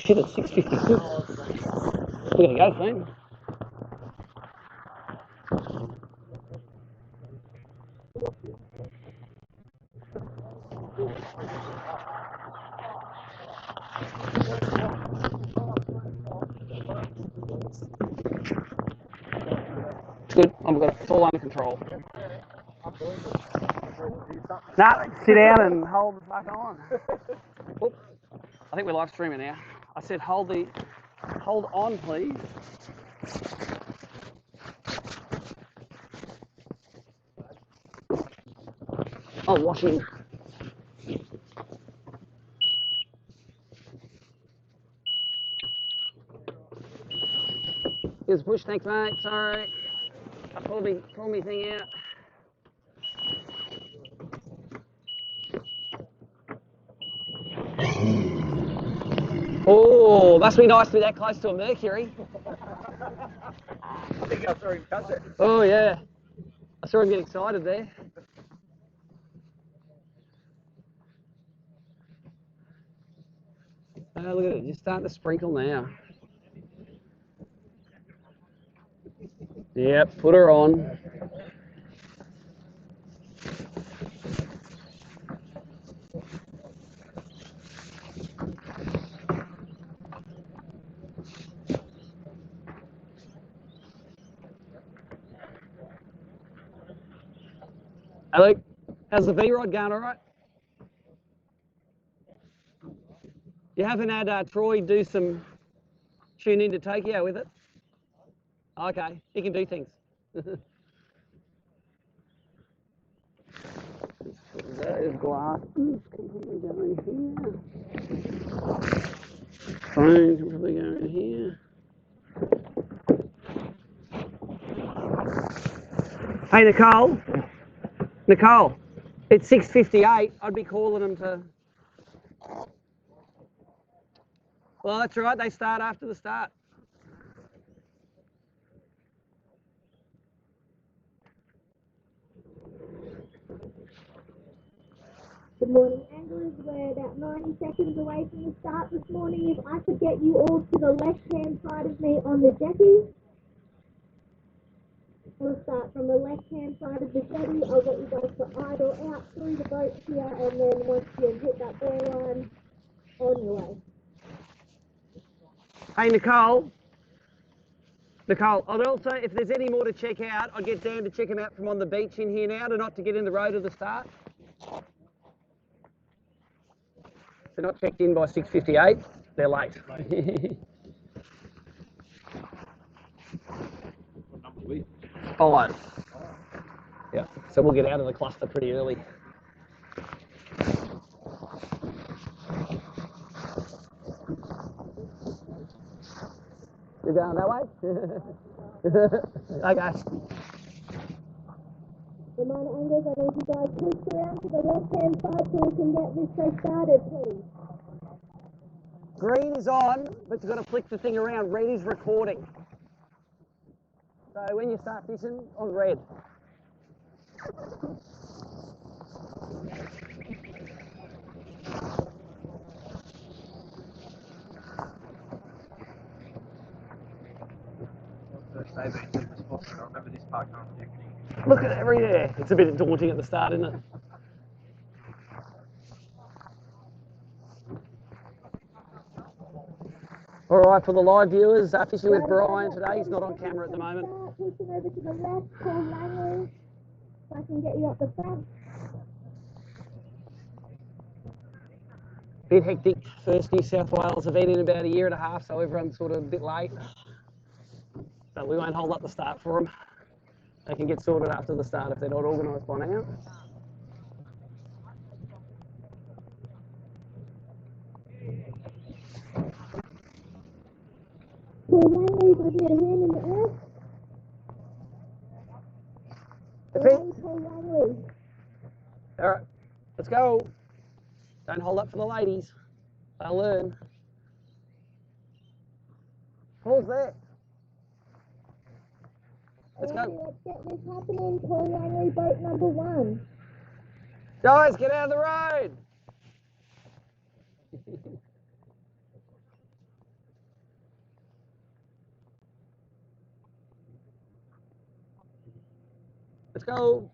shit, it's 6:52. We're gonna go soon. It's good. It's all under control. Nah, sit down and hold the fuck on. Oops. I think we're live streaming now. I said hold on, please. Oh, washing. Here's a push, thanks mate, sorry. I pulled me thing out. Oh, must be nice to be that close to a Mercury. I think I saw him catch it. Oh yeah, I saw him get excited there. Oh, look at it, just starting to sprinkle now. Yep, put her on. Hey Luke, how's the V-rod going, all right? You haven't had Troy do some tune into Tokyo with it? Okay, he can do things. There's glass completely going here. Phone completely going here. Hey Nicole, it's 6:58. I'd be calling them to. Well, that's right. They start after the start. Good morning, anglers. We're about 90 seconds away from the start this morning. If I could get you all to the left-hand side of me on the jetty. We'll start from the left-hand side of the jetty. I'll get you guys to idle out through the boat here, and then once you hit that buoy line, on your way. Hey, Nicole, I'd also, if there's any more to check out, I'd get Dan to check them out from on the beach in here now, to not to get in the road at the start. If they're not checked in by 6:58, they're late. Five. Yeah, so we'll get out of the cluster pretty early. You're going that way? Okay. Reminder anglers, I need you guys push around to the left-hand side so we can get this show started, please. Green is on, but you've got to flick the thing around. Red is recording. So when you start fishing, on red. Look at every there. It's a bit daunting at the start, isn't it? All right, for the live viewers, fishing with Brian today. He's not on camera at the moment. Pushing over to the left, Paul Langley, so I can get you up the front. Bit hectic. First New South Wales event in about a year and a half, so everyone's sort of a bit late. But we won't hold up the start for them. They can get sorted after the start if they're not organised by now. Paul Langley, give you a hand in the air. Paul Langley. All right, let's go. Don't hold up for the ladies. They'll learn. Paul's there. Let's go. Let's get this happening. Paul Langley, boat number 1. Guys, get out of the road. Let's go.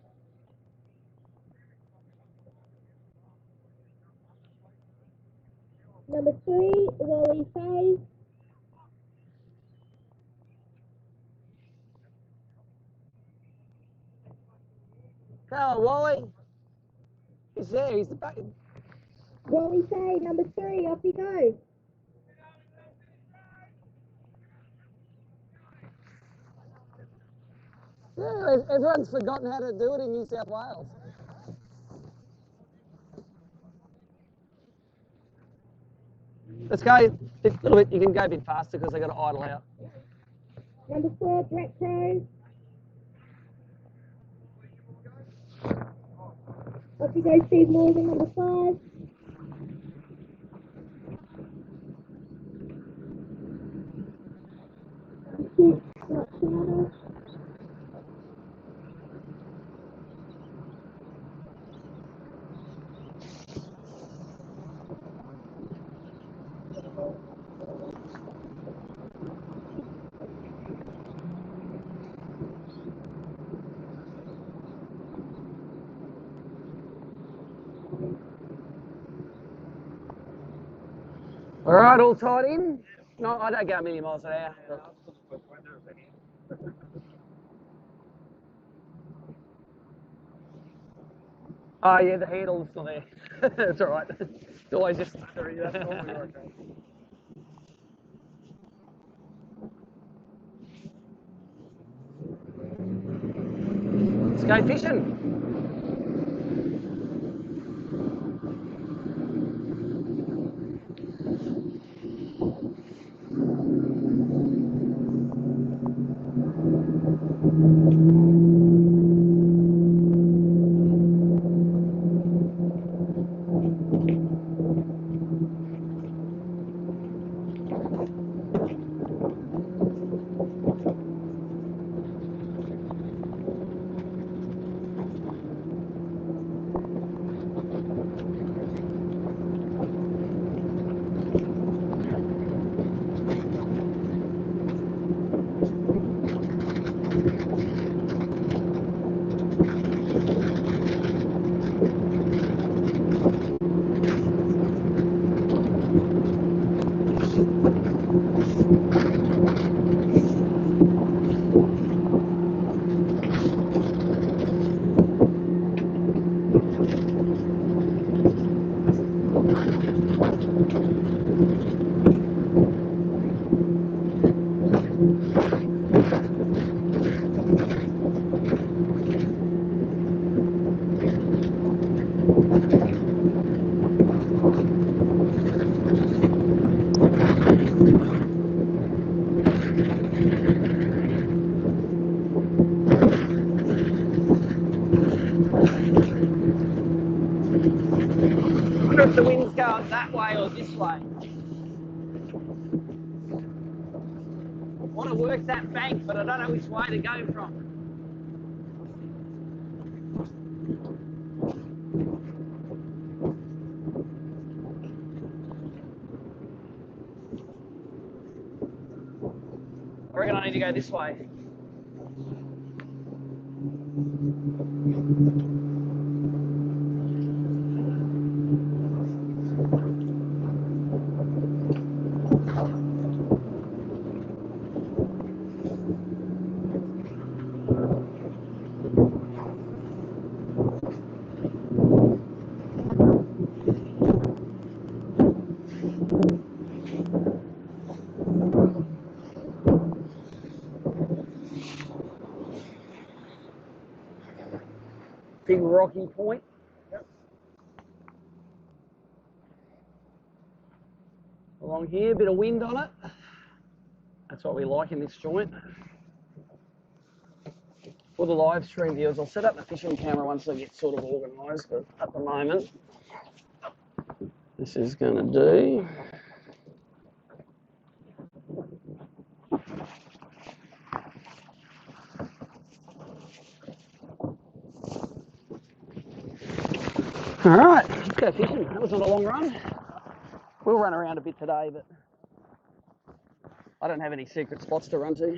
Number 3, Wally Faye. Come on, Wally. He's there. He's the back. Wally Faye, number 3, off you go. Yeah, everyone's forgotten how to do it in New South Wales. Let's go a little bit. You can go a bit faster because they got to idle out. Number 4, Brett Crow. Off you go, Steve Morgan, number 5. Number 6, Scott Charter. All right, all tied in. No, I don't go a million miles an hour. Oh yeah, the handle's still there. It's all right. It's always just. Let's go fishing. I wonder if the wind's going that way or this way. I want to work that bank, but I don't know which way to go from. I reckon I need to go this way. Big rocky point. Yep. Along here, a bit of wind on it. That's what we like in this joint. For the live stream viewers, I'll set up the fishing camera once I get sort of organised, but at the moment, this is going to do. All right, let's go fishing. That was not a long run. We'll run around a bit today, but I don't have any secret spots to run to.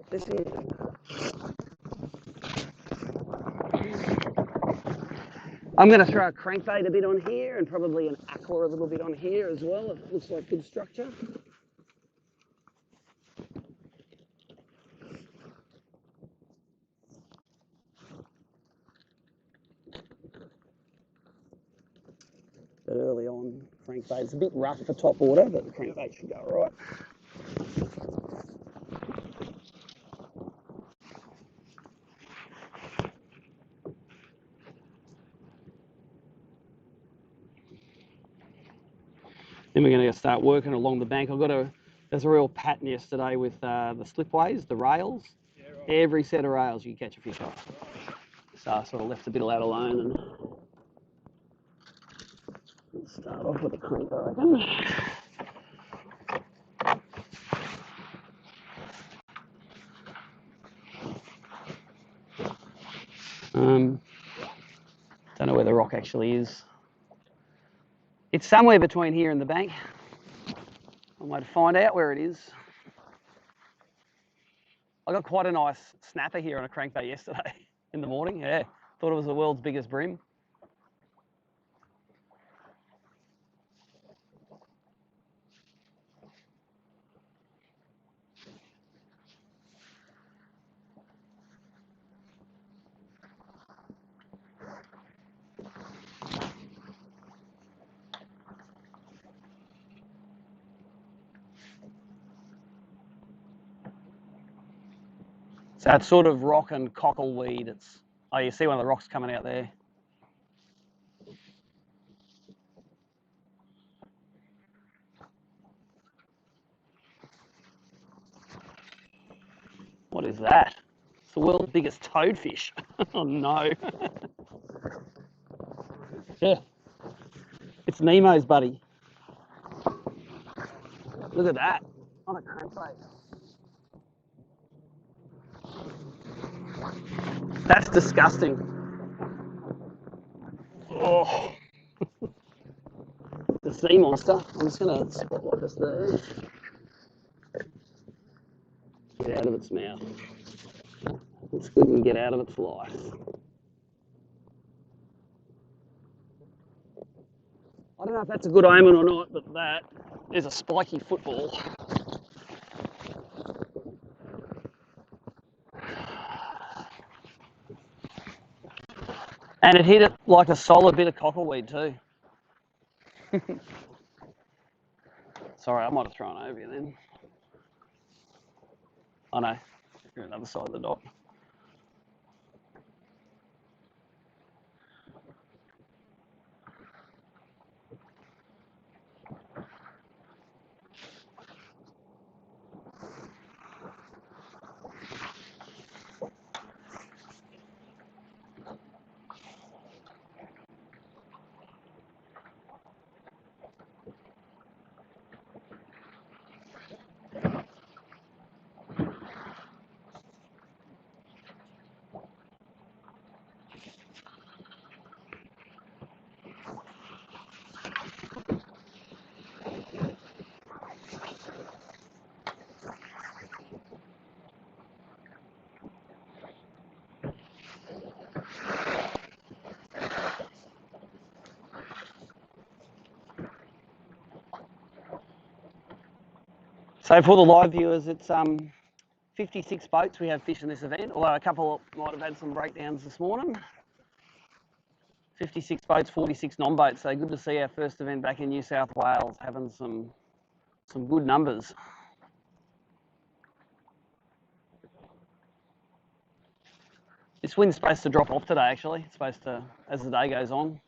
put this in. I'm going to throw a crankbait a bit on here and probably an aqua a little bit on here as well. It looks like good structure. But early on, crankbait's a bit rough for top water, but the crankbait should go all right. Then we're going to start working along the bank. There's a real pattern yesterday with the slipways, the rails. Yeah, right. Every set of rails you can catch a fish off. So I sort of left a bit of that alone and start off with a crank, I reckon. Don't know where the rock actually is. It's somewhere between here and the bank. I might find out where it is. I got quite a nice snapper here on a crankbait yesterday in the morning. Yeah, thought it was the world's biggest bream. So it's sort of rock and cockleweed. Oh, you see one of the rocks coming out there. What is that? It's the world's biggest toadfish. Oh no. Yeah. It's Nemo's buddy. Look at that. On a crankbait. That's disgusting. Oh. The sea monster. I'm just going to spotlight this there. Get out of its mouth. It's good and get out of its life. I don't know if that's a good omen or not, but that is a spiky football. And it hit it like a solid bit of cockleweed too. Sorry, I might have thrown over you then. Oh no, you're on the other side of the dock. So for the live viewers, it's 56 boats we have fishing this event, although a couple might have had some breakdowns this morning. 56 boats, 46 non-boats, so good to see our first event back in New South Wales having some good numbers. This wind's supposed to drop off today actually, it's supposed to, as the day goes on.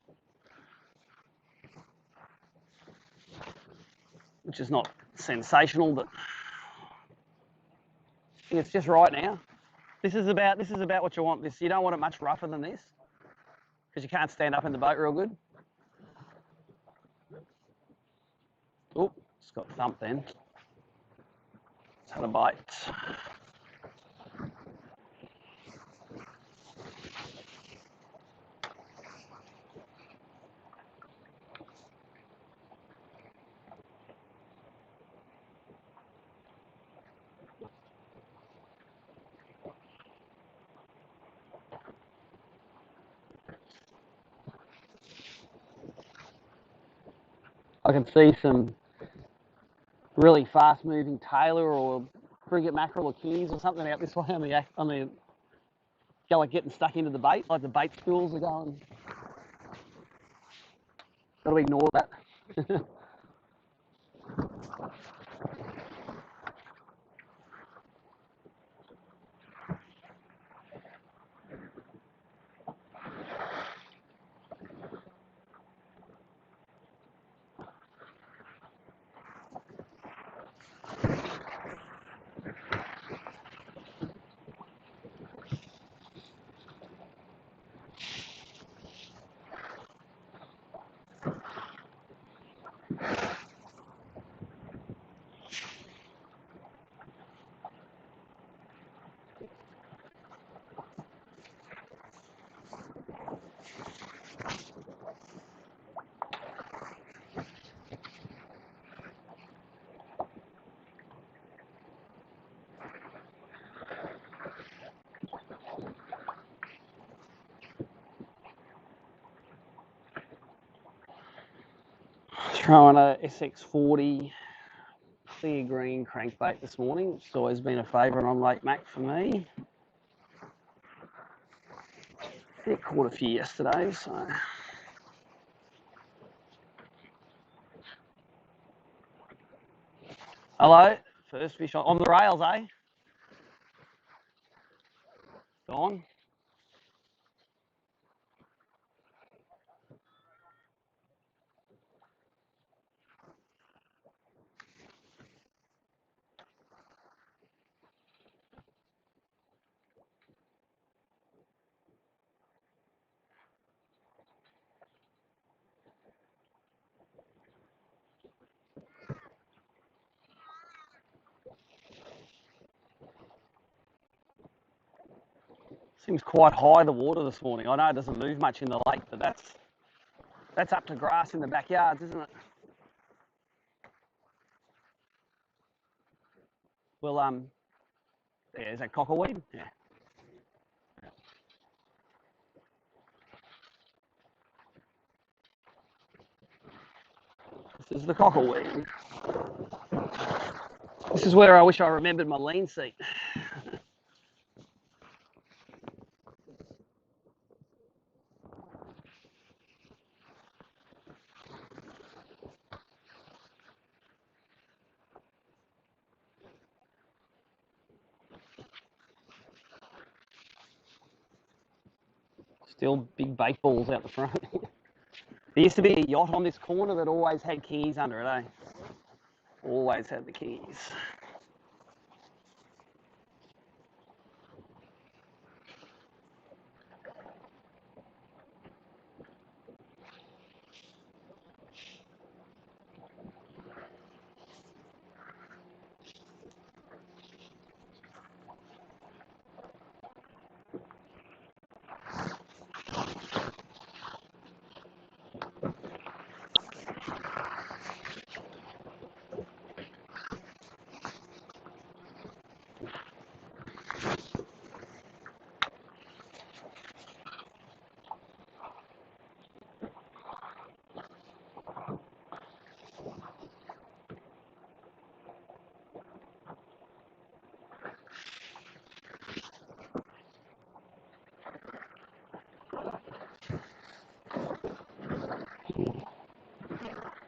Which is not sensational, but I think it's just right now. This is about what you want. You don't want it much rougher than this, because you can't stand up in the boat real good. Oh, it's got thumped then. It's had a bite. I can see some really fast-moving tailor or frigate mackerel or kingies or something out this way on the like getting stuck into the bait, like the bait spools are going. Got to ignore that. Throwing a SX40 clear green crankbait this morning, which has always been a favourite on Lake Mac for me. I caught a few yesterday, so. Hello, first fish on the rails, eh? Gone. Seems quite high, the water this morning. I know it doesn't move much in the lake, but that's up to grass in the backyards, isn't it? Well, yeah, is that cockleweed? Yeah. This is the cockleweed. This is where I wish I remembered my lean seat. Still big bait balls out the front. There used to be a yacht on this corner that always had keys under it, eh? Always had the keys.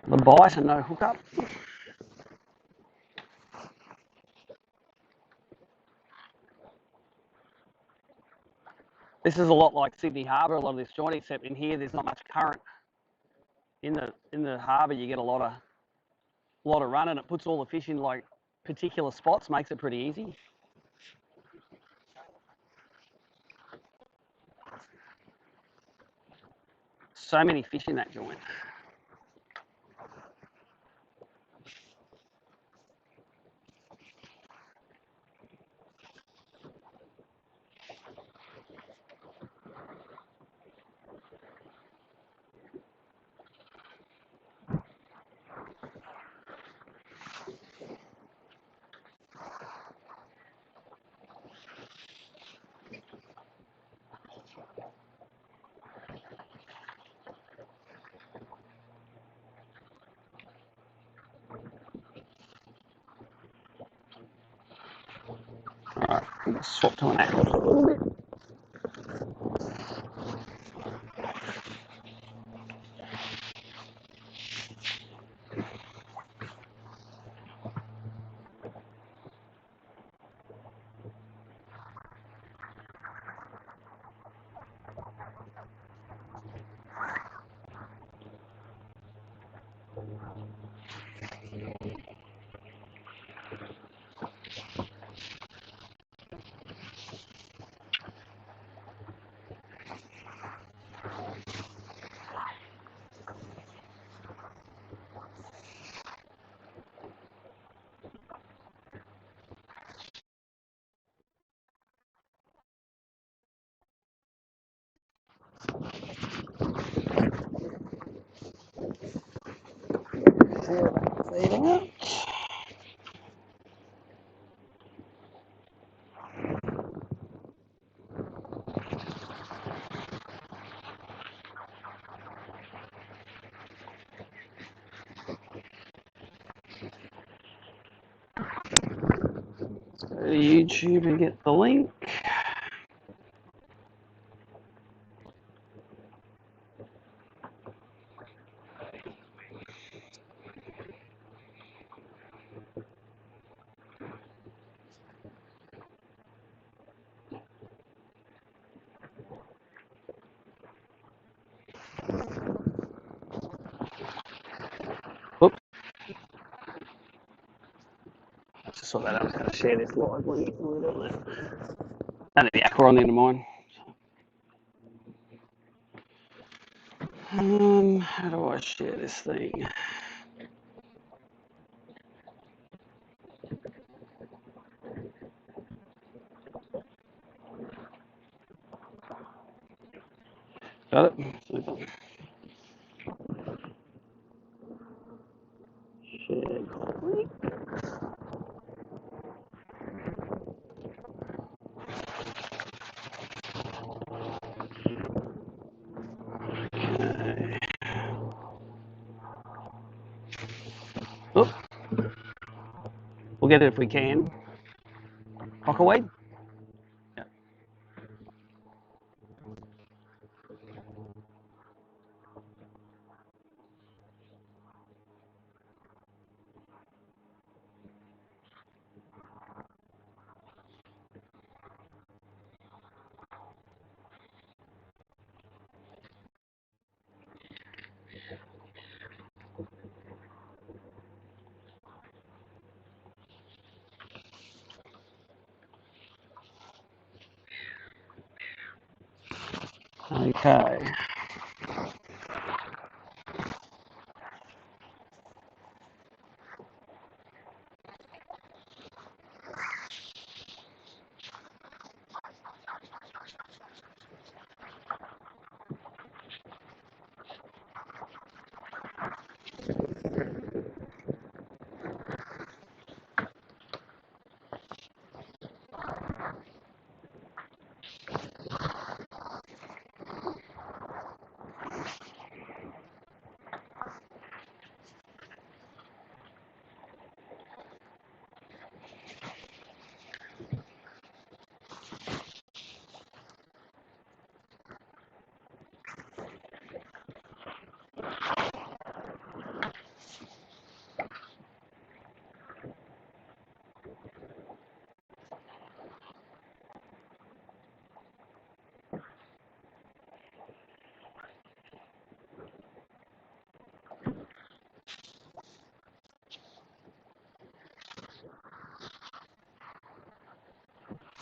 The bite and no hookup. This is a lot like Sydney Harbour, a lot of this joint, except in here there's not much current. In the harbour you get a lot of run, and it puts all the fish in like particular spots, makes it pretty easy. So many fish in that joint. Swap to an angle for a little bit. Let's go to YouTube and get the link. Whoops. I just saw that. I'm going to share this live link. And the aqua on the end of mine. How do I share this thing? Got it? Share link. Okay. Oh, we'll get it if we can. Cockaway? Yeah. Okay.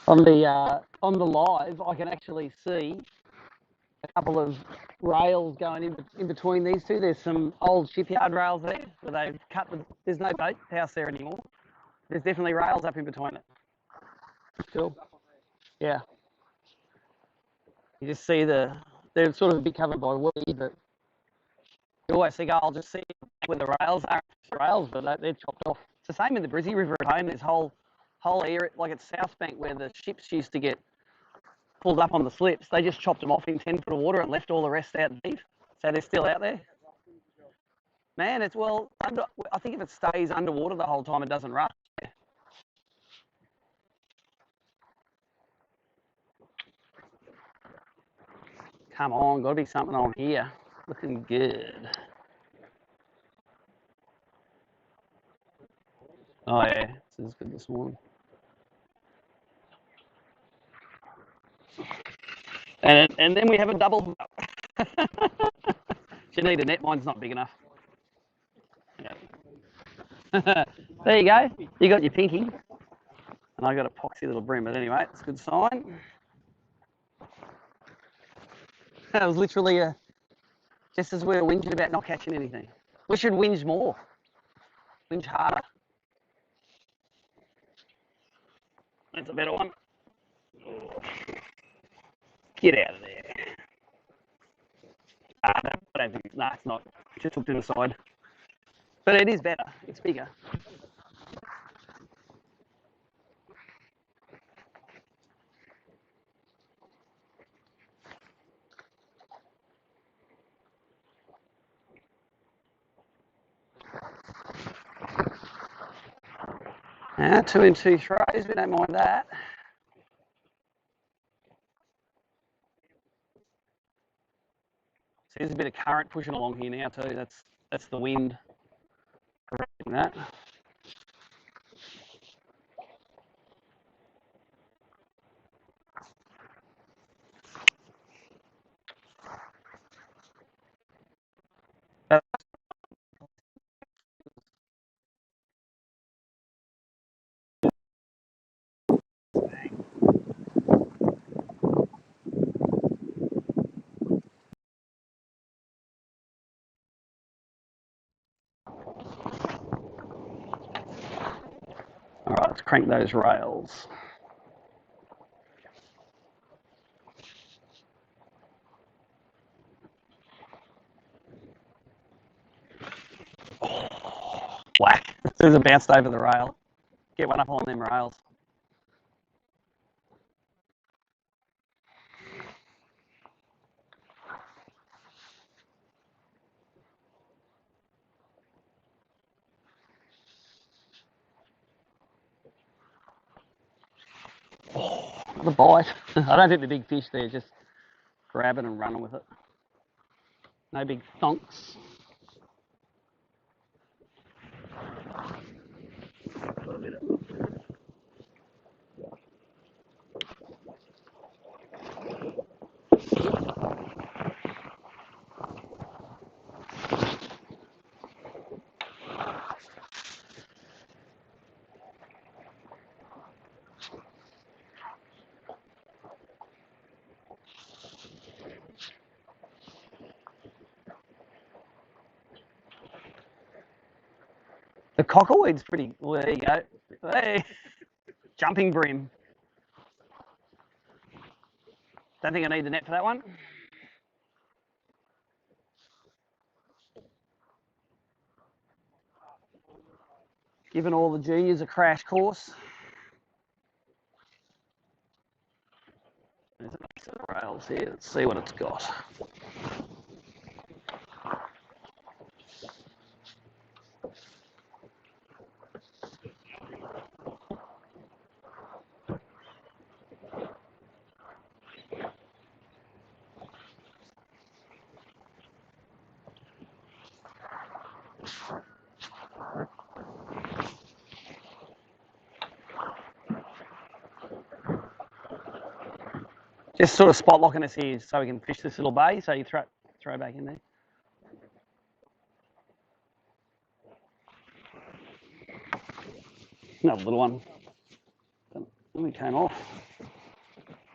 On the live, I can actually see a couple of rails going in between these two. There's some old shipyard rails there where they've cut the. There's no boat house there anymore. There's definitely rails up in between it. Cool. Yeah. You just see they're sort of a bit covered by weed, but you always think, oh, I'll just see where the rails are. Rails, but they're chopped off. It's the same in the Brizzy River at home. This whole area, like at South Bank, where the ships used to get pulled up on the slips, they just chopped them off in 10 foot of water and left all the rest out deep. So they're still out there. Man, it's I think if it stays underwater the whole time, it doesn't rust. Come on, got to be something on here. Looking good. Oh yeah, this is good this morning. And then we have a double. You need a net. Mine's not big enough. Yeah. There you go. You got your pinky, and I got a poxy little bream. But anyway, it's a good sign. That was literally just as we were whinging about not catching anything. We should whinge more. Whinge harder. That's a better one. Get out of there. I don't think no, it's not. Just hooked to the side. But it is better. It's bigger. Now, 2 and 2 throws. We don't mind that. So there's a bit of current pushing along here now too. That's the wind correcting that. All right, let's crank those rails. Whack. There's a bounced over the rail. Get one up on them rails. Oh, the bite. I don't think the big fish there, just grabbing and running with it. No big thonks. The cockleweed's pretty. Well, there you go. Hey, jumping bream. Don't think I need the net for that one. Giving all the juniors a crash course. There's a nice set of rails here. Let's see what it's got. Just sort of spot locking us here so we can fish this little bay. So you throw back in there. Another little one. We came off.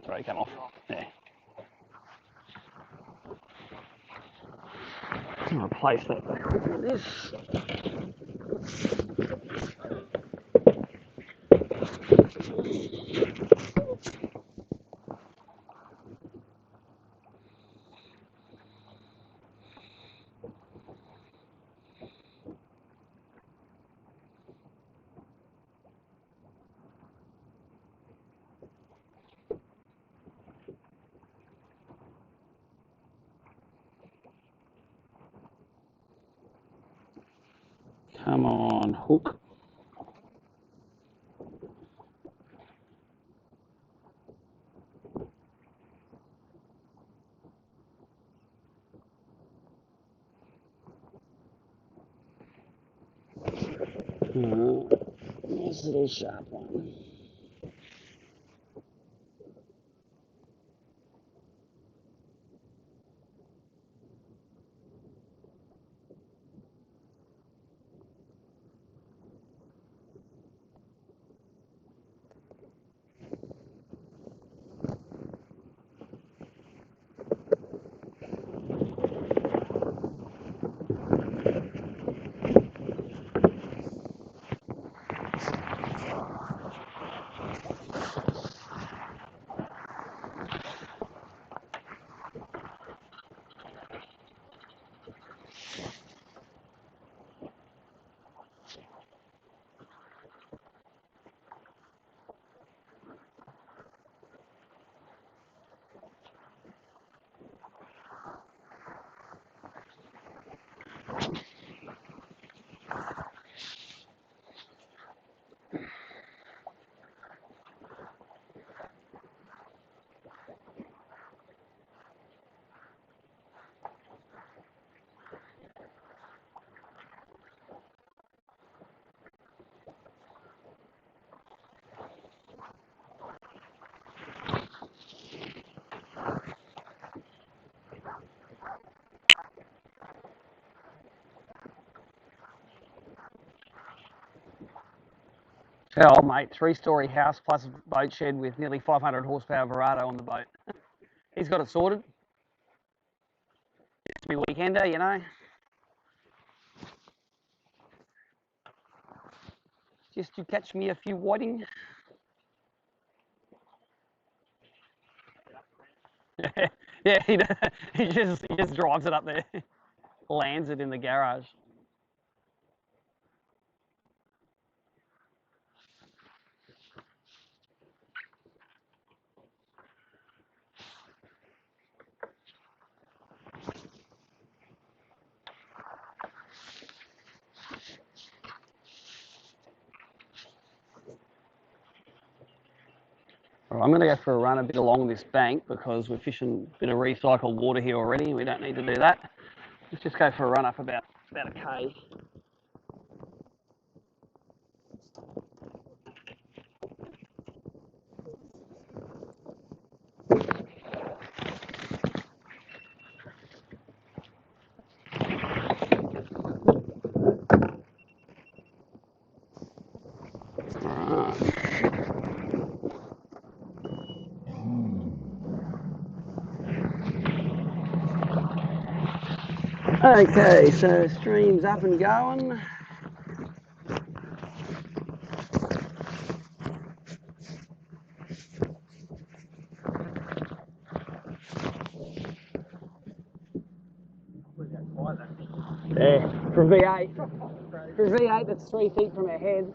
Sorry, it came off. Yeah. I'll replace that back with this. Come on, hook. Nice little sharp one. Oh, mate, 3-story house plus boat shed with nearly 500 horsepower Verado on the boat. He's got it sorted. It's me weekender, you know. Just to catch me a few whiting. Yeah, he just drives it up there, lands it in the garage. All right, I'm going to go for a run a bit along this bank because we're fishing a bit of recycled water here already. We don't need to do that. Let's just go for a run up about a K. Okay, so stream's up and going. Yeah, for V8. For V8, that's 3 feet from our head.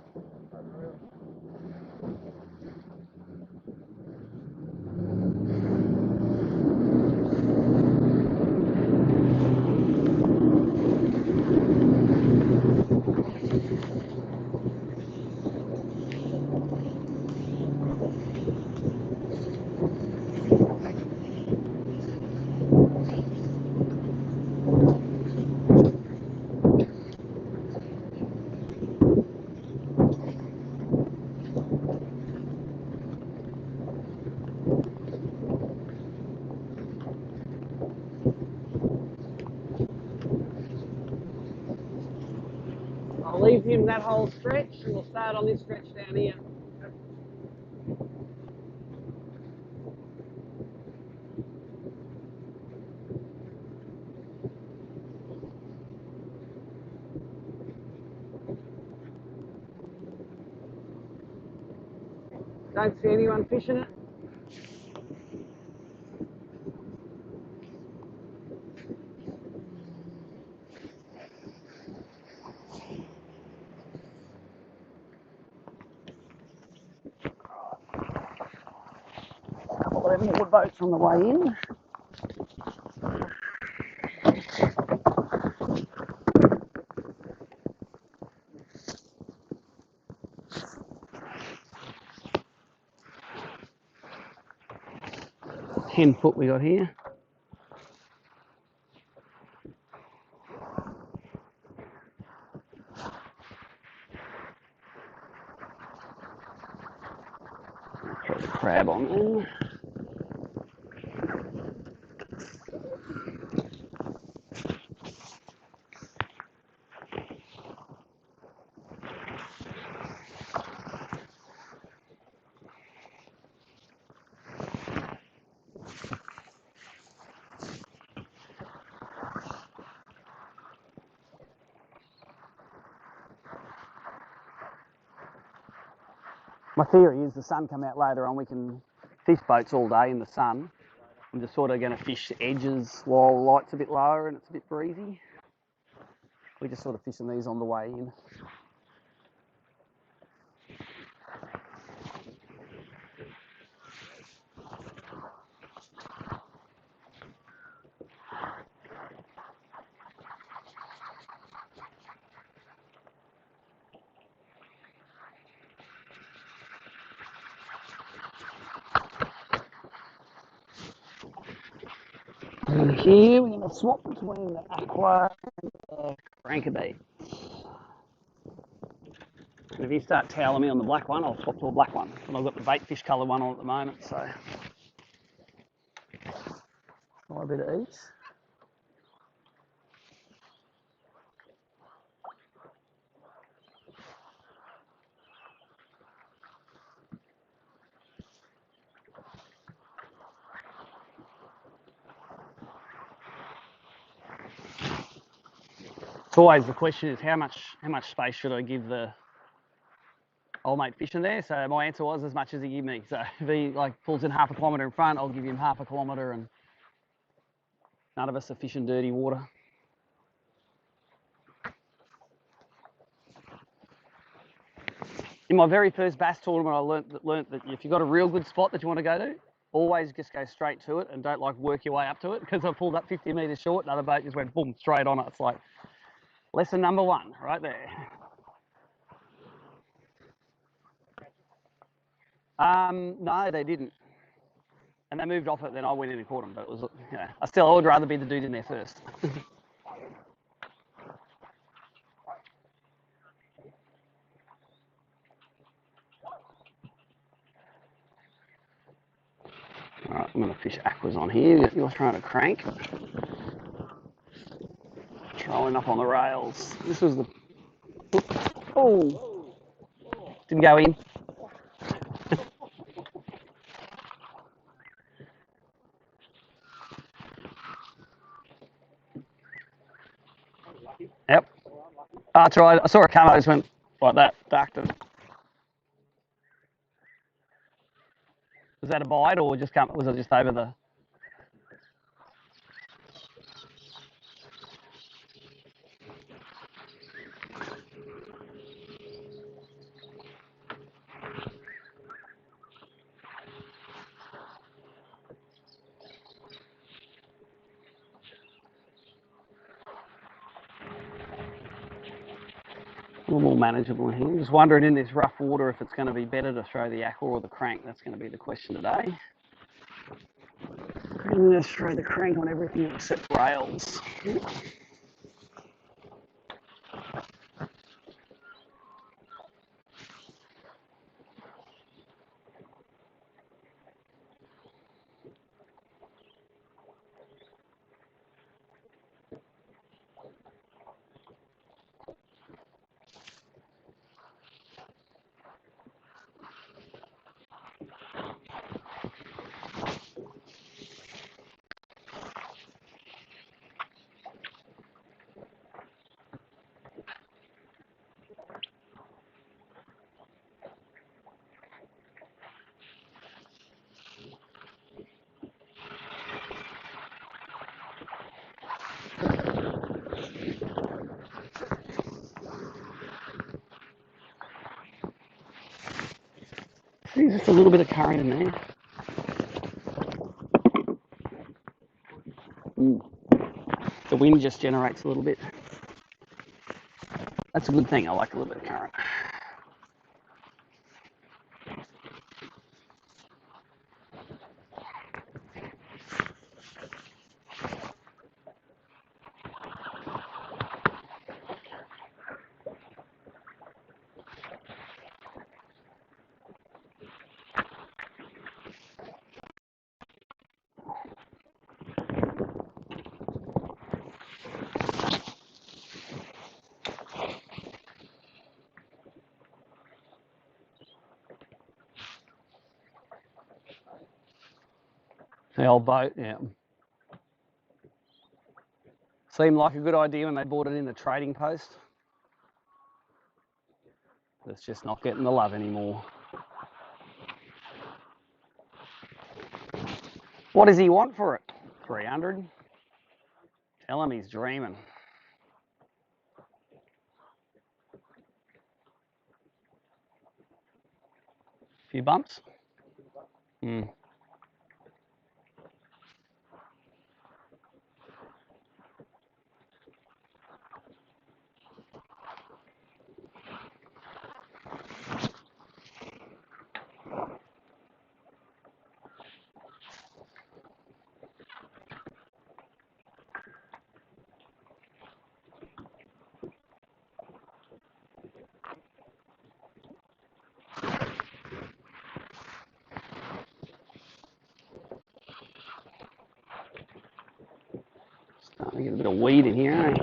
I'll leave him that whole stretch and we'll start on this stretch down here. Don't see anyone fishing it. A couple of more boats on the way in. $10 we got here. crab on there. My theory is the sun come out later on, we can fish boats all day in the sun. I'm just sort of going to fish the edges while the light's a bit lower and it's a bit breezy. We're just sort of fishing these on the way in. And here we're going to swap between the aqua and the crankbait. And if you start toweling me on the black one, I'll swap to a black one. And I've got the bait fish colour one on at the moment, so try a bit of each. It's always the question is how much space should I give the old mate fishing there? So my answer was as much as he give me. So if he like pulls in half a kilometre in front, I'll give him half a kilometre, and none of us are fishing dirty water. In my very first bass tournament, I learnt that if you've got a real good spot that you want to go to, always just go straight to it and don't like work your way up to it, because I pulled up 50 metres short, another boat just went boom straight on it. It's like lesson number one right there. No, they didn't. And they moved off it, then I went in and caught them. But it was, you know, I would rather be the dude in there first. All right, I'm going to fish aquas on here. You're trying to crank. Trolling up on the rails. This was the... Oh! Didn't go in. Yep. Oh, that's right. I saw a come, I just went like that, ducked it. Was that a bite or just come? Was it just over the... A little more manageable in here. Just wondering in this rough water if it's going to be better to throw the aqua or the crank. That's going to be the question today. I'm going to throw the crank on everything except rails. See, just a little bit of current in there. The wind just generates a little bit. That's a good thing. I like a little bit of current. The old boat, yeah. Seemed like a good idea when they bought it in the trading post. But it's just not getting the love anymore. What does he want for it? 300? Tell him he's dreaming. Few bumps? Hmm. Starting to get a bit of weed in here, eh?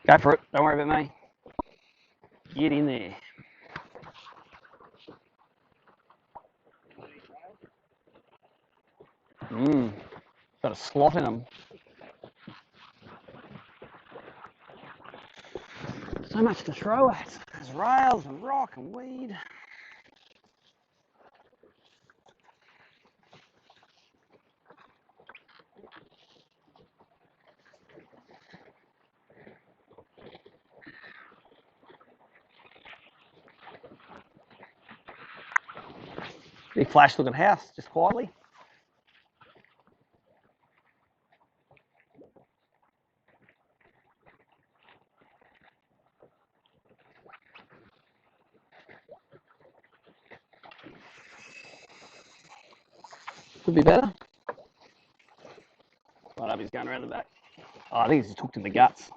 Go for it. Don't worry about me. Get in there. Got a slot in them. So much to throw at. There's rails and rock and weed. Big flash looking house, just quietly. Could be better. Right up, he's going around the back. Oh, I think he's just hooked in the guts.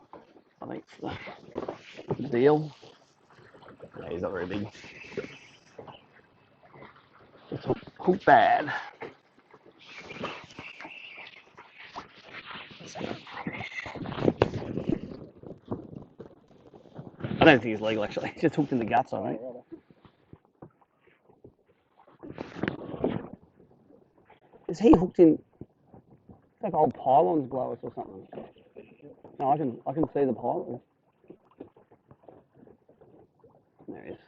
I think it's the deal. Yeah, he's not very big. It's hooked bad. I don't think he's legal actually. He's just hooked in the guts, I think. Is he hooked in? It's like old pylons blow us or something. No, I can see the pylon. There he is.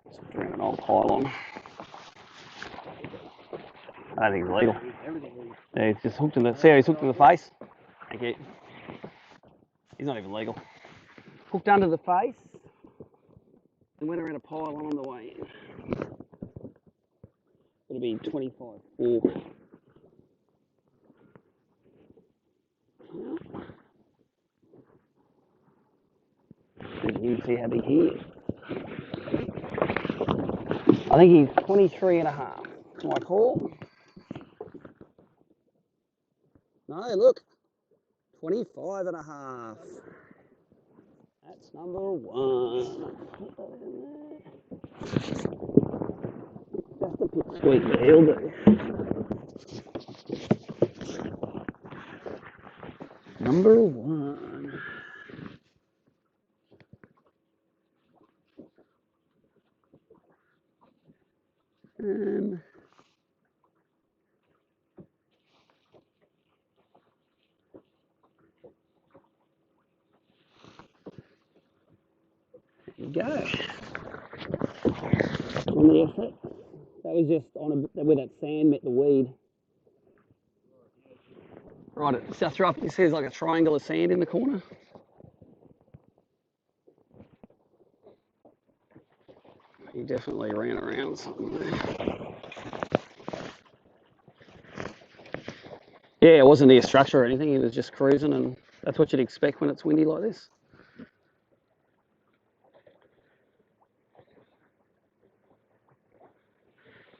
It's around an old pylon. I don't think he's legal. Yeah, he's just hooked in the. See how he's hooked in the face? Thank you. He's not even legal. Hooked under the face and went around a pylon on the way in. It'll be 25 fork. You can see how big he is. I think he's 23 and a half. My call. No, look. 25 and a half. That's number one. Put that in there. Just a bit sweet, but he'll do. Number one. There you go. On the effort. That was just on where that sand met the weed. Right, it sets up. You see there's like a triangle of sand in the corner. He definitely ran around something there. Yeah, it wasn't near structure or anything. He was just cruising, and that's what you'd expect when it's windy like this.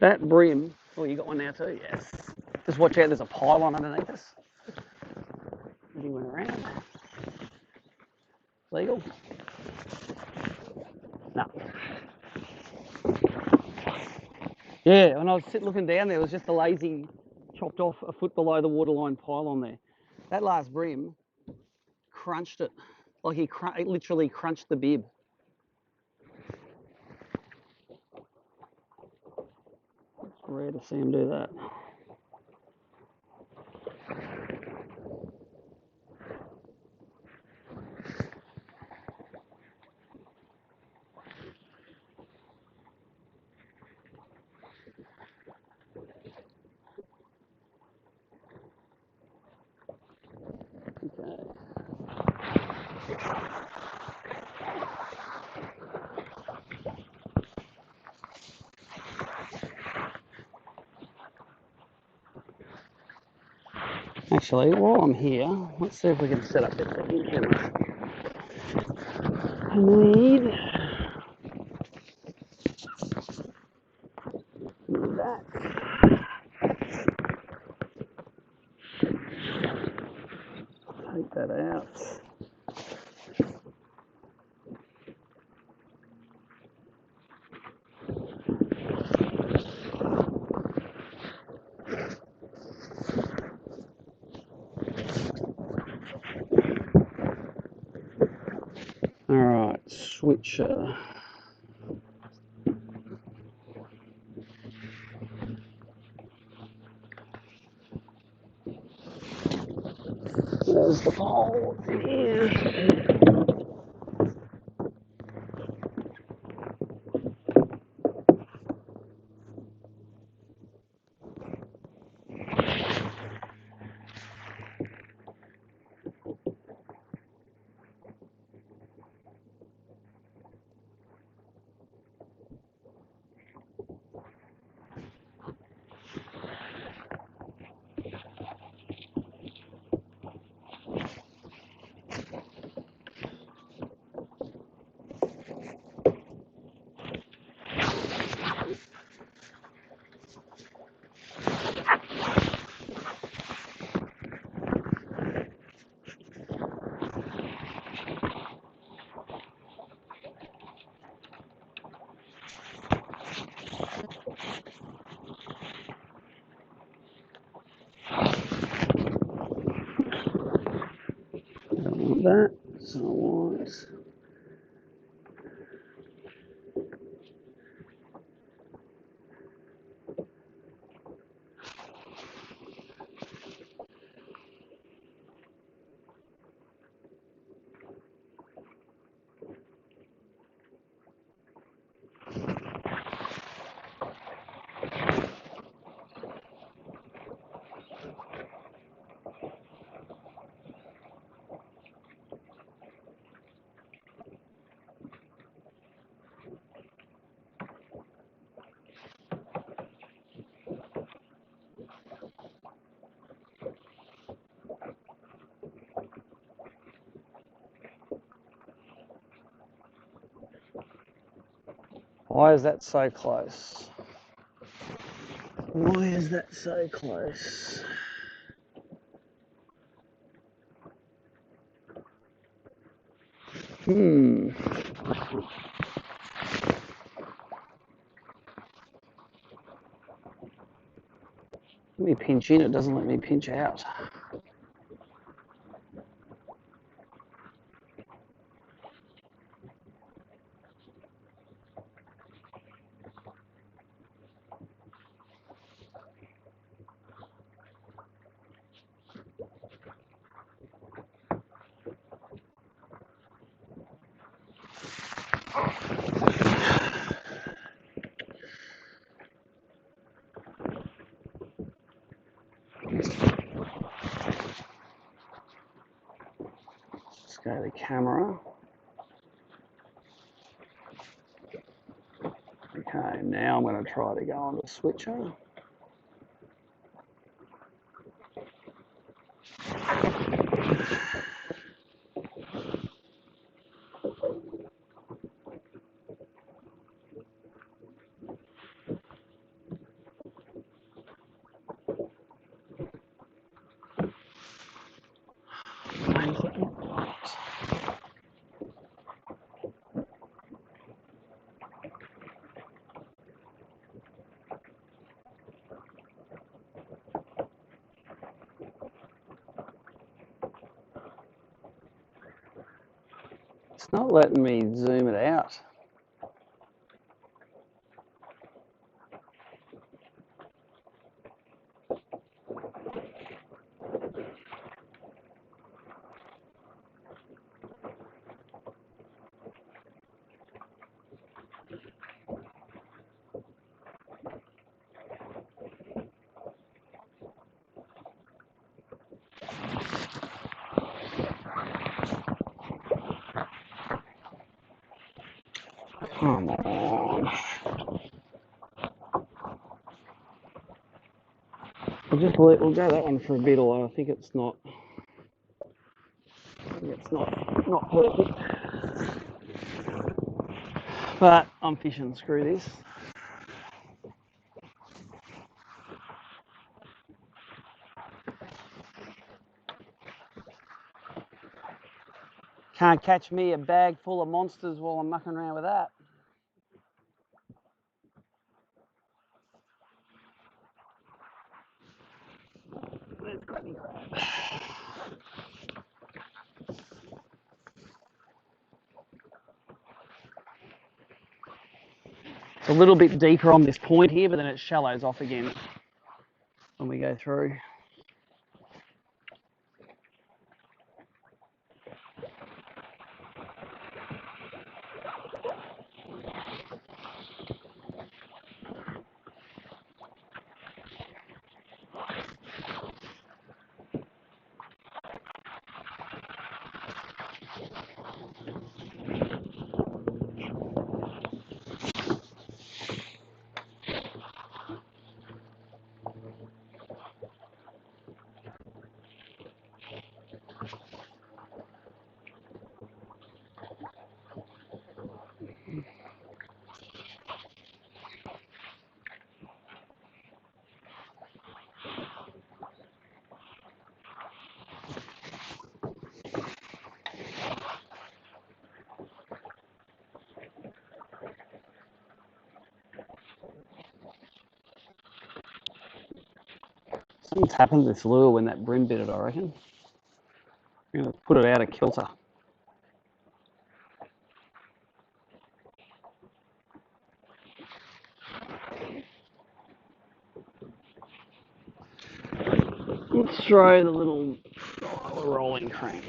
That brim, oh, you got one now too? Yes. Just watch out, there's a pylon underneath us. He went around. Legal? No. Yeah, when I was looking down there, it was just a lazy, chopped off a foot below the waterline pylon there. That last brim crunched it. Like it literally crunched the bib. It's rare to see him do that. Okay. Actually, while I'm here, let's see if we can set up this second camera. I need that. Take that out. All right, switcher. There's the hole here. That, so I want why is that so close? Why is that so close? Let me pinch in, it doesn't let me pinch out. Let's go to the camera. Okay, now I'm going to try to go on the switcher. It's not letting me zoom it out. Come on. We'll go that one for a bit, although I think it's not perfect. But I'm fishing, screw this. Can't catch me a bag full of monsters while I'm mucking around with that. There's granny crab. It's a little bit deeper on this point here, but then it shallows off again when we go through. Something's happened to this lure when that brim bit it, I reckon. I'm going to put it out of kilter. Let's throw the little rolling crank.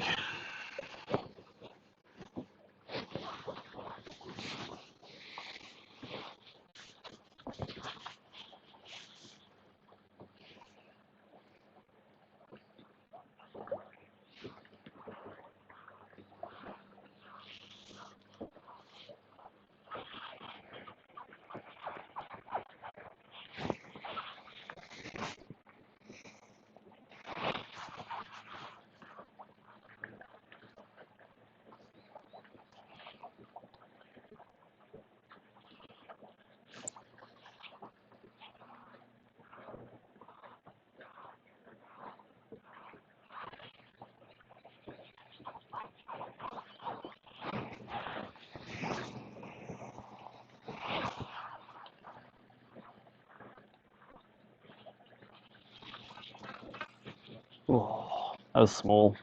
Oh, that was small.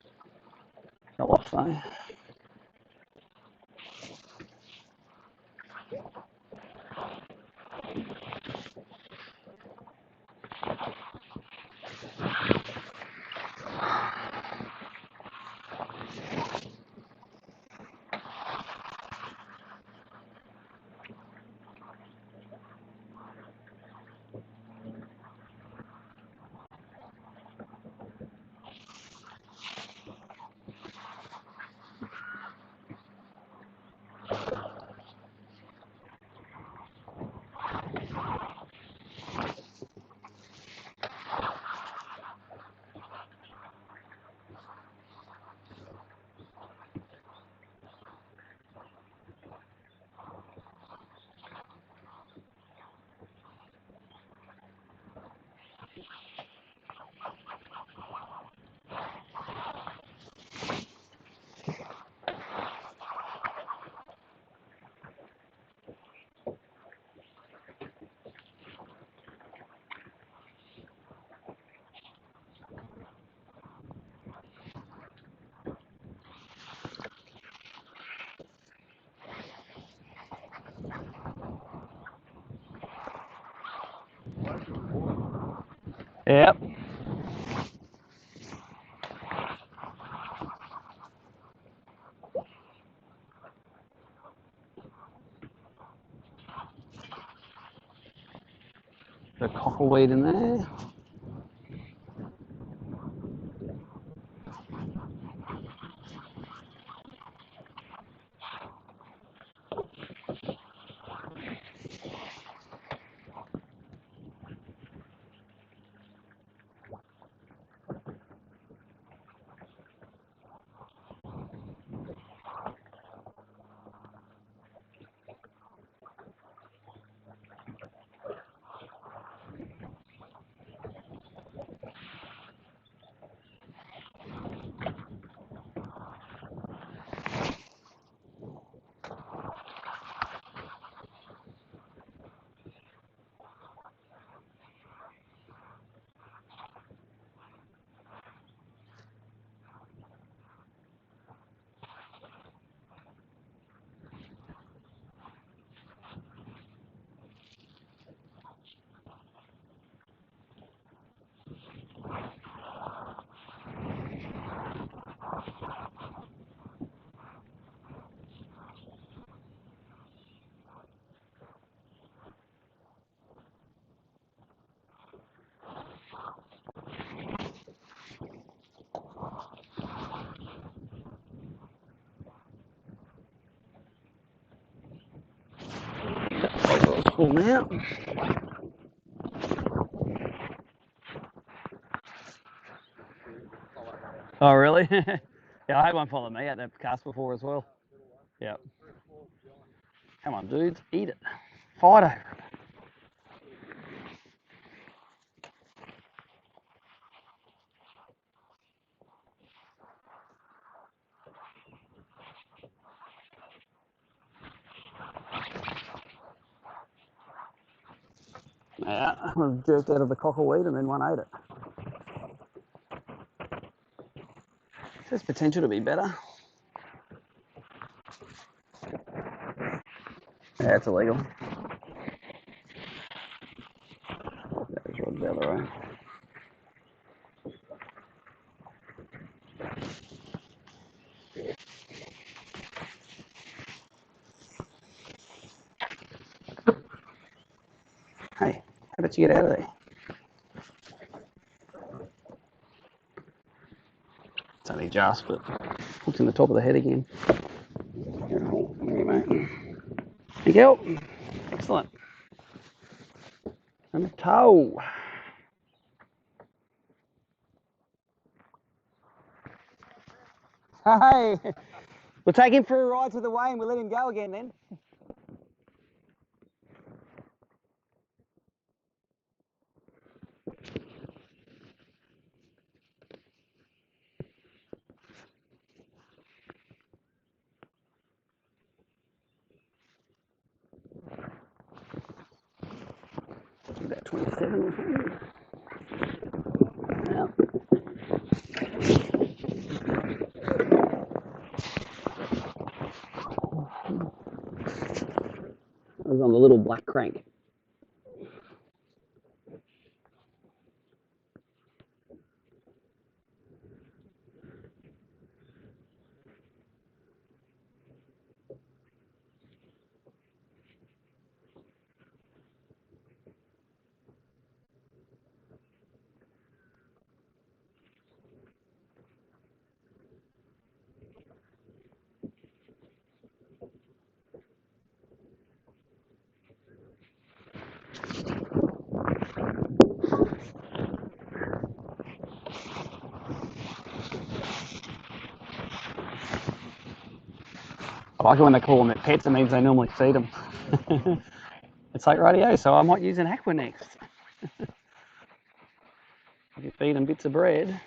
Fell off though. Yep. The cockleweed in there. Pull them out. Oh, really? Yeah, I had one follow me at that cast before as well. Yep. Come on, dudes, eat it. Fight over it. Yeah, I was jerked out of the cockleweed and then one ate it. There's potential to be better. Yeah, it's illegal. There's rods the other way. Hey, how about you get out of there? It's only just, but hooked in the top of the head again. There you, mate. Thank you. Excellent. And a toe. Hey, we'll take him for a ride to the way and we'll let him go again then. About 27 or something. Yeah. I was on the little black crank. I like it when they call them pets, it means they normally feed them. It's like radio, so I might use an aqua next. If you feed them bits of bread.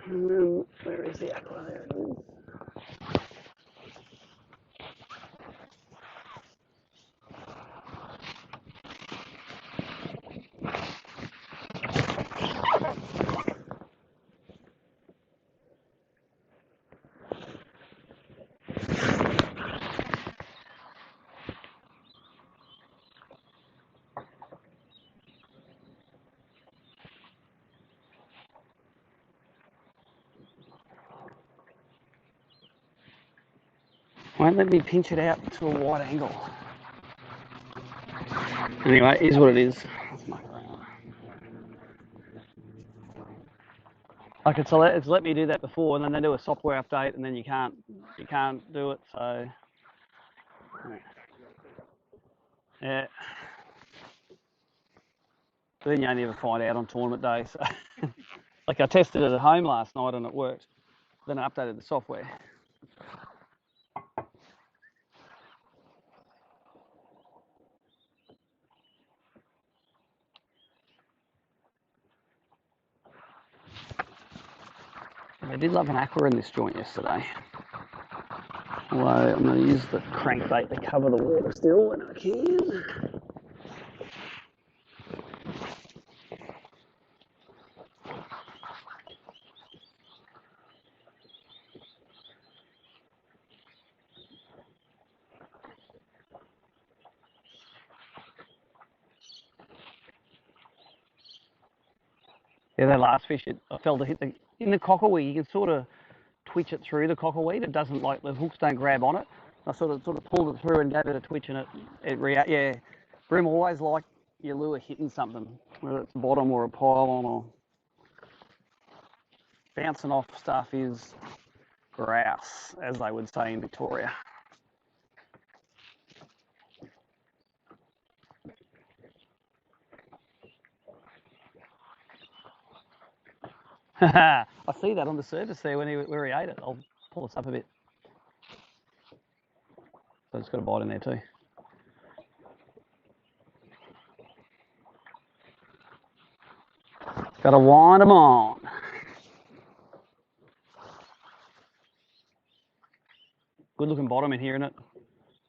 Where is the aqua? There it is. Won't let me pinch it out to a wide angle. Anyway, it is what it is. Let's muck around. Like it's let me do that before, and then they do a software update, and then you can't do it. So yeah, but then you only ever find out on tournament day. So like I tested it at home last night and it worked. Then I updated the software. I did love an aqua in this joint yesterday. Although I'm going to use the crankbait to cover the water still when I can. Yeah, that last fish, I felt to hit in the cockleweed. You can sort of twitch it through the cockleweed. It doesn't, like, the hooks don't grab on it. I sort of pulled it through and gave it a twitch, and it react. Yeah, bream always like your lure hitting something, whether it's bottom or a pylon or bouncing off stuff is grouse, as they would say in Victoria. I see that on the surface there where he ate it. I'll pull this up a bit. So it's got a bite in there too. Gotta wind them on. Good looking bottom in here, isn't it?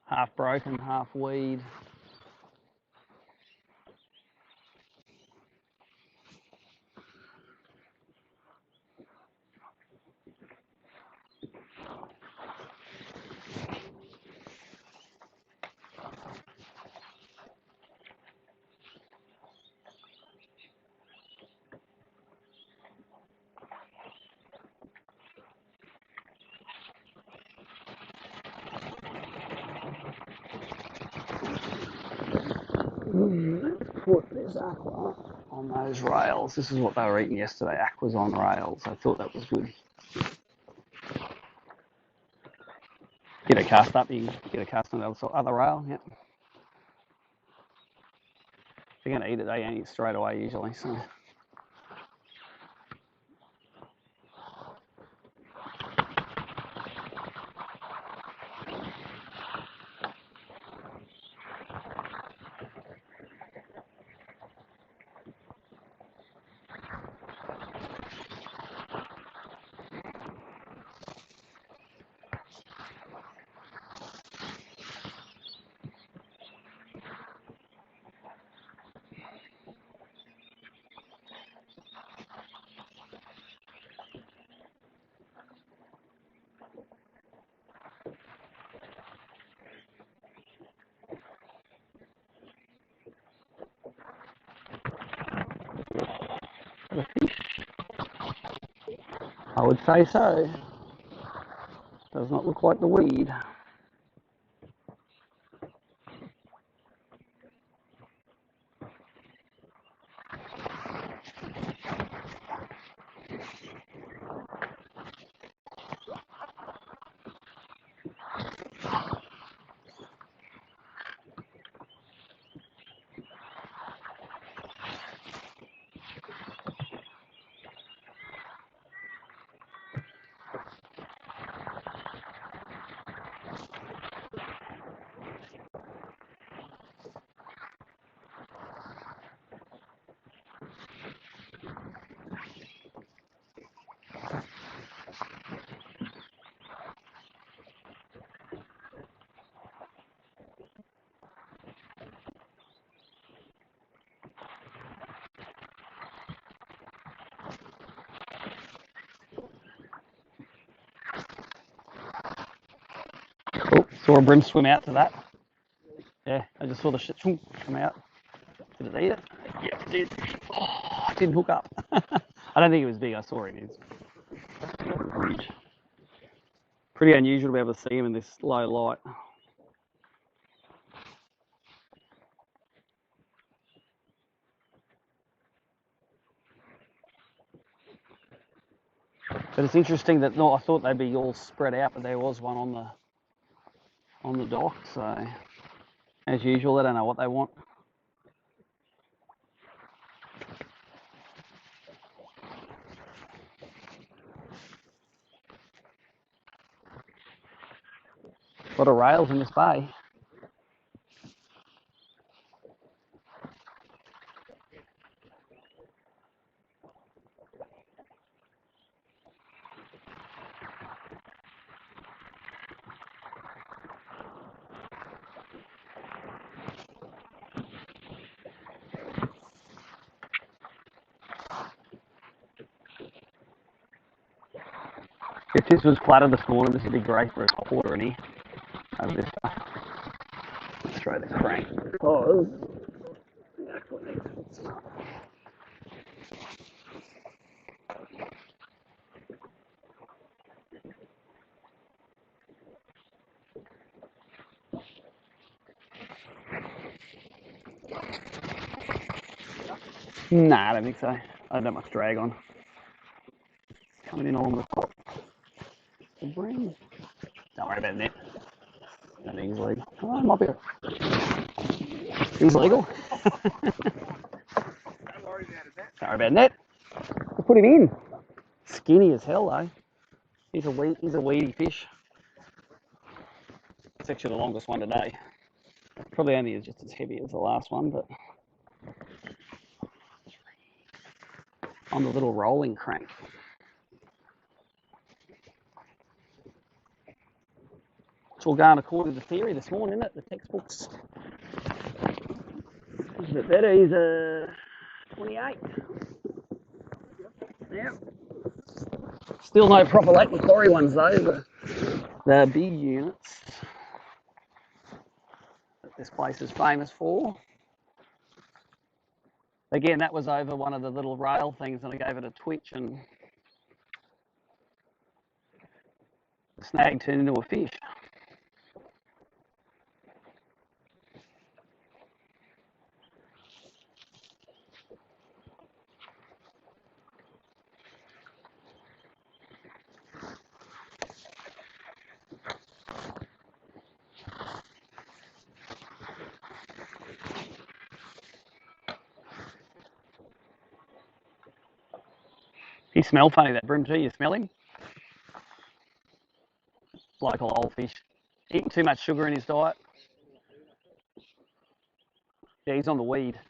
Half broken, half weed. Let's put this aqua on those rails. This is what they were eating yesterday, aquas on rails. I thought that was good. Get a cast up, you can get a cast on the other rail, yeah. If they're going to eat it, they eat it straight away usually. So. The fish, I would say so. Does not look like the weed. Oh, saw a bream swim out to that. Yeah, I just saw the shit come out. Did it eat it? Yeah, it did. Oh, it didn't hook up. I don't think it was big. I saw it is. Pretty unusual to be able to see them in this low light. But it's interesting that I thought they'd be all spread out, but there was one on the dock. So as usual, they don't know what they want. A lot of rails in this bay. If this was flatter this morning, this would be great for a quarter in here. Over this way. Let's throw the crank. Oh, nah, I don't think so. I don't have much drag on. Coming in along the top. The bream. Don't worry about that. I think he's legal. Oh, it might be. He's legal. Don't worry about that. We'll put him in. Skinny as hell though. He's a weedy fish. It's actually the longest one today. Probably only just as heavy as the last one, but on the little rolling crank. It's all going according to theory this morning, isn't it? The textbooks. He's a bit better. He's a 28. Yeah. Still no proper Lake Macquarie ones though. The big units that this place is famous for. Again, that was over one of the little rail things, and I gave it a twitch, and the snag turned into a fish. He smelled funny, that bream too. You smell him? Local old fish. Eating too much sugar in his diet. Yeah, he's on the weed.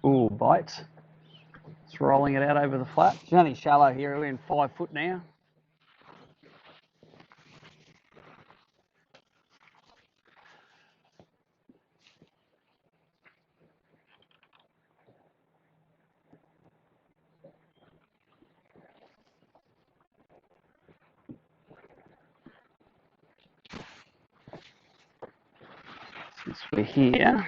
Ooh, bite. It's rolling it out over the flat. It's only shallow here. We're in 5 foot now. Since we're here,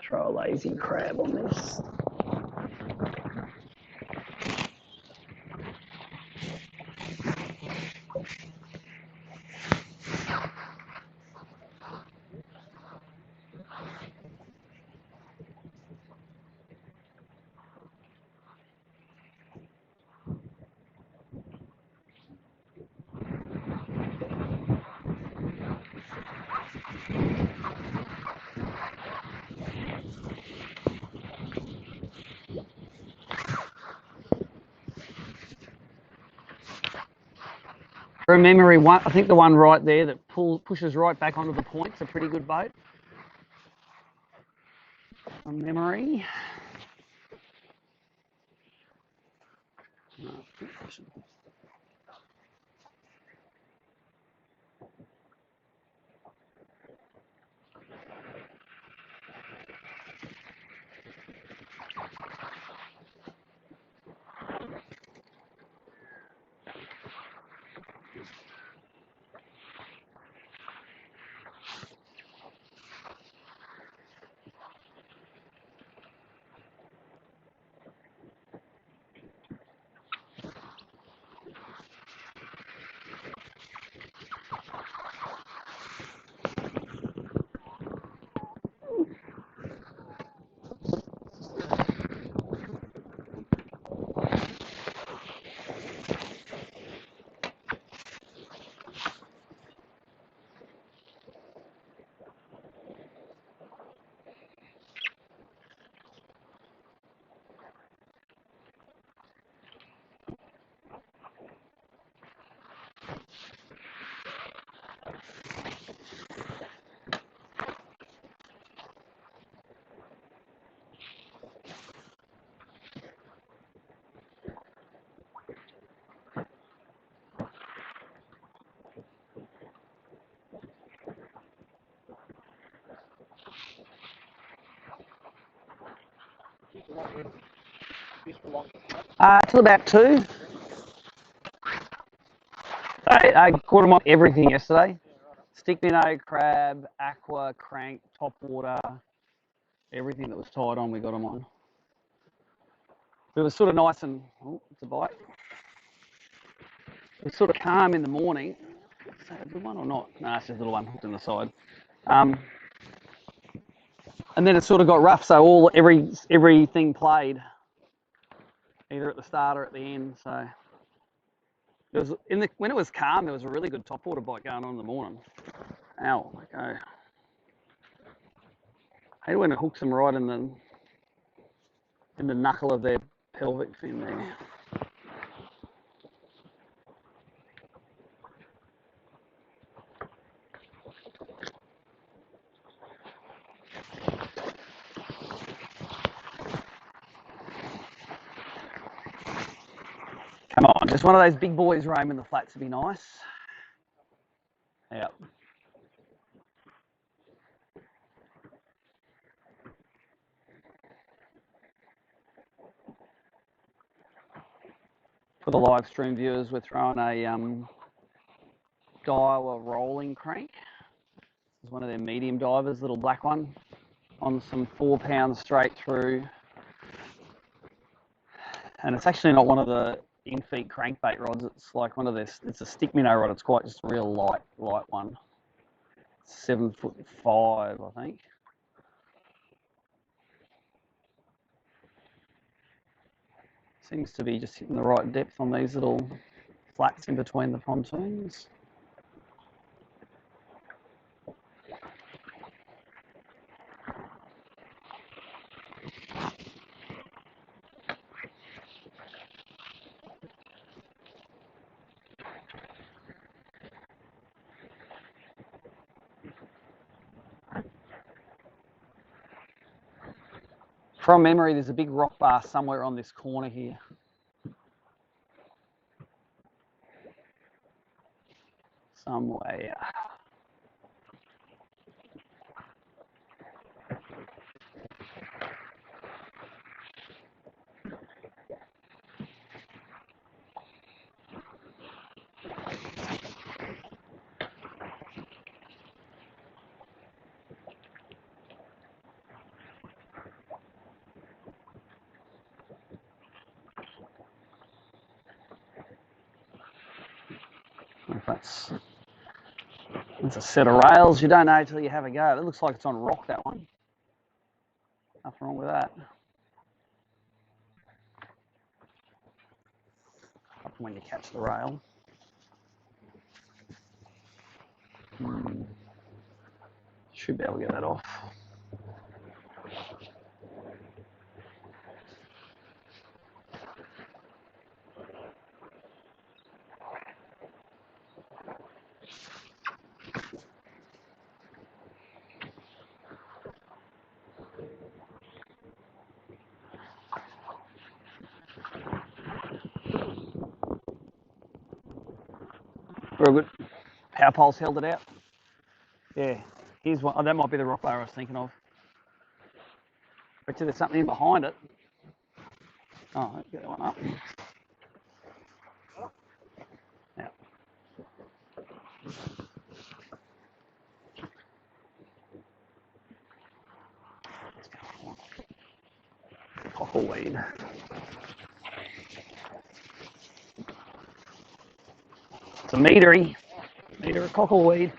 throw a lazy crab on this. From memory, I think the one right there that pushes right back onto the point's a pretty good boat. From memory. Till about 2. I caught them on everything yesterday. Stick minnow, crab, aqua, crank, top water, everything that was tied on, we got them on. It was sort of nice and, oh, it's a bite. It was sort of calm in the morning. Is that a good one or not? No, it's just a little one hooked in the side. And then it sort of got rough, so everything played, either at the start or at the end. So it was when it was calm, there was a really good topwater bite going on in the morning. Ow, okay. I hate when it hooks them right in the knuckle of their pelvic fin there. Come on, just one of those big boys roaming the flats would be nice. Yep. For the live stream viewers, we're throwing a Daiwa rolling crank. It's one of their medium divers, little black one, on some 4 pounds straight through. And it's actually not one of the in-feet crankbait rods. It's like one of this. It's a stick minnow rod. It's quite just a real light one. 7'5", I think. Seems to be just hitting the right depth on these little flats in between the pontoons. From memory, there's a big rock bar somewhere on this corner here. Somewhere. That's a set of rails. You don't know till you have a go. It looks like it's on rock, that one. Nothing wrong with that. When you catch the rail. Should be able to get that off. Very good. Power pole's held it out. Yeah, here's one. Oh, that might be the rock bar I was thinking of. Bet you there's something in behind it. Oh, get that one up. Now. Cockleweed. It's a meter of cockleweed.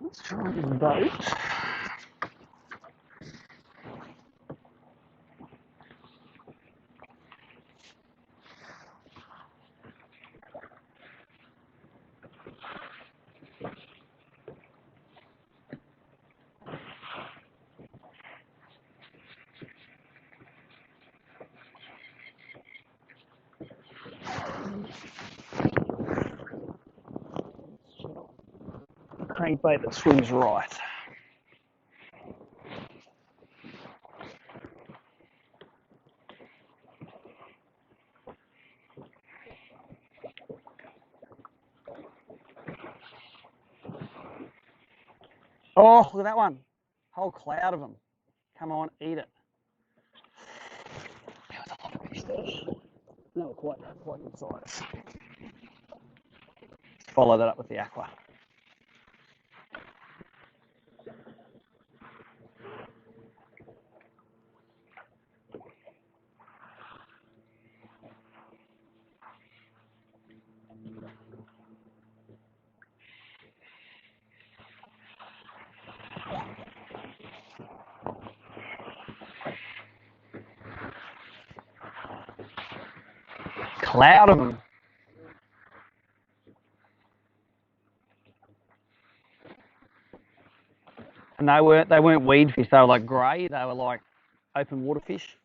Let's try this boat. Crankbait that swims right. Oh, look at that one. Whole cloud of them. Come on, eat it. That was a lot of fish there. No, quite good size. Follow that up with the aqua. Cloud of them. And they weren't weed fish. They were like grey. They were like open water fish.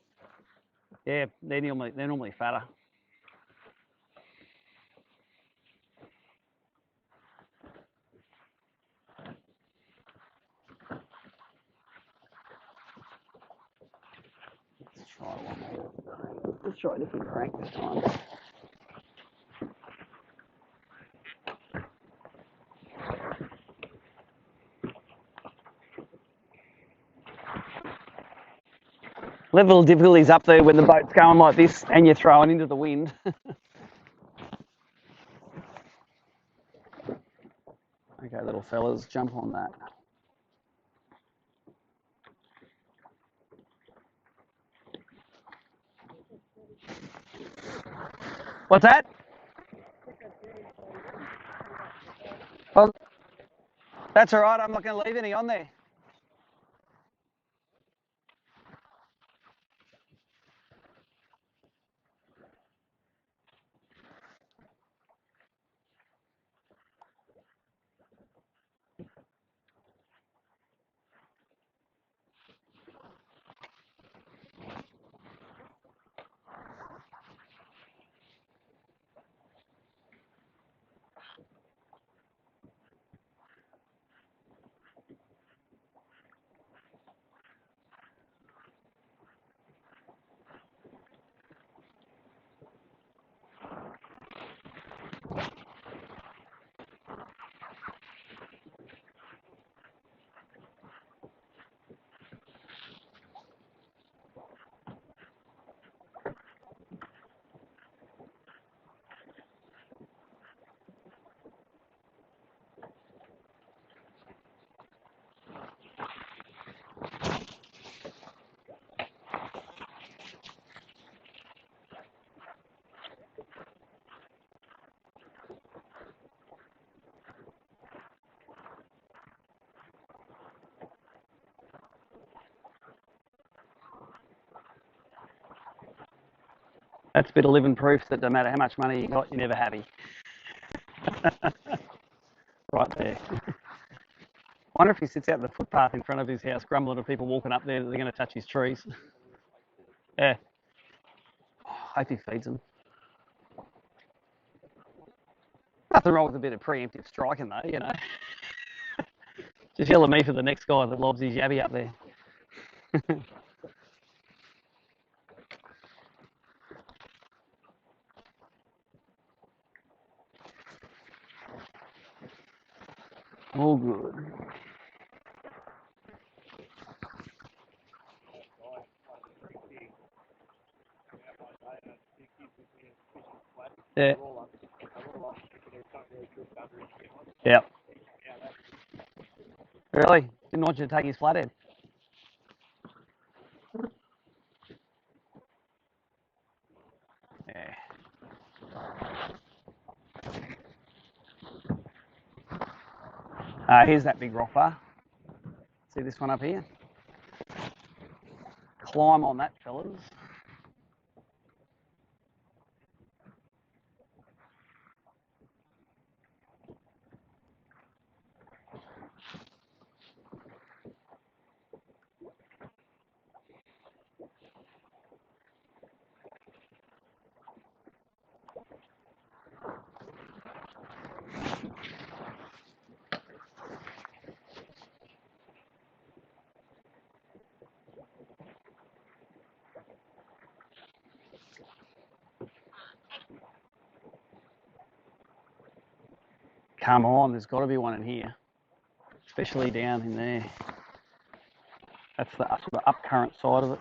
Yeah, they're normally fatter. Let's try one more. Let's try a different crank this time. Level of difficulty's up there when the boat's going like this and you're throwing into the wind. Okay, little fellas, jump on that. What's that? Well, that's all right. I'm not going to leave any on there. That's a bit of living proof that no matter how much money you got, you're never happy. Right there. I wonder if he sits out the footpath in front of his house grumbling at people walking up there that they're going to touch his trees. Yeah. I hope he feeds them. Nothing wrong with a bit of preemptive striking though, you know. Just yell at me for the next guy that lobs his yabby up there. All good. Yeah. Yeah. Really? Didn't want you to take his flathead. Yeah. Here's that big rock bar. See this one up here? Climb on that, fellas. Come on, there's got to be one in here, especially down in there. That's the sort of up current side of it.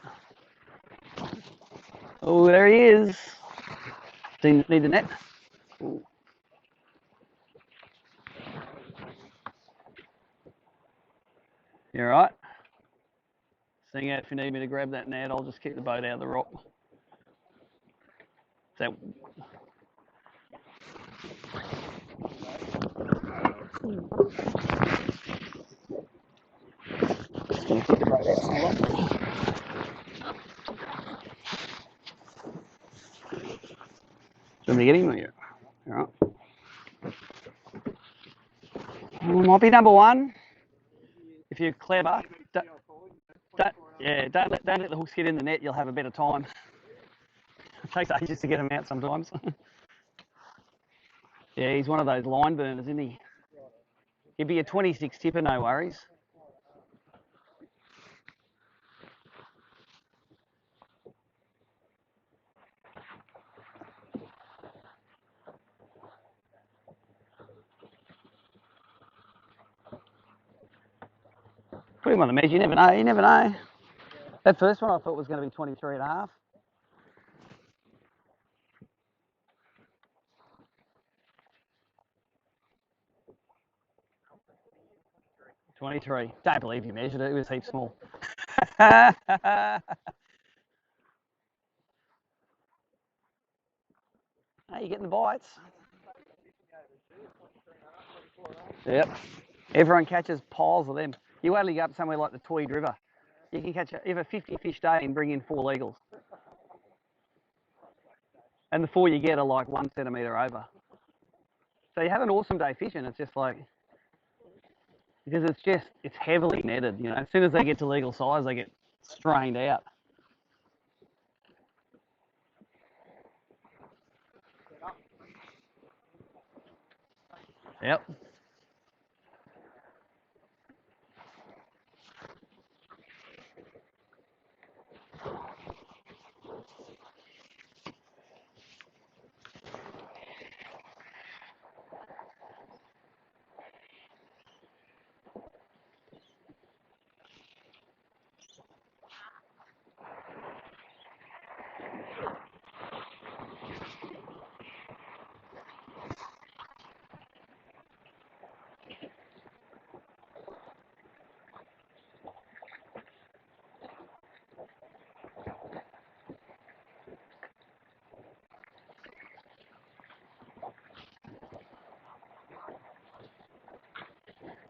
Oh, there he is. Do you need the net? Ooh. You all right? Sing out if you need me to grab that net. I'll just keep the boat out of the rock. That. Just going to keep the boat out some longer. Do you want me to get him? Or you? All right. Might be number one. If you're clever, don't let the hooks get in the net. You'll have a better time. It takes ages to get them out sometimes. Yeah, he's one of those line burners, isn't he? He'd be a 26 tipper, no worries. Put him on the measure. You never know. You never know. That first one I thought was going to be 23 and a half. 23. Don't believe you measured it. It was heaps small. Are you getting the bites? Yep. Everyone catches piles of them. You only go up somewhere like the Tweed River. You can catch a 50 fish day and bring in 4 eagles. And the 4 you get are like 1 centimetre over. So you have an awesome day fishing. It's just like, because it's heavily netted. You know, as soon as they get to legal size, they get strained out. Yep.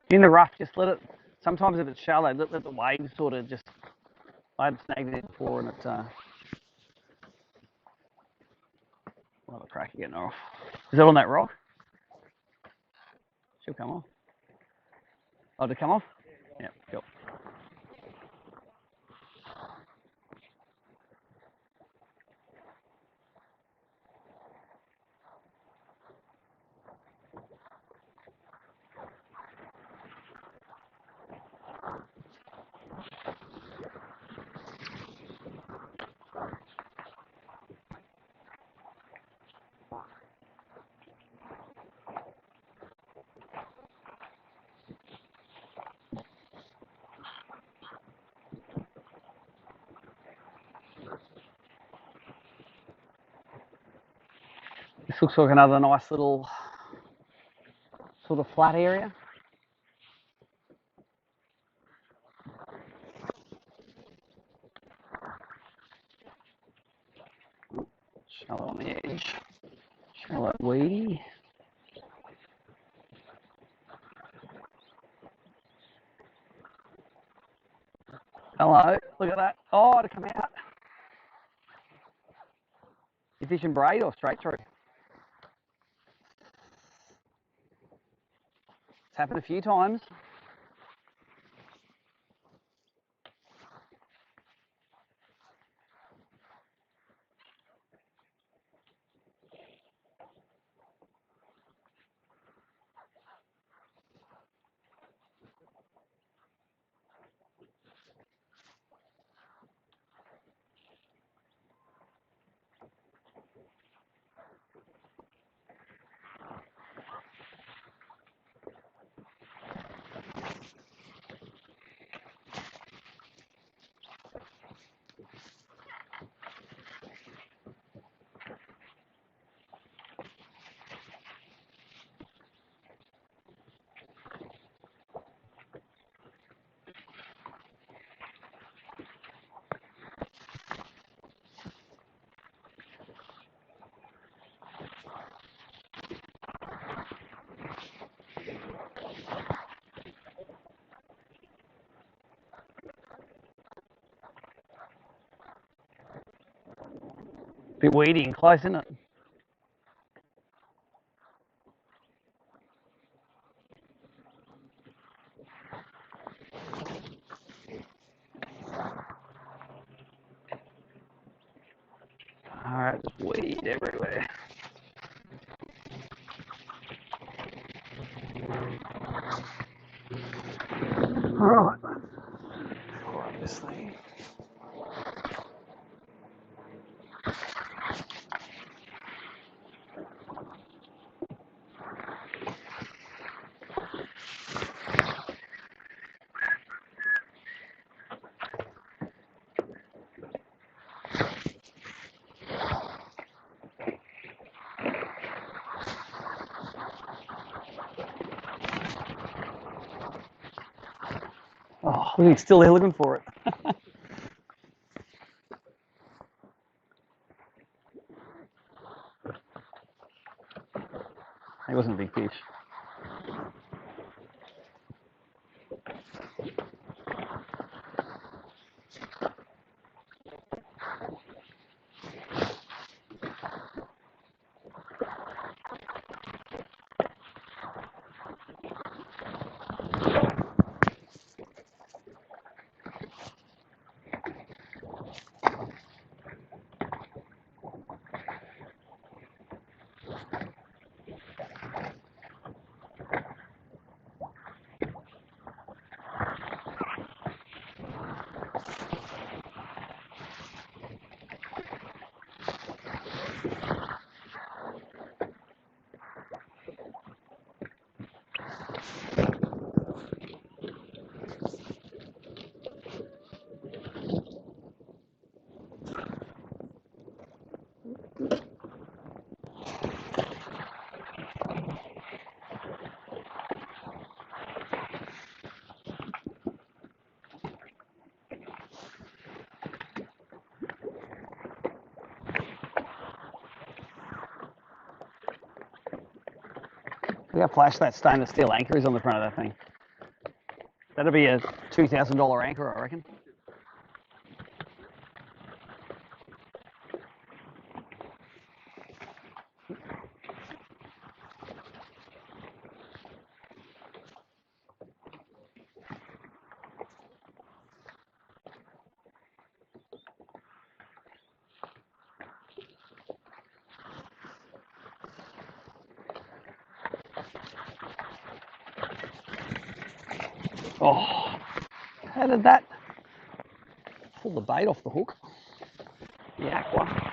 In the rough, just let it. Sometimes if it's shallow, let the waves sort of just. I had snagged it before, and it. I'll have a crack at getting her off. Is that on that rock? She'll come off. Oh, to come off? Yeah, cool. This looks like another nice little sort of flat area. Shallow on the edge. Shallow weedy. Hello, look at that. Oh, to come out. You fishing braid or straight through? It's happened a few times. Bit weedy and close, isn't it? Alright, there's weed everywhere. Alright. Alright, this thing. Oh, he's still there looking for it. He wasn't a big fish. Look how flash that stainless steel anchor is on the front of that thing. That'll be a $2,000 anchor, I reckon. Oh, how did that pull the bait off the hook? The aqua.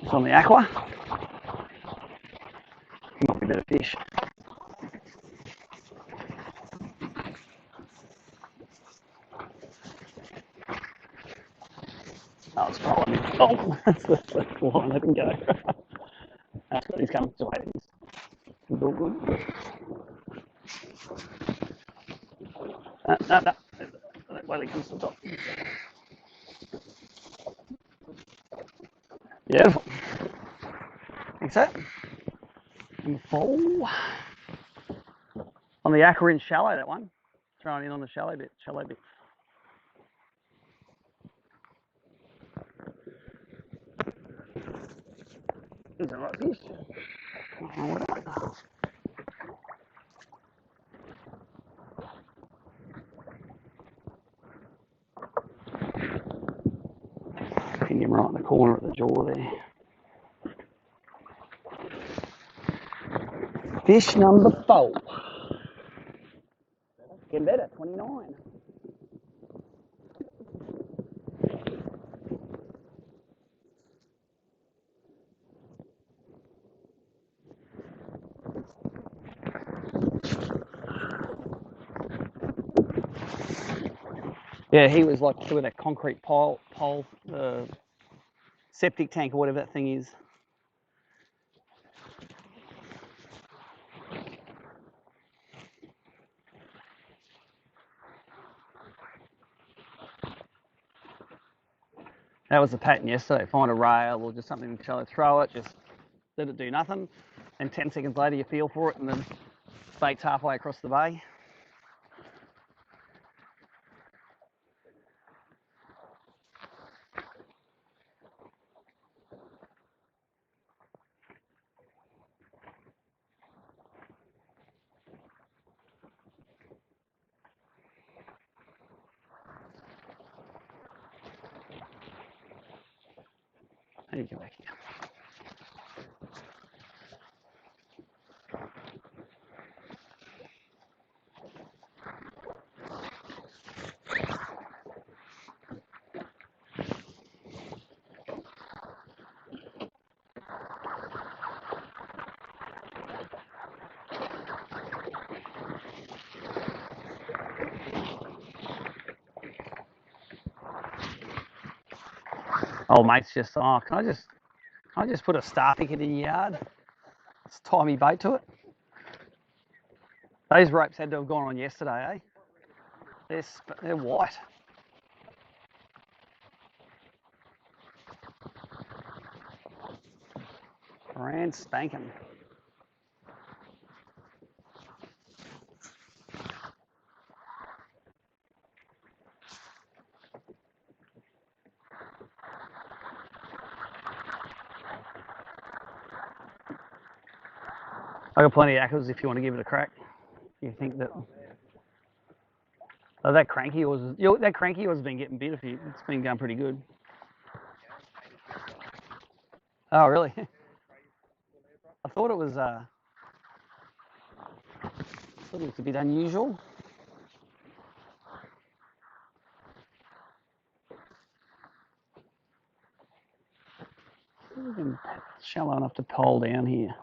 It's on the aqua. Might be a bit of fish. Oh, it's following me. Oh, that's the line. Let him go. That's good. He's coming to wait. He's all good. No. Wait till he comes to the top. Beautiful. Think so. And fall. On the aqua in shallow, that one. Throwing in on the shallow bit. Is that right fish? Pin him right in the corner at the jaw there. Fish number 4. Getting better, 29. Yeah, he was like with a concrete pole, septic tank or whatever that thing is. That was the pattern yesterday. Find a rail or just something shallow, throw it, just let it do nothing. And 10 seconds later you feel for it and then bait's halfway across the bay. How do you go back here? Oh, mate's just, oh, can I just put a star picket in your yard? Let's tie me bait to it. Those ropes had to have gone on yesterday, eh? They're white. Brand spanking. I got plenty of aquas if you want to give it a crack. You think that? Oh, that cranky was been getting bit. It's been going pretty good. Oh, really? I thought it was. I thought it was a bit unusual. Shallow enough to pole down here.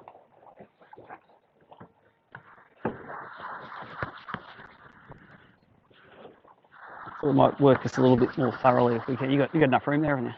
So we might work this a little bit more thoroughly if we can. You got enough room there, haven't you?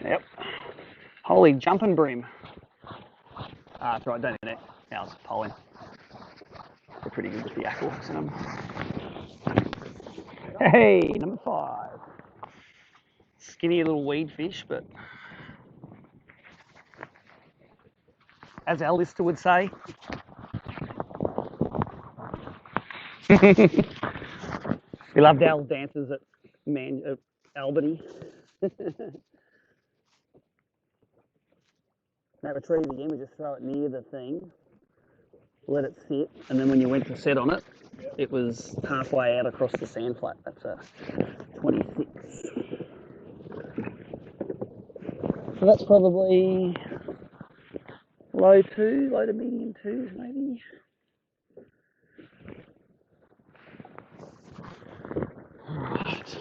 Yep. Holy jumping bream. That's right, don't need it. Now it's polling. They're pretty good with the aqua hooks in them. Hey, number 5. Skinny little weed fish, but as our lister would say. We loved our dances at Albany. That retrieve again, we just throw it near the thing, let it sit, and then when you went to set on it, it was halfway out across the sand flat. That's a 26. So that's probably low to medium 2s maybe. Right.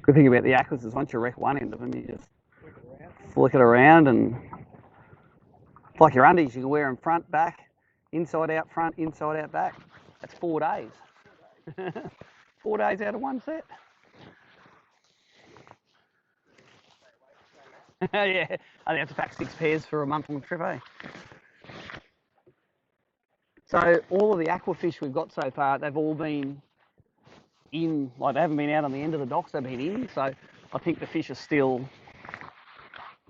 Good thing about the aquas is once you wreck one end of them, you just flick it around, and it's like your undies. You can wear them front, back, inside out, front, inside out, back. That's 4 days. 4 days out of one set. Yeah, I have to pack 6 pairs for a month-long trip, eh? So all of the aqua fish we've got so far, they've all been in, like they haven't been out on the end of the docks, they've been in. So I think the fish are still,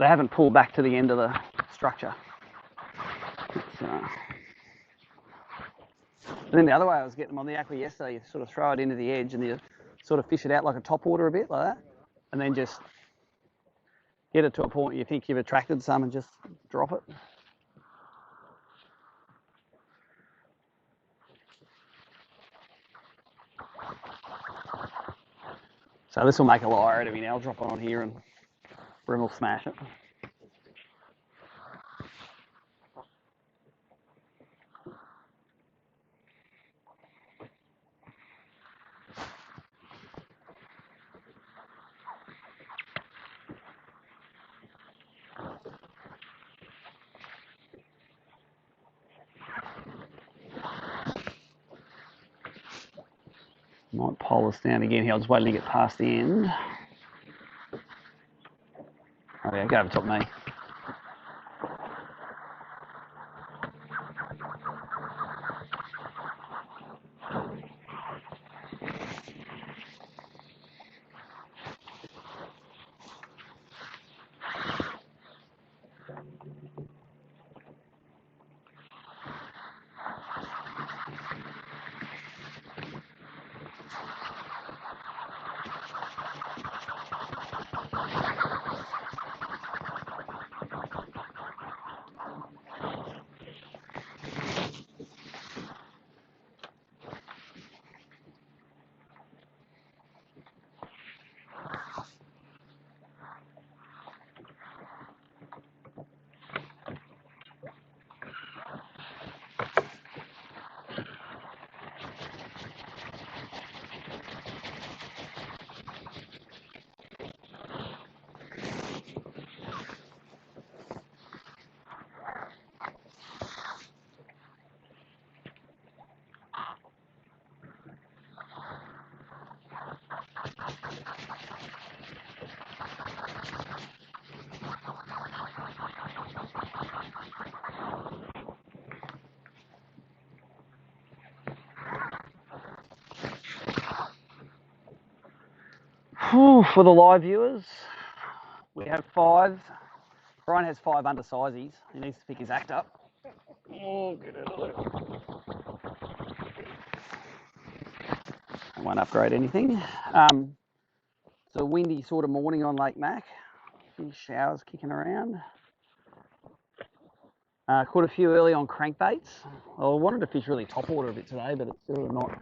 they haven't pulled back to the end of the structure. And then the other way I was getting them on the aqua yesterday, you sort of throw it into the edge and you sort of fish it out like a topwater a bit like that, and then just get it to a point you think you've attracted some and just drop it. So this will make a lyre out of me now. I'll drop it on here and Brim will smash it. Might pole this down again here. I was waiting to get past the end. Oh yeah, go over top of me. For the live viewers, we have 5. Brian has 5 undersizeys. He needs to pick his act up. Oh, get out of there. I won't upgrade anything. It's a windy sort of morning on Lake Mac. A few showers kicking around. Caught a few early on crankbaits. I wanted to fish really top water a bit today, but it's sort of not.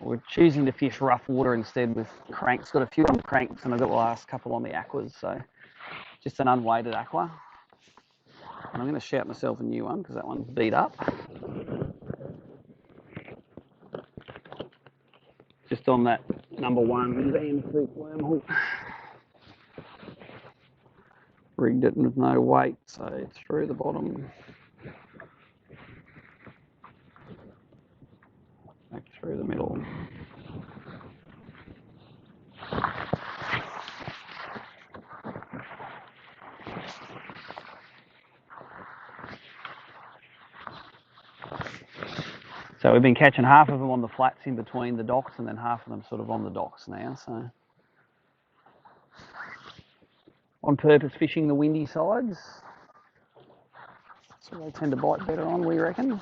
We're choosing to fish rough water instead with cranks. Got a few on cranks and I've got the last couple on the aquas, so just an unweighted aqua. And I'm going to shout myself a new one because that one's beat up. Just on that number 1 Van Fleet wormhook. Rigged it with no weight, so through the bottom. through the middle. So we've been catching half of them on the flats in between the docks and then half of them sort of on the docks now. So on purpose fishing the windy sides. So they tend to bite better on, we reckon.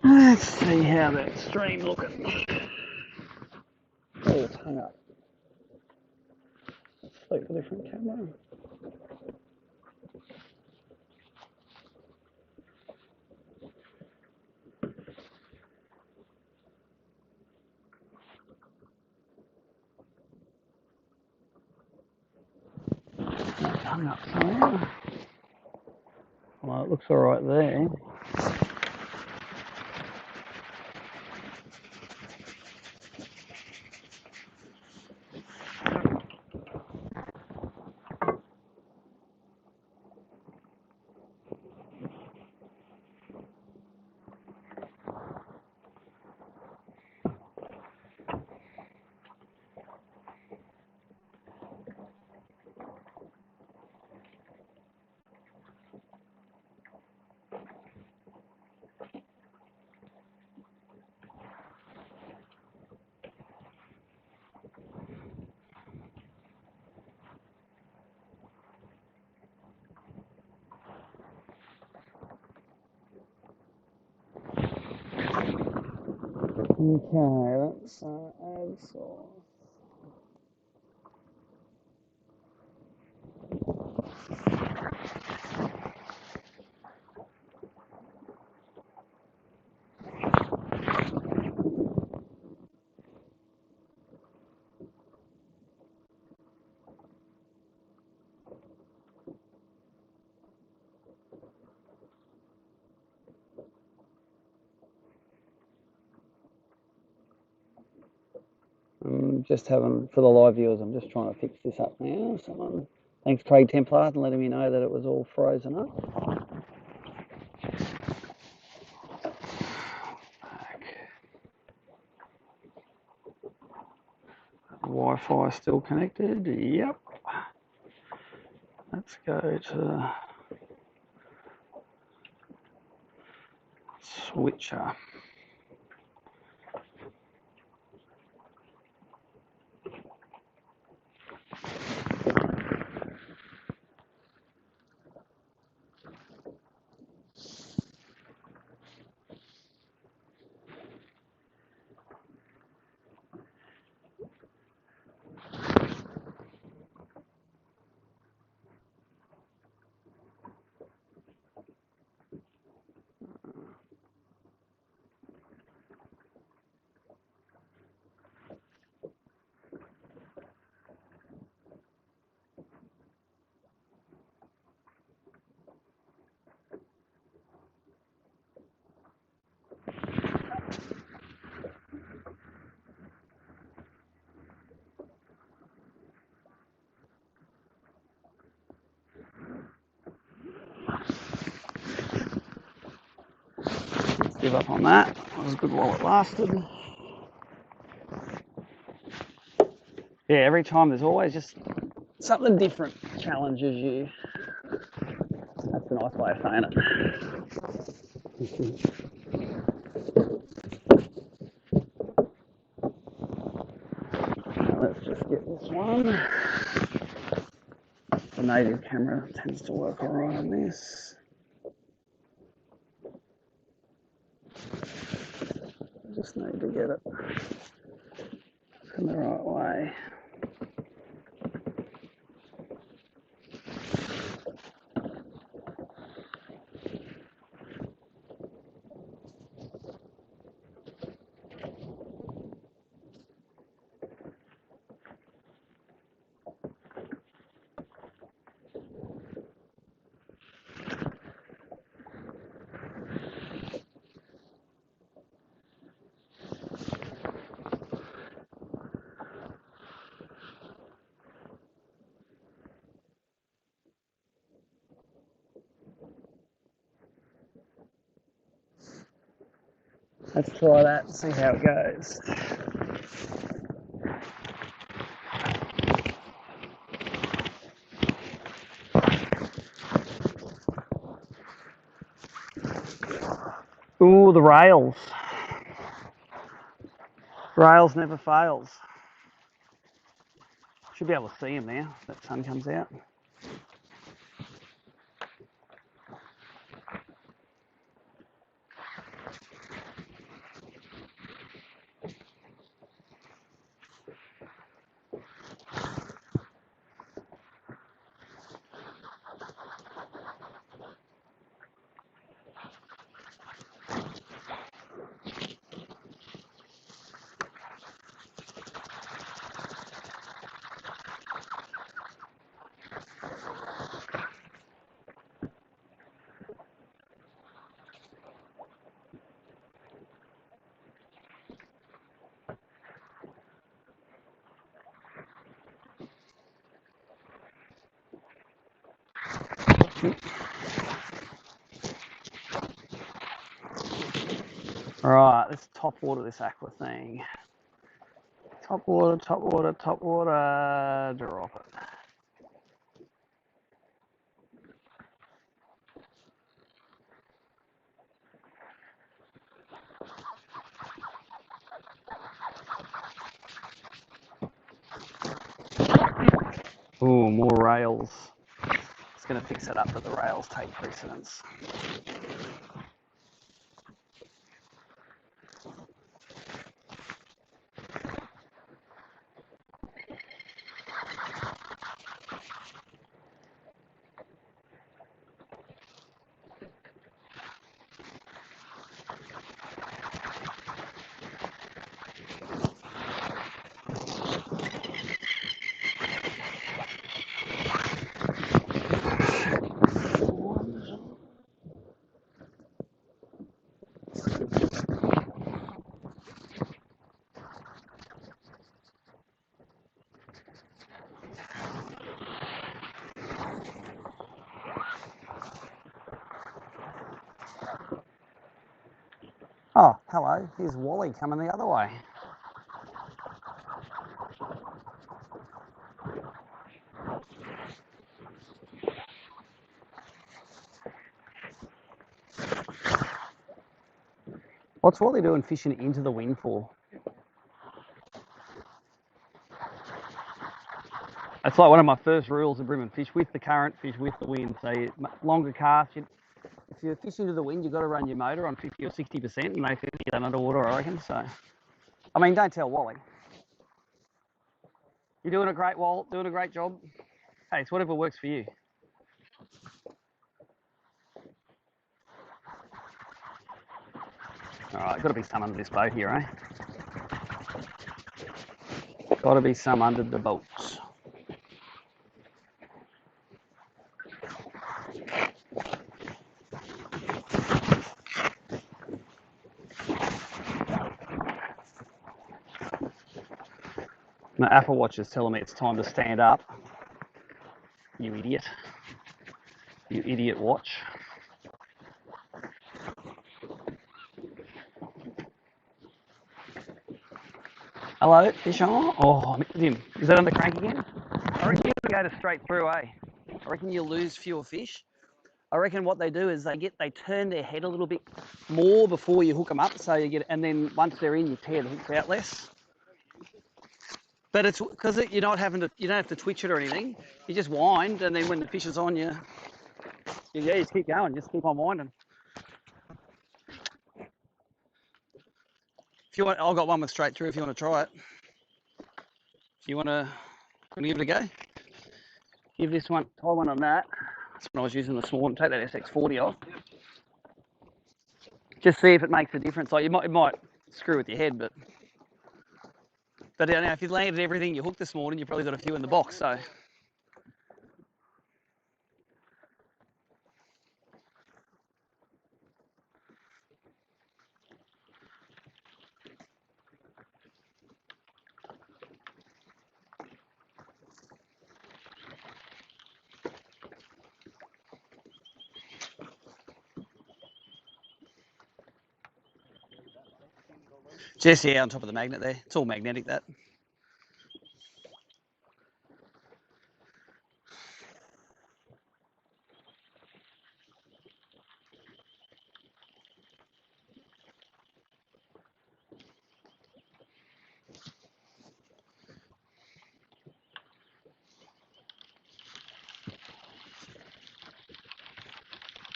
Let's see how that stream looking. Oh, it's hung up. Let's flip a different camera. It's hung up somewhere. Well, it looks all right there. Okay, let's add sauce. I'm just having, for the live viewers, I'm just trying to fix this up now. Thanks Craig Templar and letting me know that it was all frozen up. Wi-Fi still connected, yep. Let's go to switcher. Give up on that. was good while it lasted. Yeah, every time there's always just something different challenges you. That's a nice way of saying it. Let's just get this one. The native camera tends to work alright on this. Just need to get it in the right way. Let's try that and see how it goes. Ooh, the rails. Rails never fails. Should be able to see them now. That sun comes out. Alright, let's top water this aqua thing. Top water, top water, top water, drop it. Ooh, more rails. It's going to fix it up, but the rails take precedence. Oh, hello. Here's Wally coming the other way. What's Wally doing fishing into the wind for? That's like one of my first rules of breaming: fish with the current, fish with the wind. So longer cast, if you're fishing into the wind, you've got to run your motor on 50 or 60% and make it get underwater, I reckon. So, I mean, don't tell Wally. You're doing a great, Walt, doing a great job. Hey, it's whatever works for you. All right, got to be some under this boat here, eh? Got to be some under the boats. My Apple Watch is telling me it's time to stand up. You idiot. You idiot watch. Hello, fish on. Oh, I missed him. Is that on the crank again? I reckon you go to straight through, eh? I reckon you'll lose fewer fish. I reckon what they do is they turn their head a little bit more before you hook them up, so you get, and then once they're in, you tear the hooks out less. But it's because you don't have to twitch it or anything. You just wind, and then when the fish is on you, just keep going, just keep on winding. If you want, I've got one with straight through. If you want to try it, if you want to give it a go, give this one, try one on that. That's what I was using this morning. Take that SX40 off. Just see if it makes a difference. Like it might screw with your head, but you know, if you landed everything you hooked this morning, you probably got a few in the box. So. Just on top of the magnet there. It's all magnetic, that.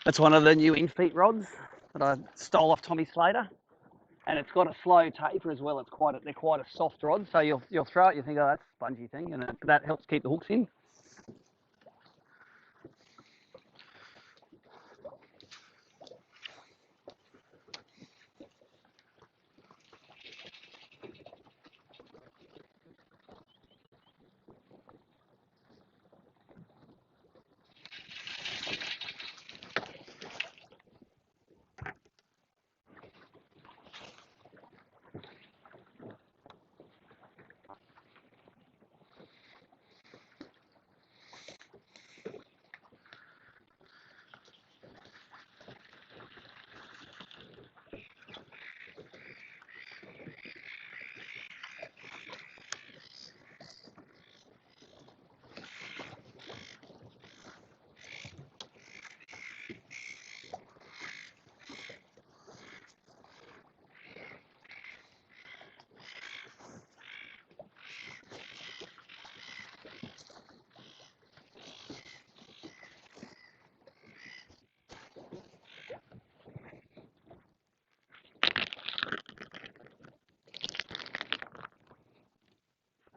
That's one of the new in-feet rods that I stole off Tommy Slater. And it's got a slow taper as well. They're quite a soft rod, so you'll throw it, you think, oh, that's a spongy thing, and that helps keep the hooks in.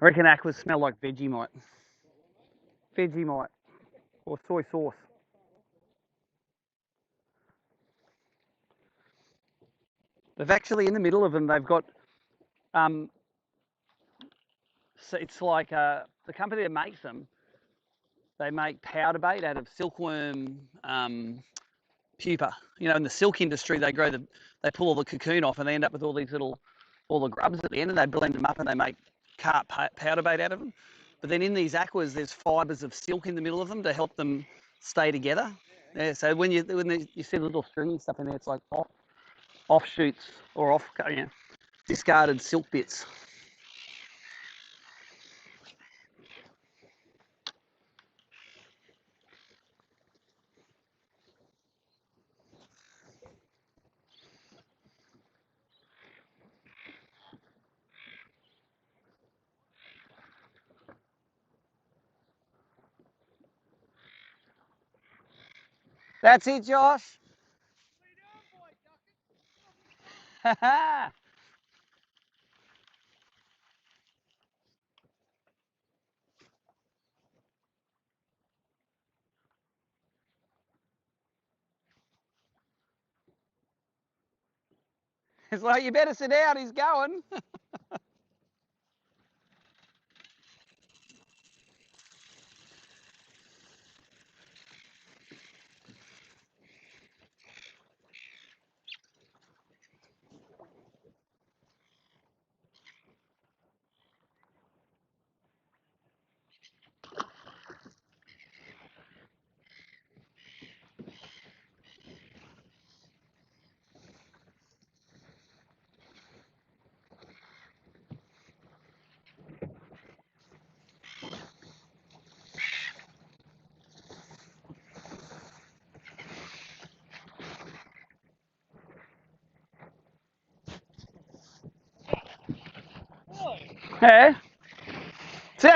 I reckon aquas smell like Vegemite. Vegemite. Or soy sauce. They've actually, in the middle of them, they've got, so it's like the company that makes them, they make powder bait out of silkworm pupa. You know, in the silk industry, they pull all the cocoon off, and they end up with all the grubs at the end, and they blend them up, and they make carp powder bait out of them. But then in these aquas, there's fibres of silk in the middle of them to help them stay together. Yeah, so when you see the little stringy stuff in there, it's like offshoots or discarded silk bits. That's it, Josh. It's like, you better sit down, he's going. Yeah. See,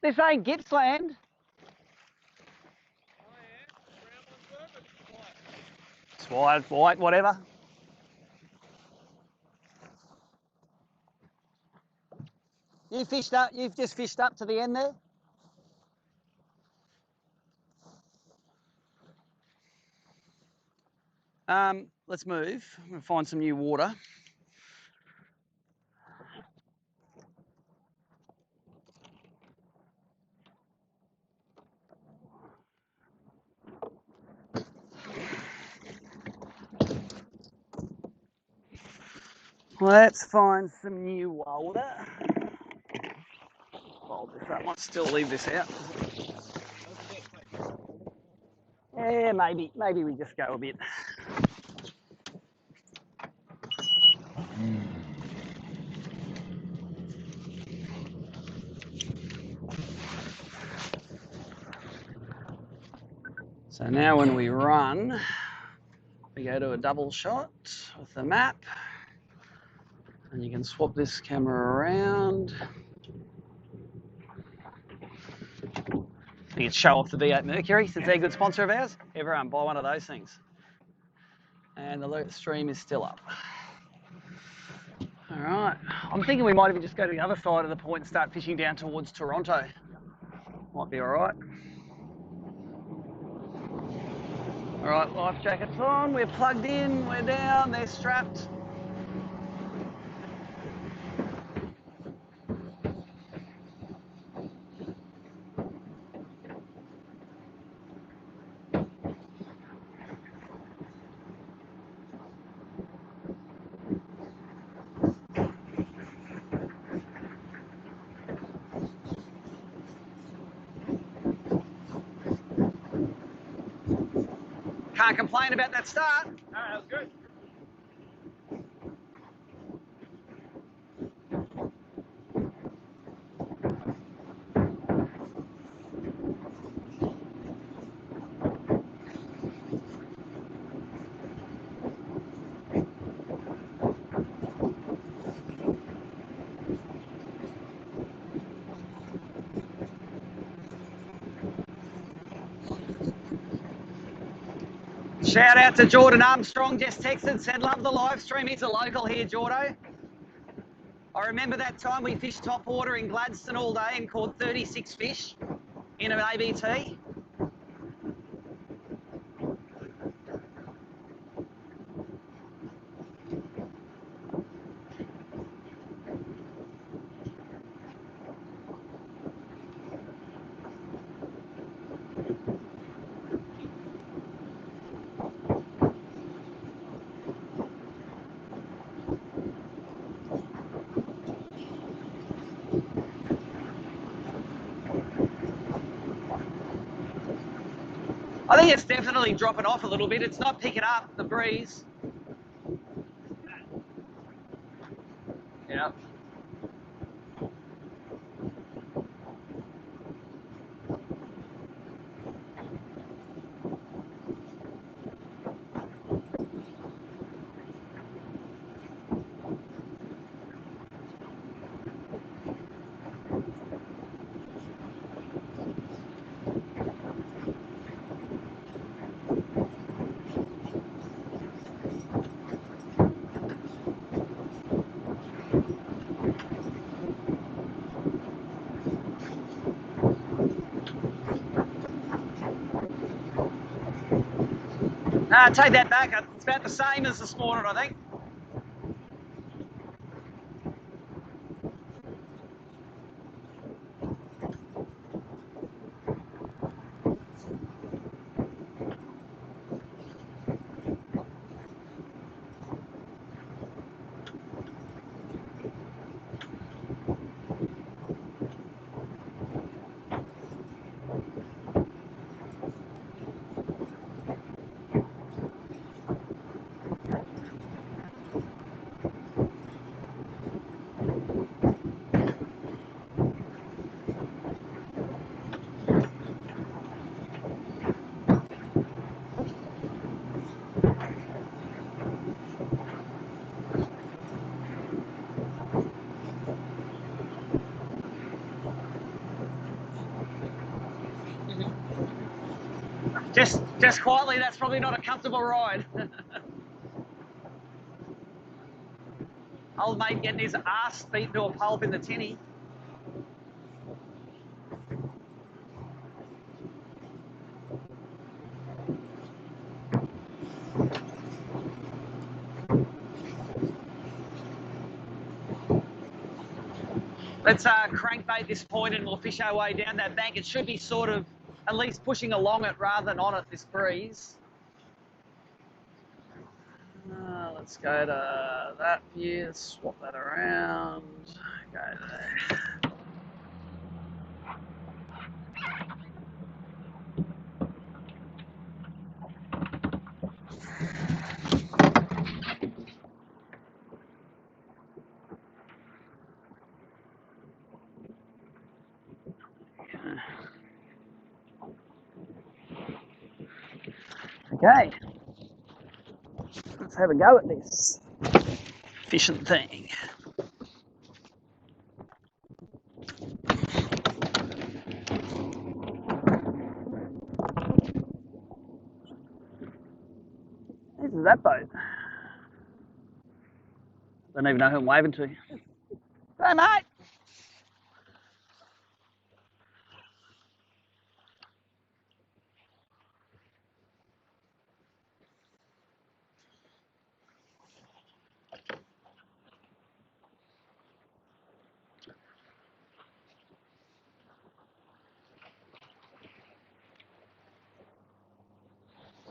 this ain't Gippsland. It's white, whatever. You fished up. You've just fished up to the end there. Let's move. I'm gonna find some new water. Let's find some new water. Fold this up. Might still leave this out. Yeah, maybe we just go a bit. So now when we run, we go to a double shot with the map, and you can swap this camera around. You can show off the V8 Mercury, since they're a good sponsor of ours. Everyone buy one of those things. And the stream is still up. All right, I'm thinking we might even just go to the other side of the point and start fishing down towards Toronto. Might be all right. All right, life jackets on, we're plugged in, we're down, they're strapped. Can't complain about that start. No, that was good. Shout out to Jordan Armstrong, just texted, said love the live stream. He's a local here, Jordo. I remember that time we fished top water in Gladstone all day and caught 36 fish in an ABT. I think it's definitely dropping off a little bit. It's not picking up the breeze. Yeah. Take that back. It's about the same as this morning, I think. Just quietly, that's probably not a comfortable ride. Old mate getting his ass beaten to a pulp in the tinny. Let's crankbait this point and we'll fish our way down that bank. It should be sort of at least pushing along it rather than on it, this breeze. Let's go to that view, swap that around, go there. Okay, let's have a go at this fishing thing. This is that boat. Don't even know who I'm waving to. Hey, mate.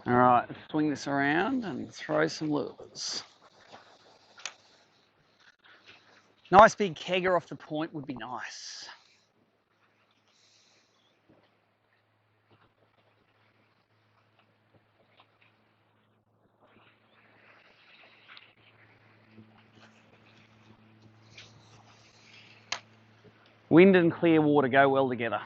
All right, swing this around and throw some lures. Nice big kegger off the point would be nice. Wind and clear water go well together.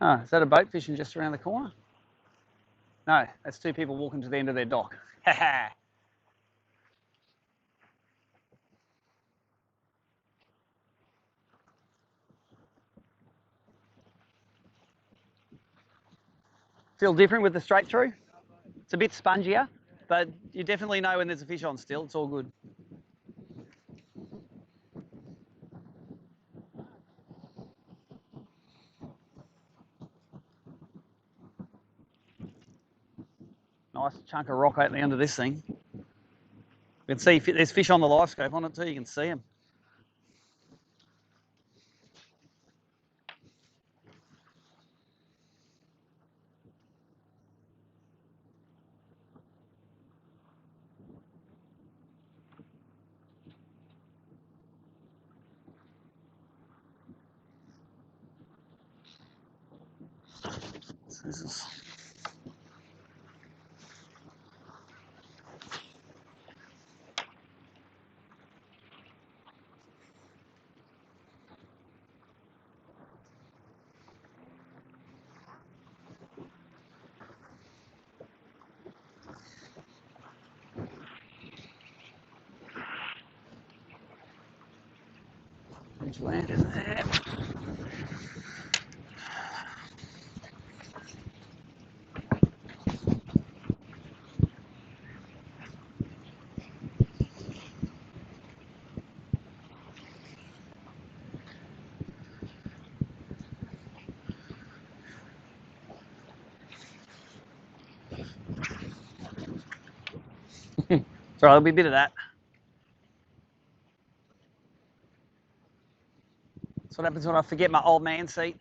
Oh, is that a boat fishing just around the corner? No, that's two people walking to the end of their dock. Feel different with the straight through? It's a bit spongier, but you definitely know when there's a fish on still. It's all good. Nice chunk of rock at the end of this thing. You can see there's fish on the live scope on it too. You can see them. So this is... Land in there. So there'll be a bit of that. That's what happens when I forget my old man seat.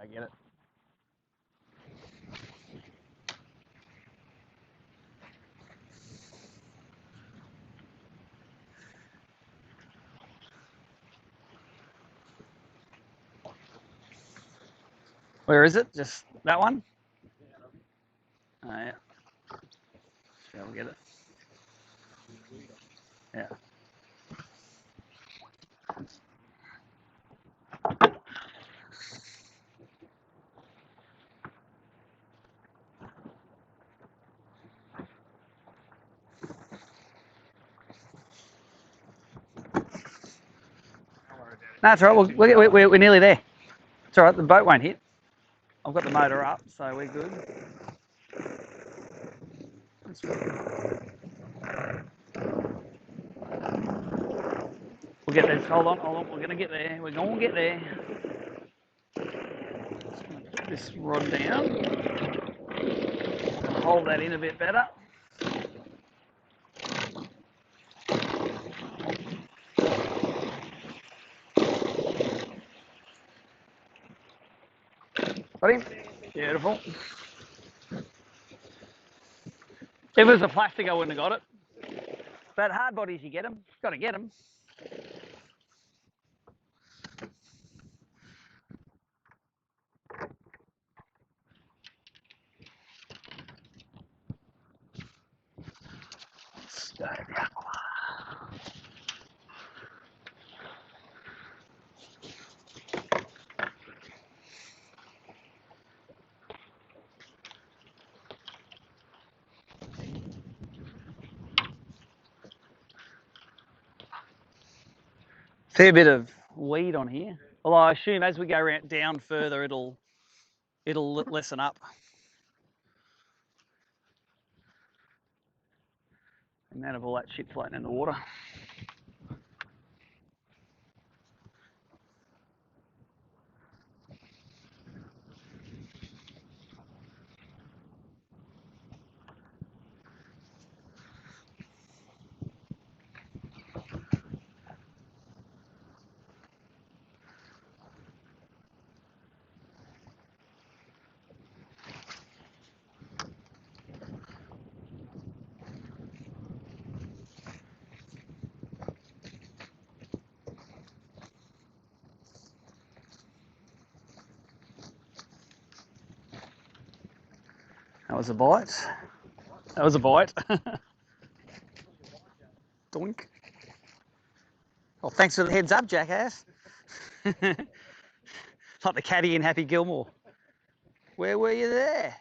I get it. Where is it? Just that one? Oh, yeah. Shall we get it? Yeah. No, it's all right. We're nearly there. It's all right. The boat won't hit. I've got the motor up, so we're good. We'll get there. Hold on. We're going to get there. We're going to get there. Just going to put this rod down. Hold that in a bit better. Got him? Beautiful. If it was a plastic, I wouldn't have got it. But hard bodies, you get them. Got to get them. Fair bit of weed on here. Although I assume as we go down further, it'll lessen up. The amount of all that shit floating in the water. That was a bite. That was a bite. Doink. Well, thanks for the heads up, jackass. Like the caddy in Happy Gilmore. Where were you there?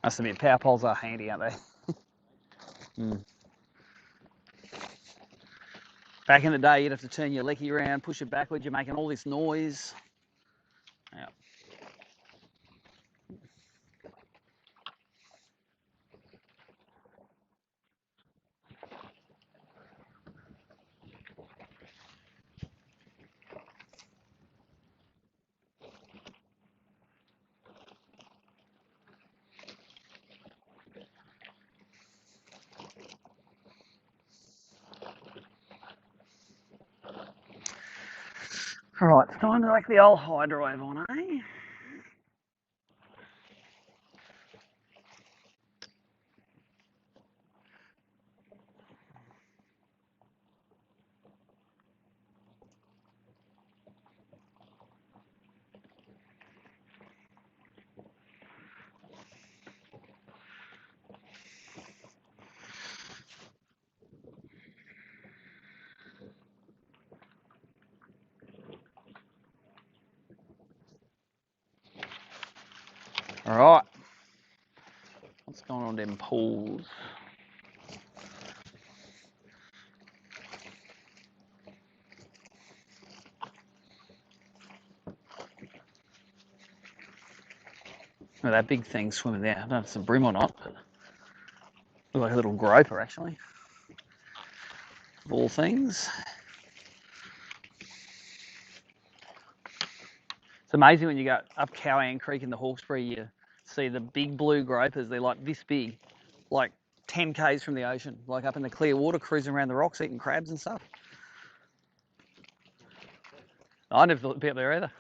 Must admit, power poles are handy, aren't they? Mm. Back in the day, you'd have to turn your lecky around, push it backwards, you're making all this noise. Yeah. All right, it's time to like the old high drive on, eh? All right. What's going on with them pools? Oh, that big thing swimming there. I don't know if it's a bream or not, but looks like a little groper actually. Of all things. It's amazing when you go up Cowan Creek in the Hawkesbury, you see the big blue gropers. They're like this big, like 10 k's from the ocean, like up in the clear water, cruising around the rocks, eating crabs and stuff. I never thought it'd be up there either.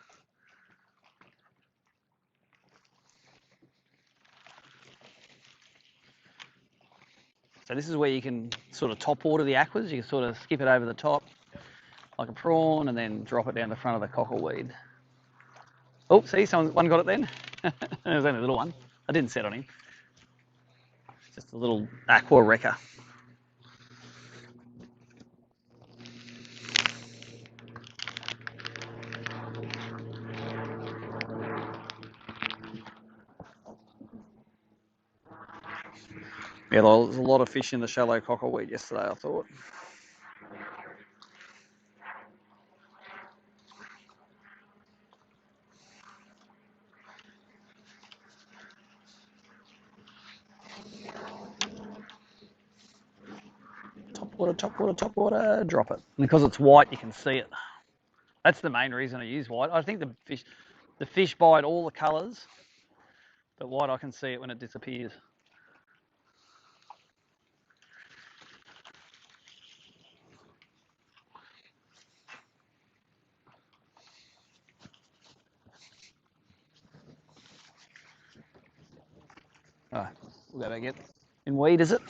So this is where you can sort of top water the aquas. You can sort of skip it over the top like a prawn and then drop it down the front of the cockleweed. Oh, see, one got it then. There was only a little one. I didn't set on him. Just a little aqua wrecker. Yeah, there was a lot of fish in the shallow cockleweed yesterday, I thought. Top water, top water, top water, drop it. And because it's white, you can see it. That's the main reason I use white. I think the fish bite all the colours, but white I can see it when it disappears. Alright, we'll go back in. In weed, is it?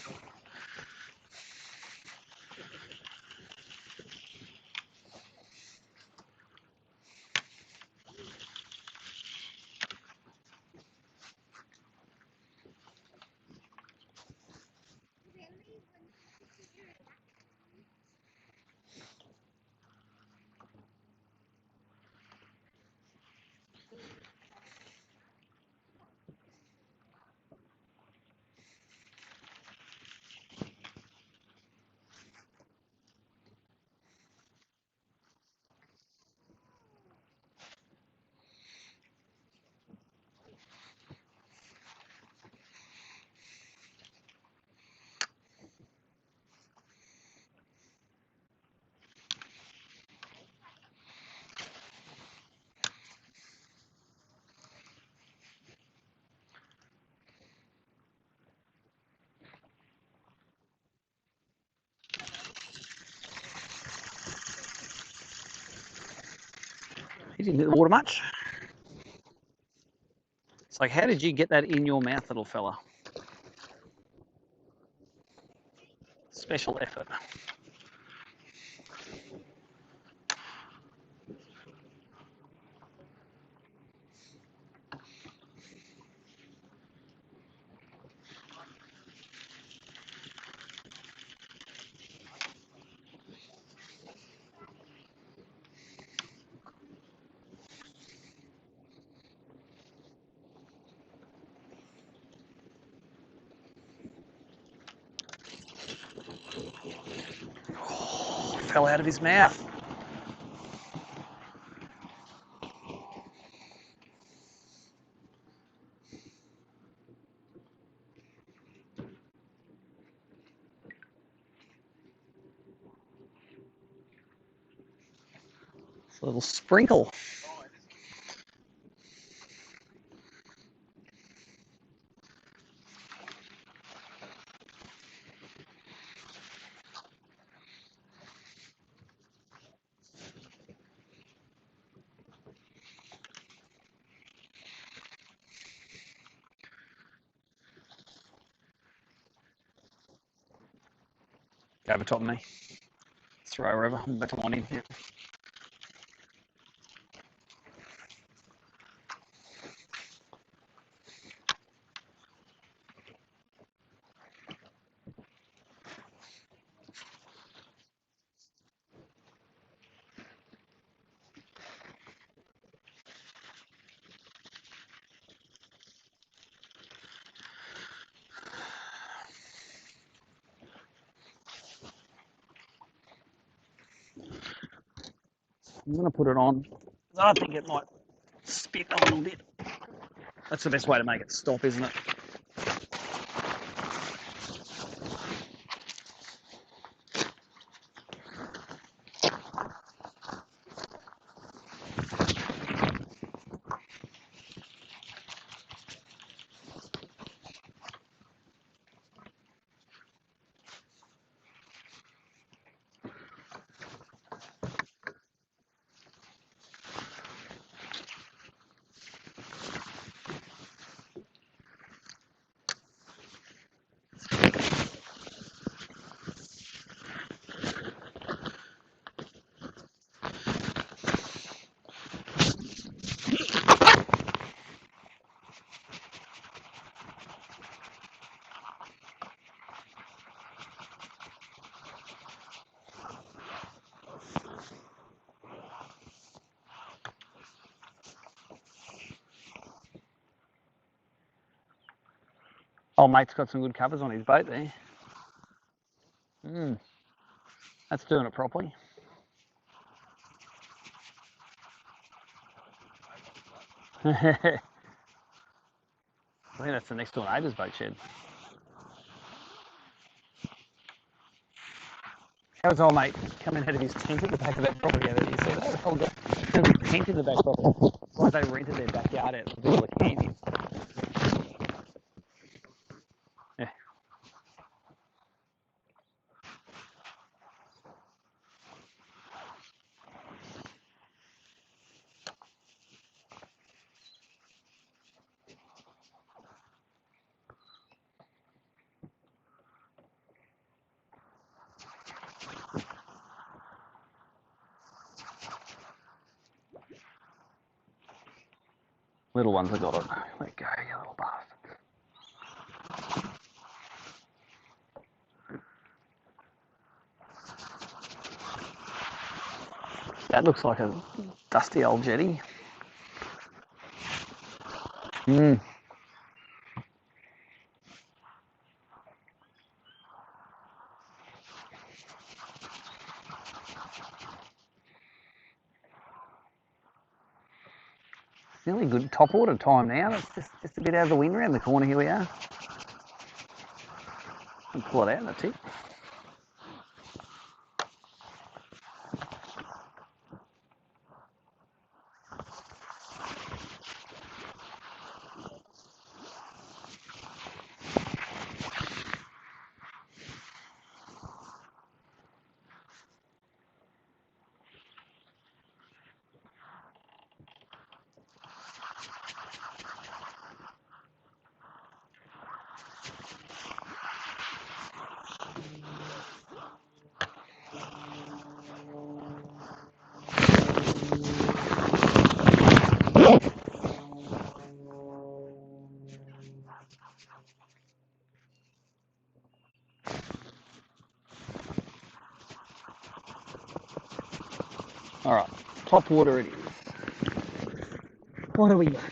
He didn't hit the water much. It's like, how did you get that in your mouth, little fella? Special effort. Oh, fell out of his mouth. It's a little sprinkle. Go over top of me. Throw wherever. I'm back on him. Yeah. I'm going to put it on. I think it might spit a little bit. That's the best way to make it stop, isn't it? Old mate's got some good covers on his boat there. That's doing it properly. I think that's the next door neighbour's boat shed. How was old mate coming out of his tent at the back of that property over there? You see that? Oh, there's a big tent in the back property. It's like they rented their backyard out to do all the camping. Yeah. Little ones have got it. Let go, you little bastards. That looks like a dusty old jetty. Really good top water time now. It's just a bit out of the wind around the corner. Here we are. And pull it out, that's it. All right, top water it is. What are we got?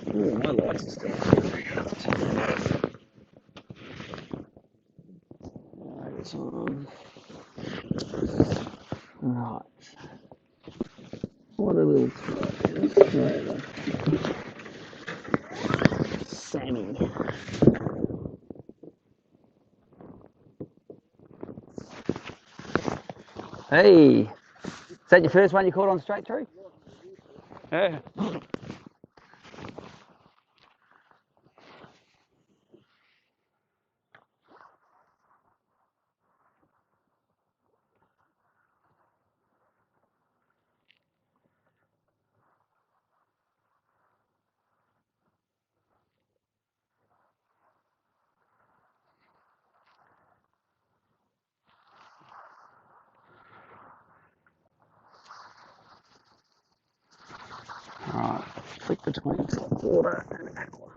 Oh, my lights are still on. It's on. Right. What a little trailer. Sammy. Hey, is that your first one you caught on straight through? Yeah. Alright, flick between top water and aqua.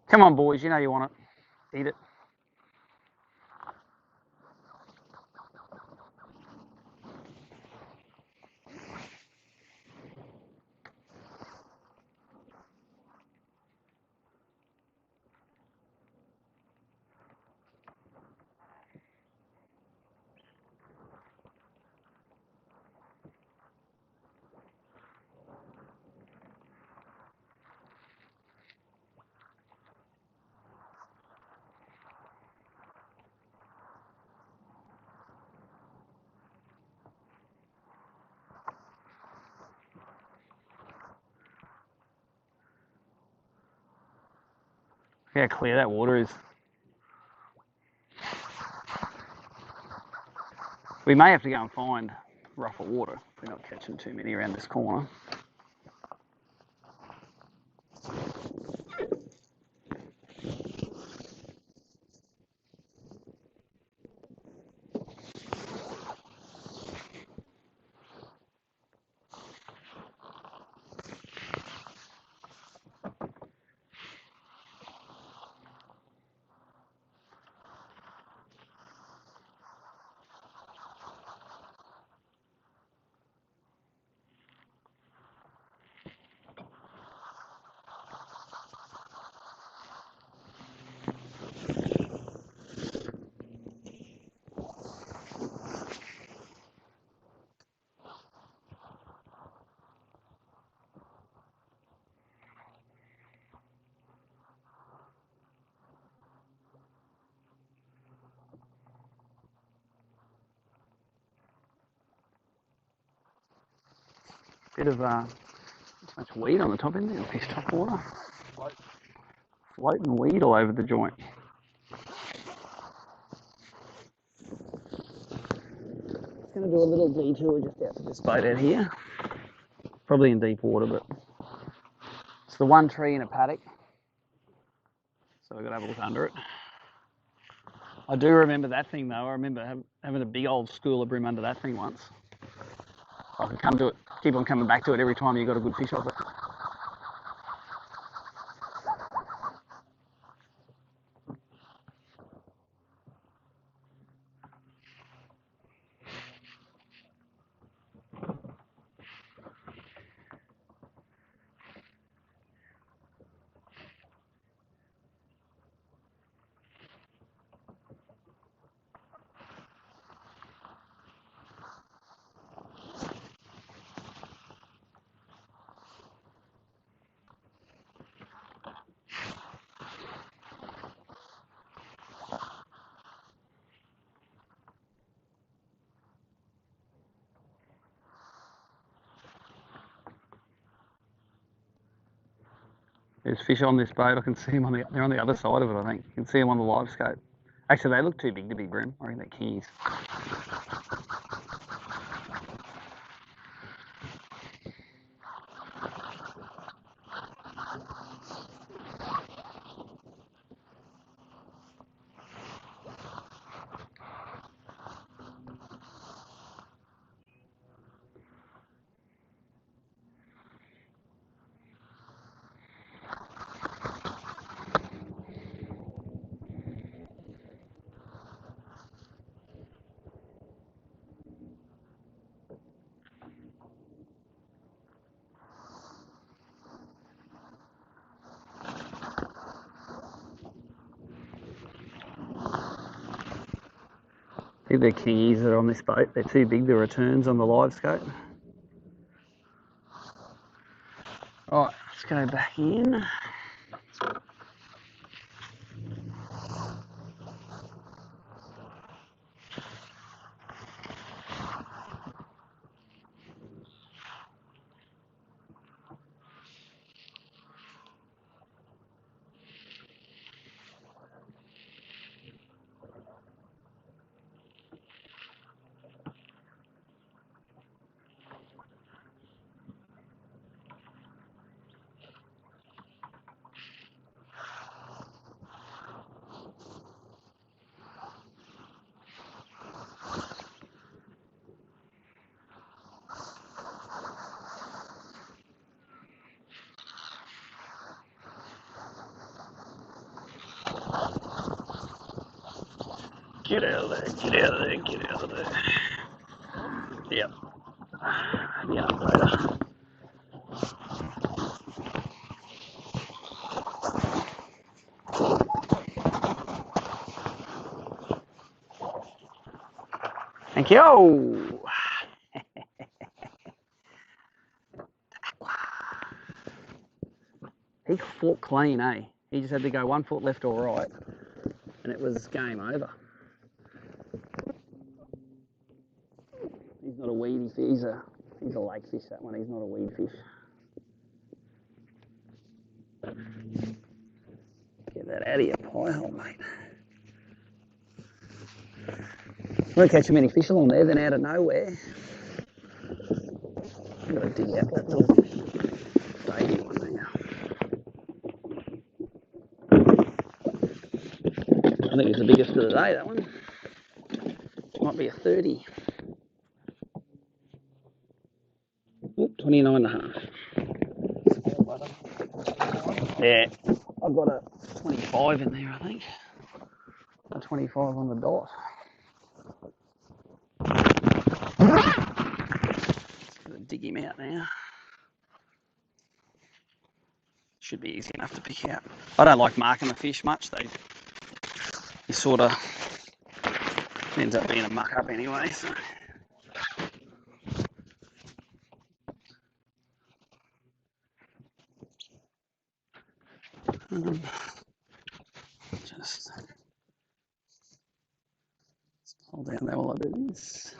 Come on, boys, you know you want it. Eat it. Look how clear that water is. We may have to go and find rougher water. We're not catching too many around this corner. Bit of so much weed on the top, isn't there? Fish top water. Floating weed all over the joint. Going to do a little detour just out to this boat out here. Probably in deep water, but it's the one tree in a paddock, so we've got to have a look under it. I do remember that thing though. I remember having a big old school of bream under that thing once. I could come to it, keep on coming back to it every time you got a good fish off it. There's fish on this boat. I can see them they're on the other side of it, I think. You can see them on the live scope. Actually, they look too big to be bream. I think they're kingies. I think they're kingies that are on this boat. They're too big, the returns on the live scope. Alright, let's go back in. Get out of there, get out of there, get out of there. Yep. Yeah, later. Thank you. He fought clean, eh? He just had to go 1 foot left or right, and it was game over. He's not a weedy fish. He's a lake fish, that one. He's not a weed fish. Get that out of your pie hole, mate. I won't catch many fish along there, then out of nowhere. I'm going to dig out that little baby one there. I think it's the biggest of the day, that one. Might be a 30. Oop, 29 and a half. Yeah, I've got a 25 in there, I think. A 25 on the dot. Gonna dig him out now. Should be easy enough to pick out. I don't like marking the fish much. He sort of ends up being a muck up anyway. So. Just hold down there while I do this.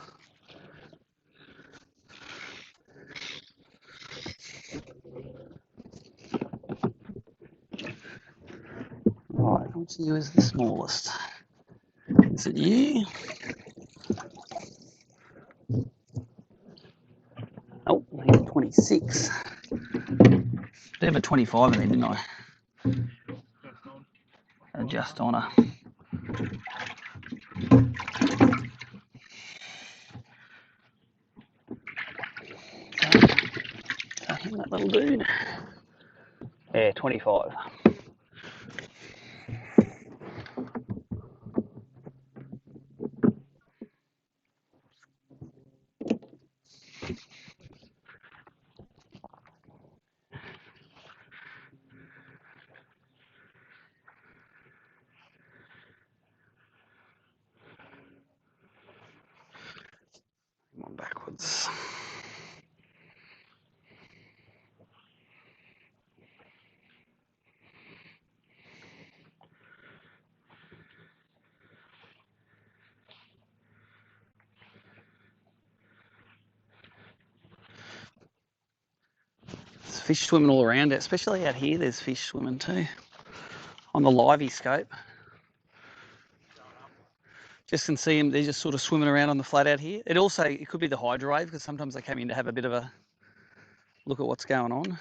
Right, which of you is the smallest? Is it you? Oh, he's 26. I have a 25 in there, didn't I? Just on her. That little dude. Yeah, 25. Come on backwards. There's fish swimming all around it, especially out here. There's fish swimming too on the livey scope. Just can see them. They're just sort of swimming around on the flat out here. It could be the hydro wave because sometimes they come in to have a bit of a look at what's going on.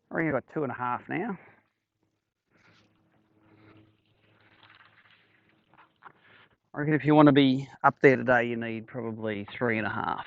I reckon I've got 2.5 now. I reckon if you want to be up there today, you need probably 3.5.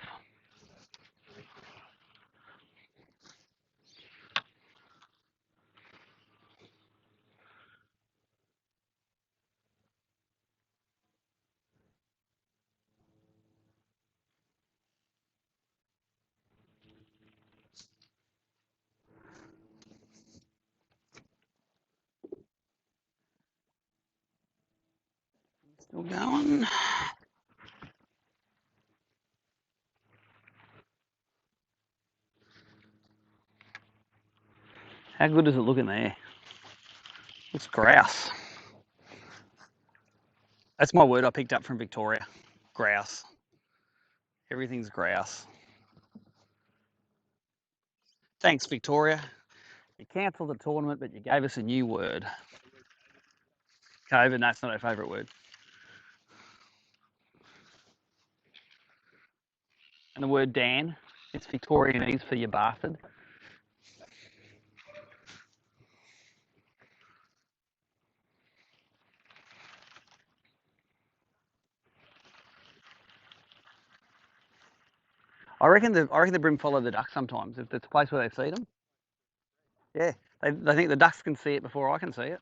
Still going. How good does it look in there? It's grouse. That's my word I picked up from Victoria. Grouse. Everything's grouse. Thanks, Victoria. You cancelled the tournament, but you gave us a new word. COVID, that's not our favourite word. And the word Dan, it's Victorianese for you bastard. I reckon the bream follow the ducks sometimes. If it's a place where they see them. Yeah, they think the ducks can see it before I can see it.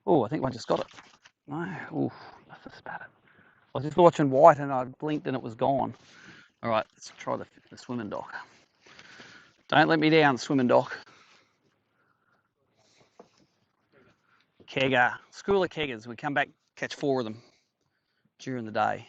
Oh, I think I just got it. No, oof, must have spat it. I was just watching white and I blinked and it was gone. All right, let's try the swimming dock. Don't let me down, swimming dock. kegger, school of keggers. We come back, catch 4 of them during the day.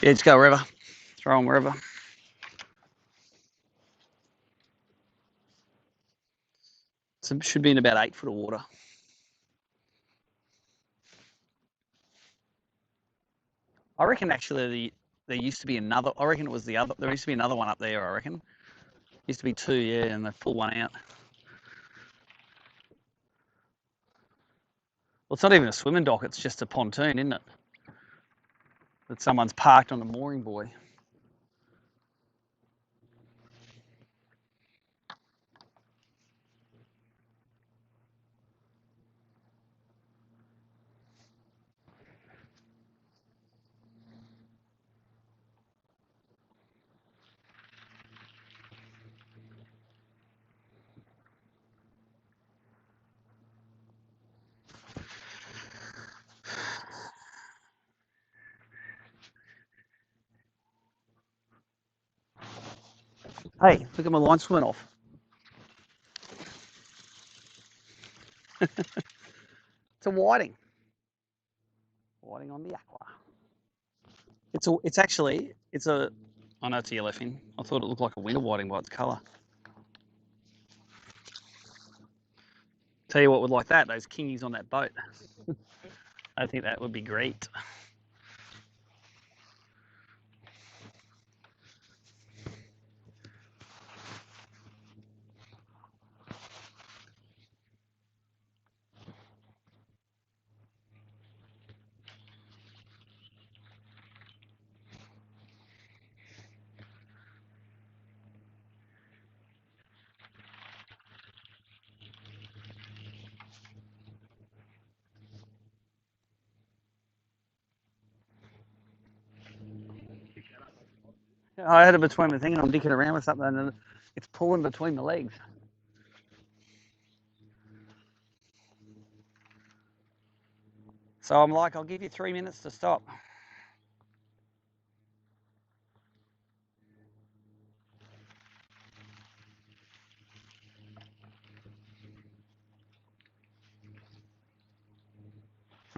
Yeah, just go wherever. Throw them wherever. So it should be in about 8 foot of water. I reckon actually there used to be another. I reckon it was the other. There used to be another one up there. I reckon. Used to be 2, yeah, and they pulled one out. Well, it's not even a swimming dock. It's just a pontoon, isn't it? That someone's parked on a mooring buoy. Hey, look at my line swimming off. It's a whiting. Whiting on the aqua. It's actually a. I know it's a yellowfin. I thought it looked like a winter whiting by its colour. Tell you what would like that, those kingies on that boat. I think that would be great. I had it between the thing and I'm dicking around with something and it's pulling between the legs. So I'm like, I'll give you 3 minutes to stop.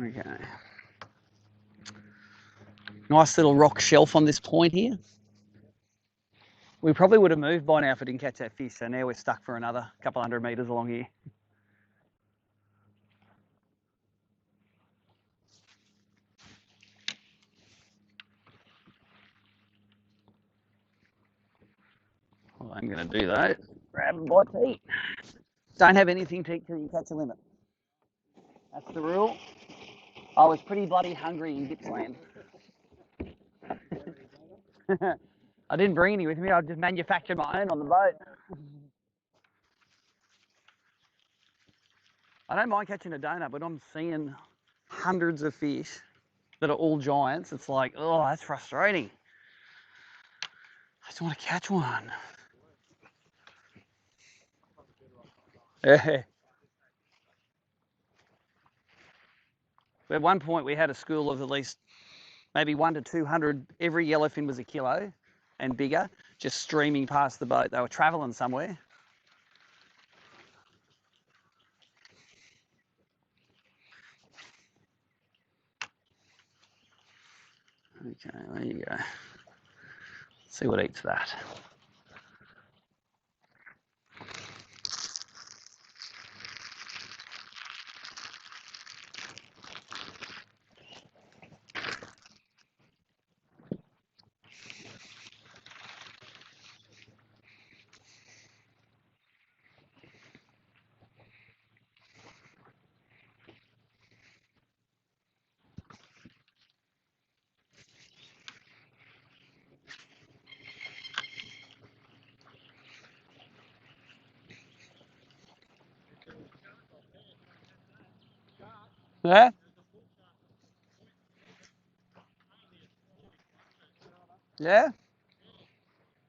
Okay. Nice little rock shelf on this point here. We probably would have moved by now if I didn't catch that fish. So now we're stuck for another couple 100 metres along here. Well, I'm going to do that. Grab a bite to eat. Don't have anything to eat till you catch a limit. That's the rule. I was pretty bloody hungry in Gippsland. I didn't bring any with me. I just manufactured my own on the boat. I don't mind catching a donut, but I'm seeing hundreds of fish that are all giants. It's like, oh, that's frustrating. I just want to catch one. Yeah. At one point, we had a school of at least maybe 1 to 200. Every yellowfin was a kilo and bigger, just streaming past the boat. They were travelling somewhere. Okay, there you go. Let's see what eats that. Yeah? Yeah?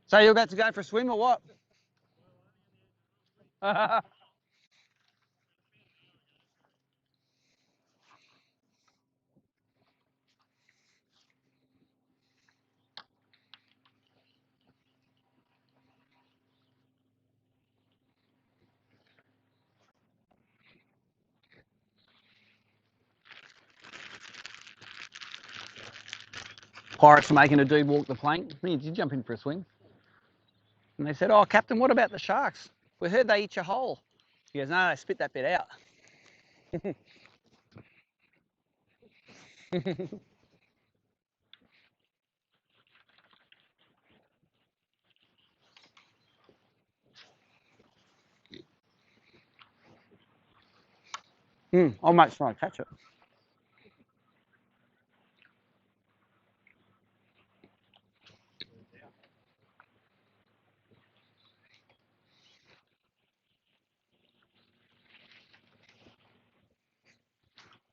So you're about to go for a swim or what? Pirates were making a dude walk the plank. Did you jump in for a swim? And they said, oh, Captain, what about the sharks? We heard they eat your hole. He goes, no, they spit that bit out. I might try and catch it.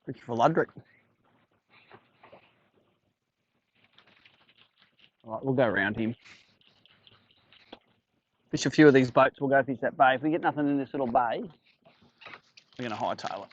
Christopher Ludrick. All right, we'll go around him. Fish a few of these boats, we'll go fish that bay. If we get nothing in this little bay, we're going to hightail it.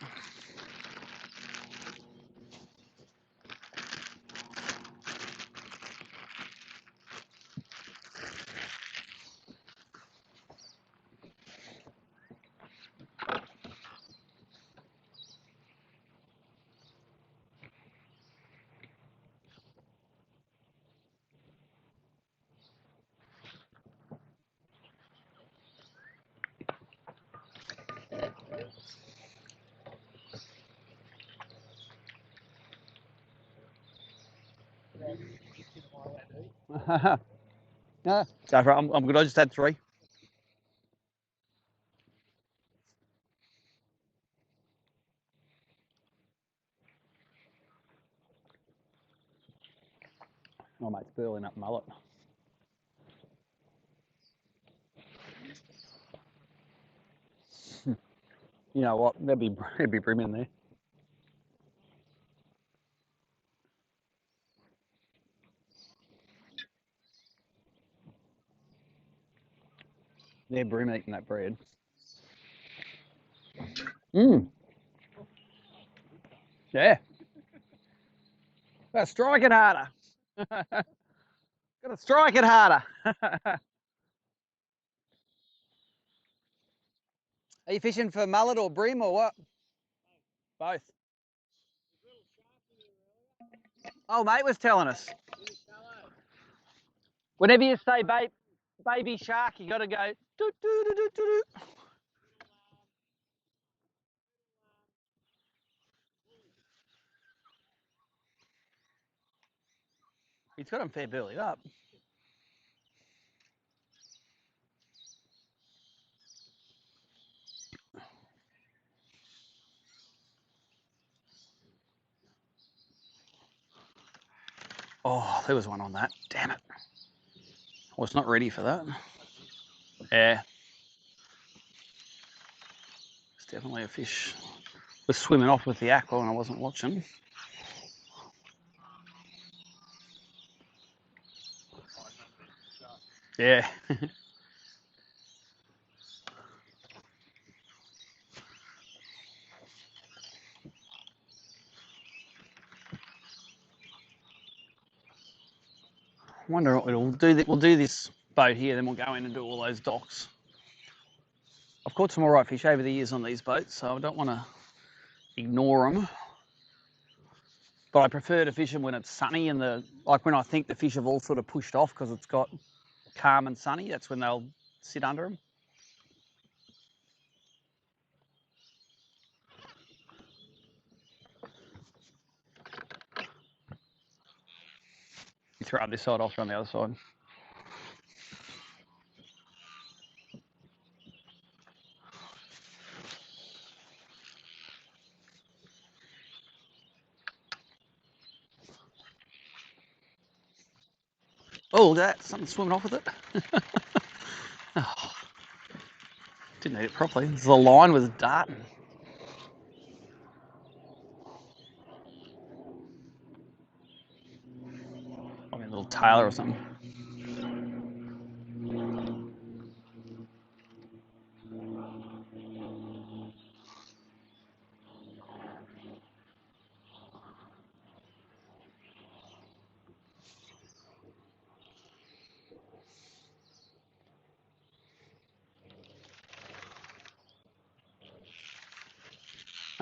No, so I'm good. I just had 3. Oh, mate's burling up mullet. You know what? There'd be bream in there. They're bream eating that bread. Yeah. Gotta strike it harder. Gotta strike it harder. Are you fishing for mullet or bream or what? Both. Oh, mate was telling us. Whenever you say baby shark, you got to go. Doo, doo, doo, doo, doo. He's got him fair burly up. Oh, there was one on that. Damn it. I was not ready for that. Yeah. It's definitely a fish. Was swimming off with the aqua and I wasn't watching. Yeah. I wonder what we'll do. We'll do this boat here, then we'll go in and do all those docks. I've caught some all right fish over the years on these boats, so I don't want to ignore them. But I prefer to fish them when it's sunny and like when I think the fish have all sort of pushed off because it's got calm and sunny. That's when they'll sit under them. You throw up this side, I'll throw on the other side. Oh, something swimming off with it. Oh, didn't eat it properly. The line was darting. I mean, a little tailor or something.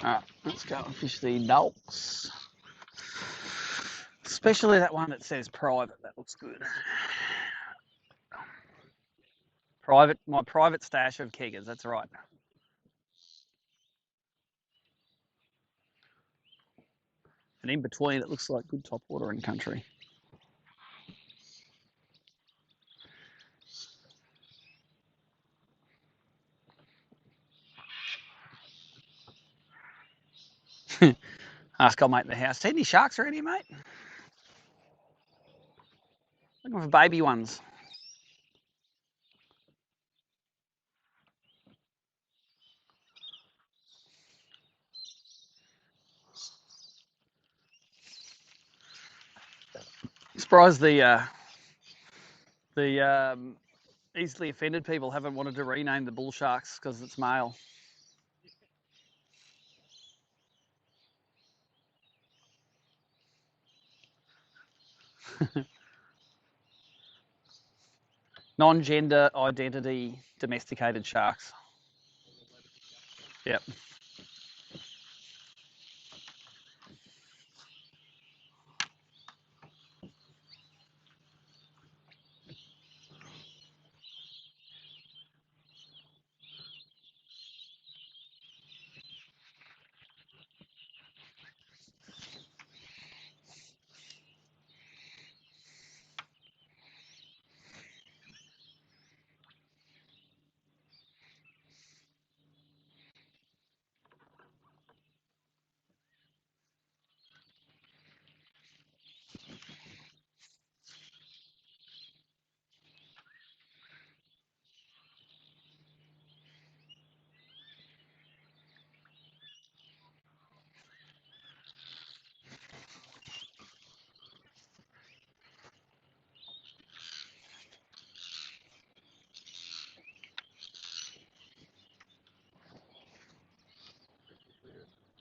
Alright, let's go and fish the dulks. Especially that one that says private, that looks good. My private stash of keggers, that's right. And in between, it looks like good top watering country. Ask old mate in the house, see any sharks around here, mate? Looking for baby ones. Surprised the easily offended people haven't wanted to rename the bull sharks because it's male. Non-gender identity domesticated sharks. Yep.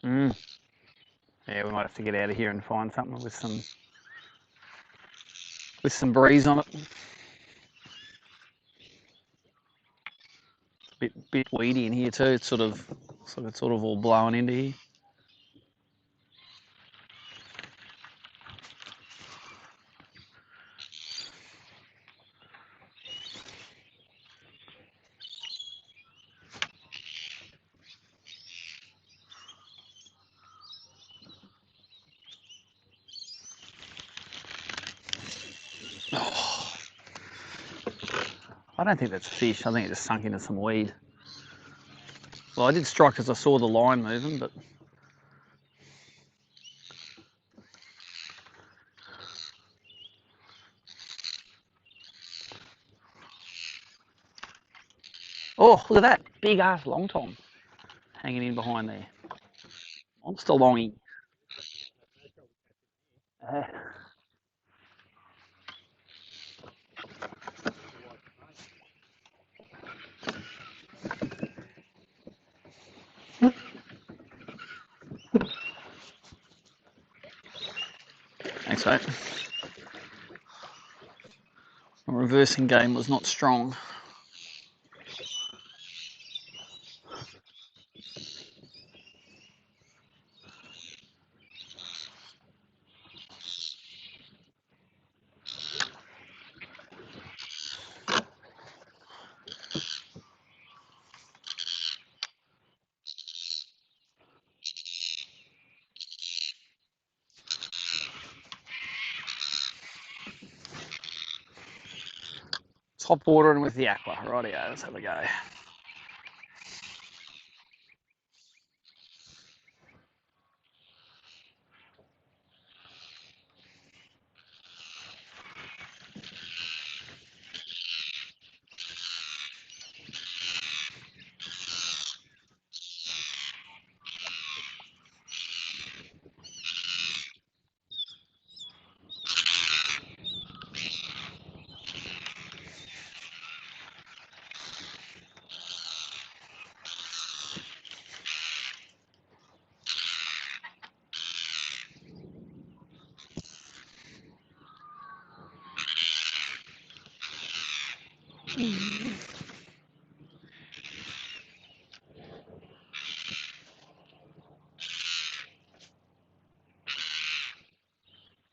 Mm. Yeah, we might have to get out of here and find something with some breeze on it. Bit weedy in here too. It's sort of looks like it's sort of all blowing into here. Oh, I don't think that's a fish. I think it just sunk into some weed. Well, I did strike because I saw the line moving, but oh, look at that big ass long tom hanging in behind there. Monster longy. Thanks, mate. My reversing game was not strong. Top watering with the aqua. Rightio, let's have a go.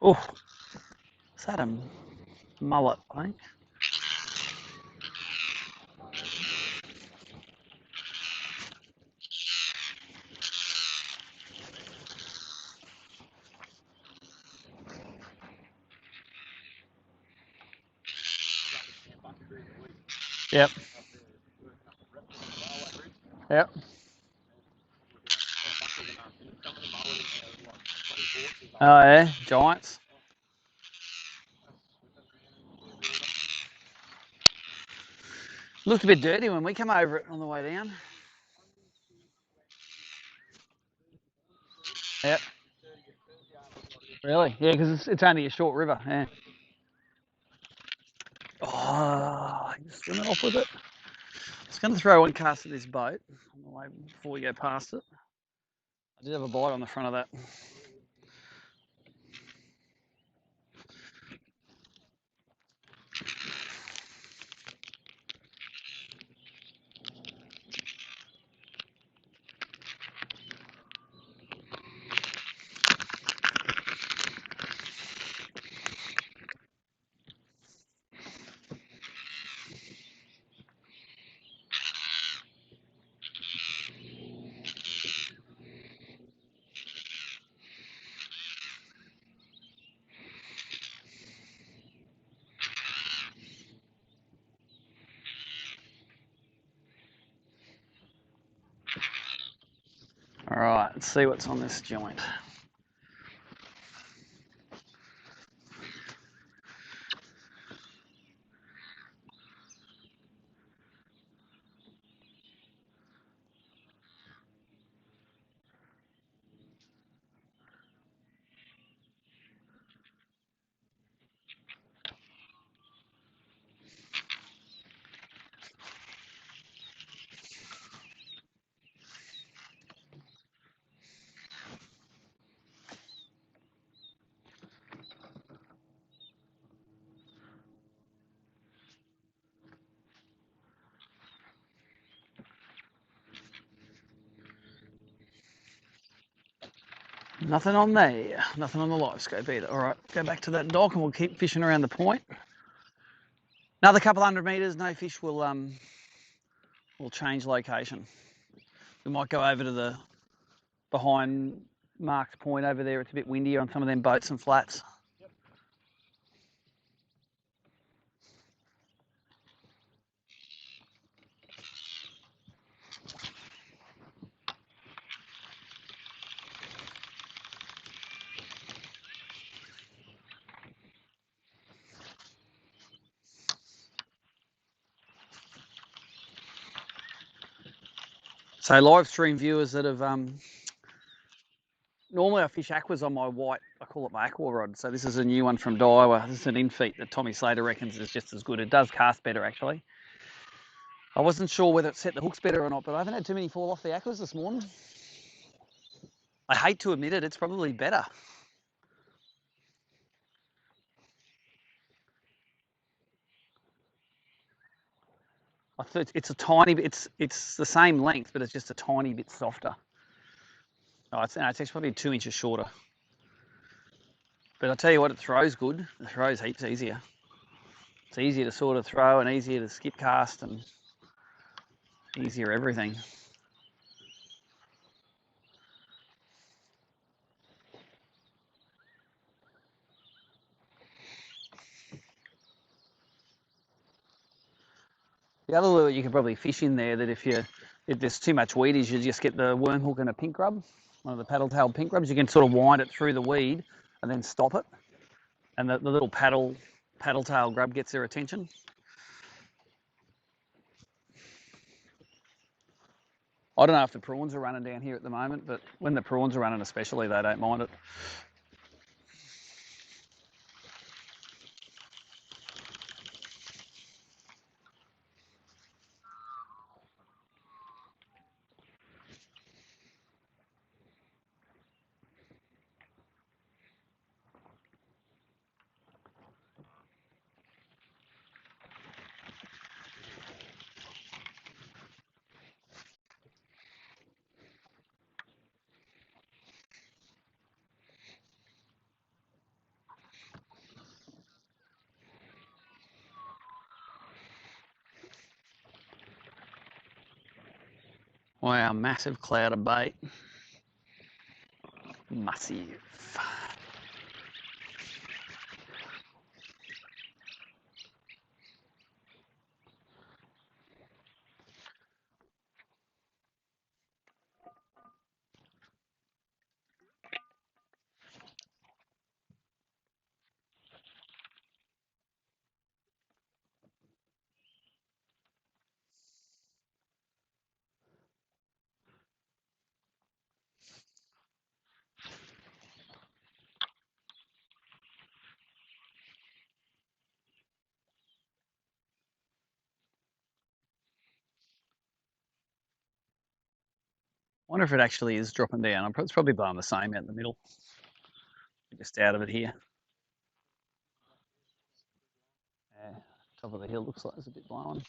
Oh, is that a mullet, I think? Yep. Yep. Oh yeah, giants. Looked a bit dirty when we come over it on the way down. Yep. Really? Yeah, because it's only a short river. Yeah. Oh, you swimming off with it. I was going to throw one cast at this boat on the way before we go past it. I did have a bite on the front of that. All right, let's see what's on this joint. Nothing on there. Nothing on the live scope either. All right, go back to that dock and we'll keep fishing around the point. Another couple hundred metres, no fish will change location. We might go over to the behind marked point over there. It's a bit windier on some of them boats and flats. So live stream viewers that have normally I fish aquas on my white, I call it my aqua rod. So this is a new one from Daiwa. This is an infeet that Tommy Slater reckons is just as good. It does cast better actually. I wasn't sure whether it set the hooks better or not, but I haven't had too many fall off the aquas this morning. I hate to admit it, it's probably better. I thought it's a tiny bit, it's the same length, but it's just a tiny bit softer. Oh, it's actually probably 2 inches shorter. But I tell you what, it throws good. It throws heaps easier. It's easier to sort of throw and easier to skip cast and easier everything. The other lure you could probably fish in there that if there's too much weed is you just get the worm hook and a pink rub, one of the paddle tail pink rubs. You can sort of wind it through the weed and then stop it. And the little paddle tail grub gets their attention. I don't know if the prawns are running down here at the moment, but when the prawns are running especially, they don't mind it. Wow, massive cloud of bait. Massive. I wonder if it actually is dropping down. It's probably blowing the same out in the middle. Just out of it here. Yeah, top of the hill looks like it's a bit blowing.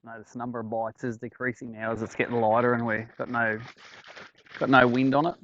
Notice the number of bites is decreasing now as it's getting lighter and we've got no wind on it.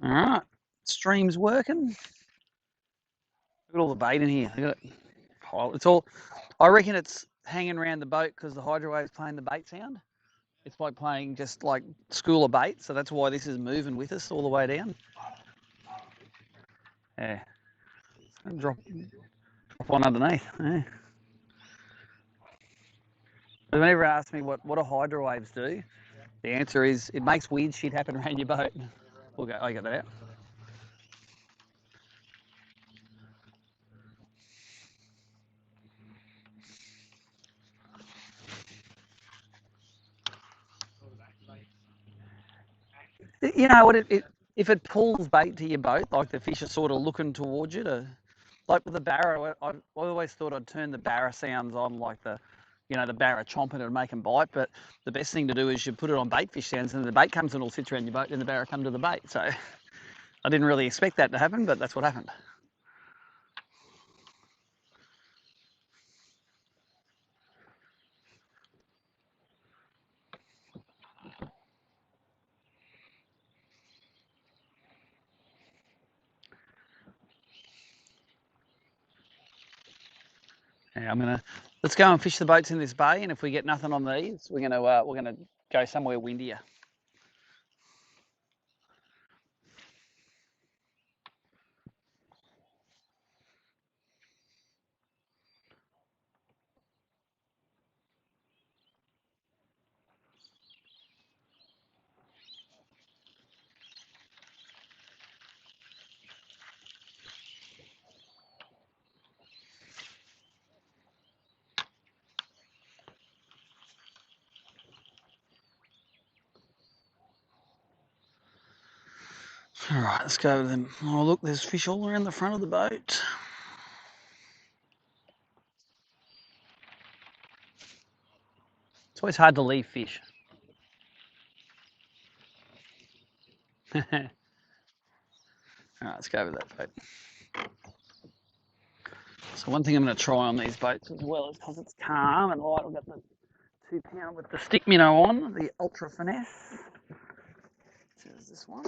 All right, stream's working. Look at all the bait in here. Look at it. It's all. I reckon it's hanging around the boat because the hydro wave's playing the bait sound. It's like playing just like school of bait, so that's why this is moving with us all the way down. Yeah, drop one underneath. Yeah. They've never asked me what do hydro waves do. The answer is it makes weird shit happen around your boat. We'll go. I got that out. You know what? If it pulls bait to your boat, like the fish are sort of looking towards you to, like with the barra, I always thought I'd turn the barra sounds on, like the barra chomping and make them bite. But the best thing to do is you put it on bait fish sounds, and the bait comes and all sits around your boat, and the barra come to the bait. So I didn't really expect that to happen, but that's what happened. Yeah, let's go and fish the boats in this bay, and if we get nothing on these, we're gonna go somewhere windier. All right, let's go with them. Oh, look, there's fish all around the front of the boat. It's always hard to leave fish. Alright, let's go with that boat. So one thing I'm going to try on these boats as well is because it's calm and light, I've got the 2 pound with the stick minnow on, the Ultra Finesse. So there's this one.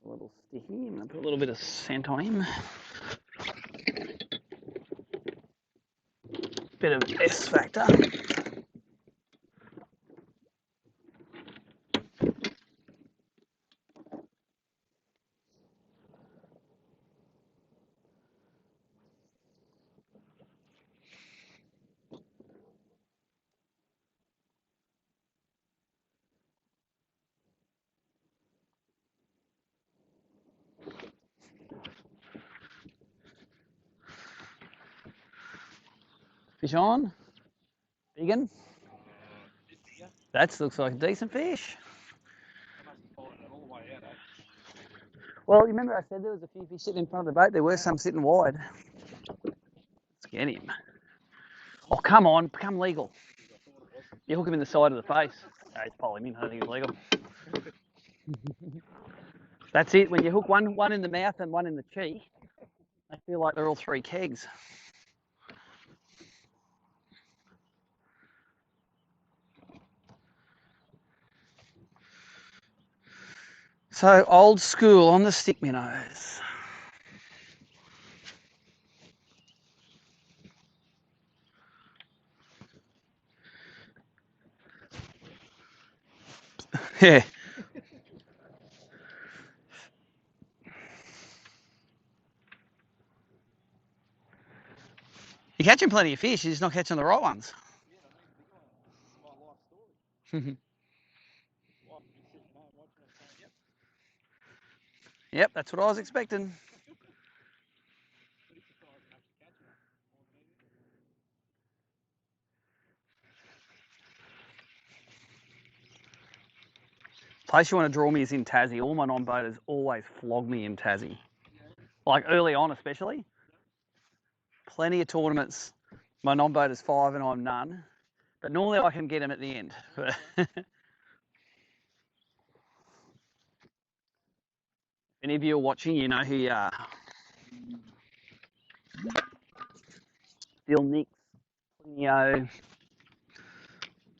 A little sticky, I'm going to put a little bit of scent on him. Bit of S factor. Fish on. Vegan. That looks like a decent fish. Well, you remember I said there was a few fish sitting in front of the boat? There were some sitting wide. Let's get him. Oh, come on, become legal. You hook him in the side of the face. No, it's poly mint, I don't think it's legal. That's it, when you hook one in the mouth and one in the cheek, they feel like they're all 3 kegs. So old school on the stick minnows. Yeah. You're catching plenty of fish, you're just not catching the right ones. Yep, that's what I was expecting. Place you want to draw me is in Tassie. All my non-boaters always flog me in Tassie. Like early on especially. Plenty of tournaments. My non-boater's 5 and I'm none. But normally I can get them at the end. Any of you are watching, you know who you are. Bill Nix, Plinio,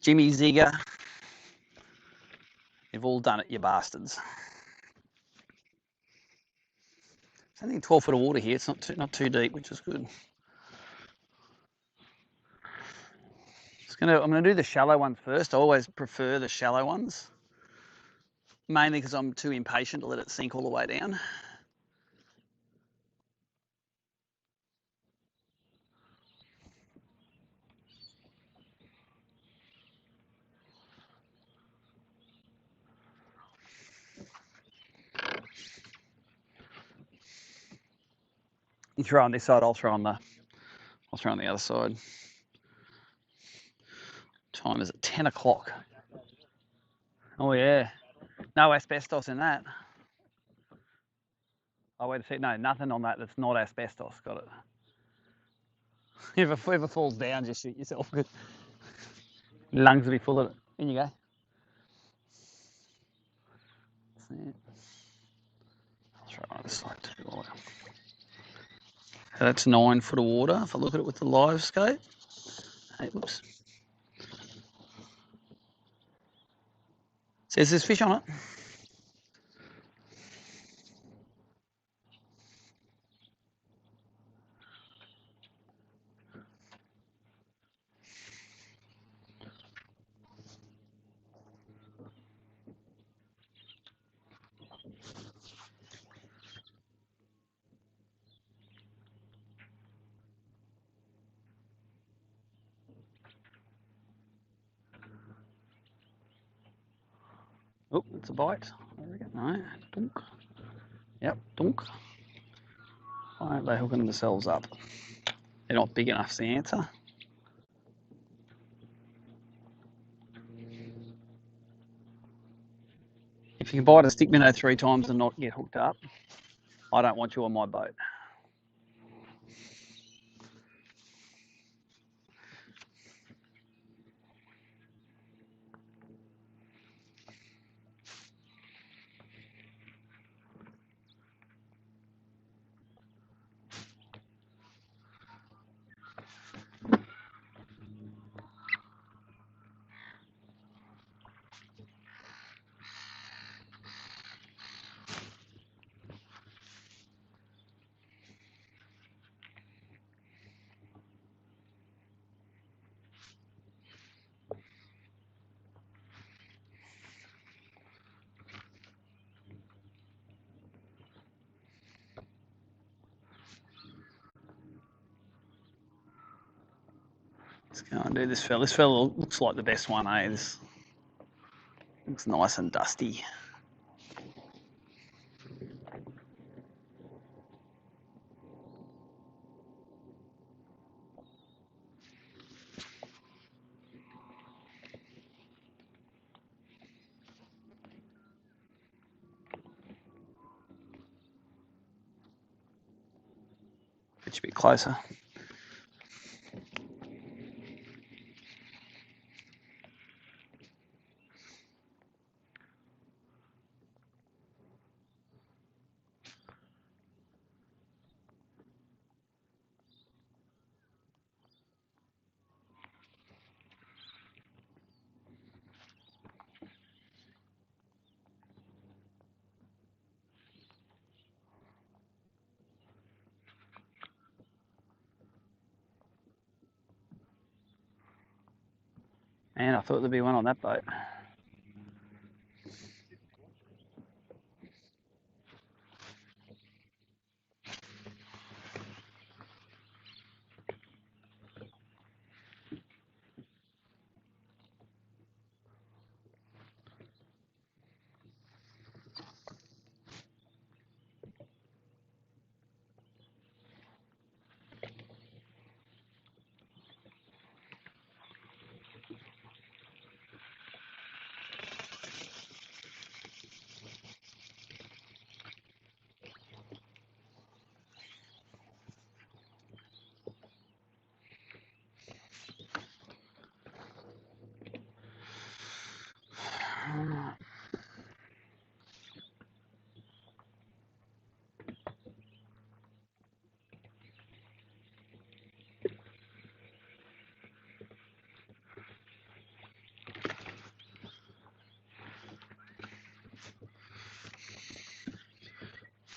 Jimmy Ziegler. You've all done it, you bastards. It's only 12 foot of water here. It's not too deep, which is good. I'm going to do the shallow ones first. I always prefer the shallow ones, mainly because I'm too impatient to let it sink all the way down. You throw on this side, I'll throw on the other side. Time is at 10 o'clock. Oh yeah, no asbestos in that. Oh wait a sec, no, nothing on that that's not asbestos. Got it. If it ever falls down, just shoot yourself. Lungs will be full of it. In you go. That's it. I'll throw it on this side too. So that's 9 foot of water. If I look at it with the live scope. Hey, whoops. Says there's fish on it. Oh, it's a bite. There we go. No, dunk. Yep, dunk. Why aren't they hooking themselves up? They're not big enough, is the answer. If you can bite a stick minnow 3 times and not get hooked up, I don't want you on my boat. Let's go and do this fella. This fella looks like the best one, eh? This looks nice and dusty. Get you a bit closer. And I thought there'd be one on that boat.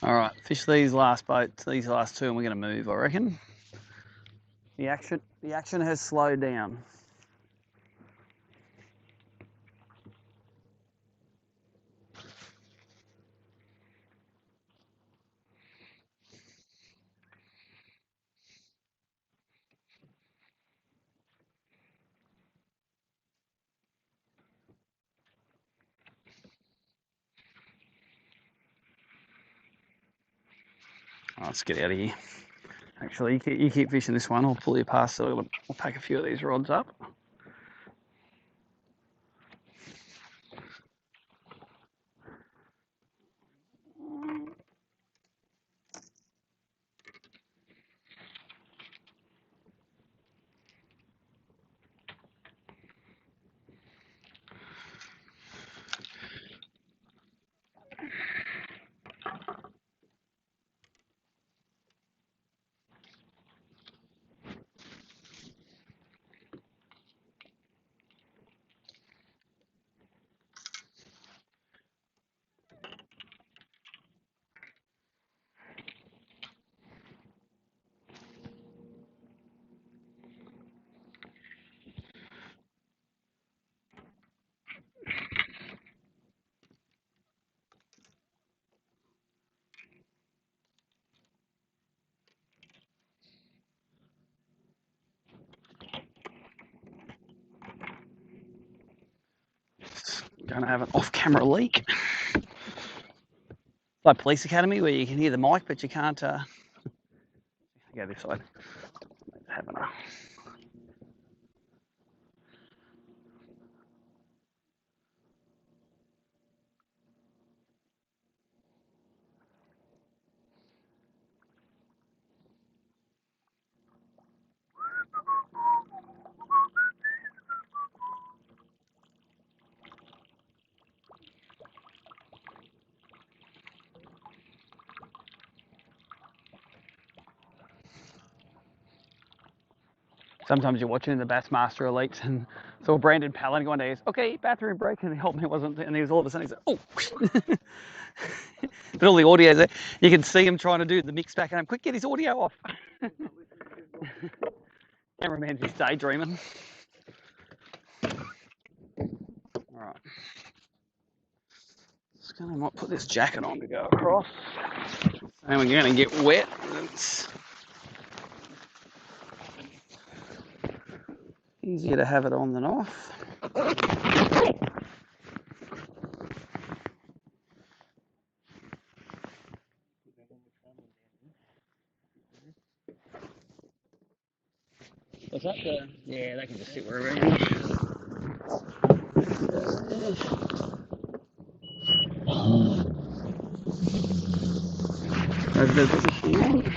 All right, fish these last boats, these last two, and we're going to move, I reckon. The action has slowed down. Oh, let's get out of here. Actually, you keep fishing this one. I'll pull you past, so I'll pack a few of these rods up. Going to have an off-camera leak. Like Police Academy, where you can hear the mic, but you can't. Go this side. Having a Sometimes you're watching the Bassmaster Elites and saw Brandon Palin one day, goes, okay, bathroom break, and the helpman wasn't, and he was all of a sudden, he's like, oh. But all the audio's there. You can see him trying to do the mix back, and I'm quick, get his audio off. Cameraman's just daydreaming. All right. Just gonna might put this jacket on to go across. And we're gonna get wet. It's easier to have it on than off. What's that? Yeah, they can just sit wherever. Over the position.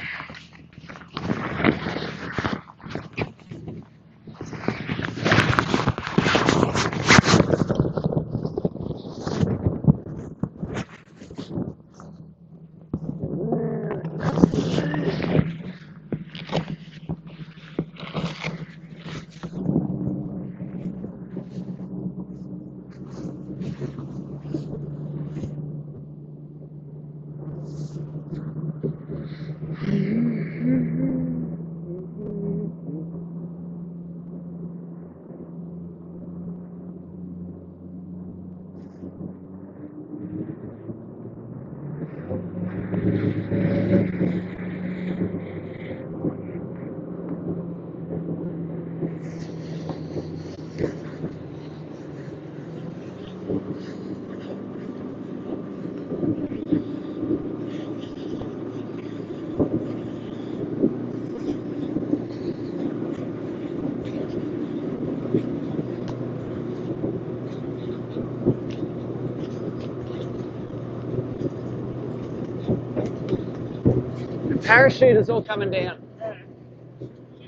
The parachuters all coming down.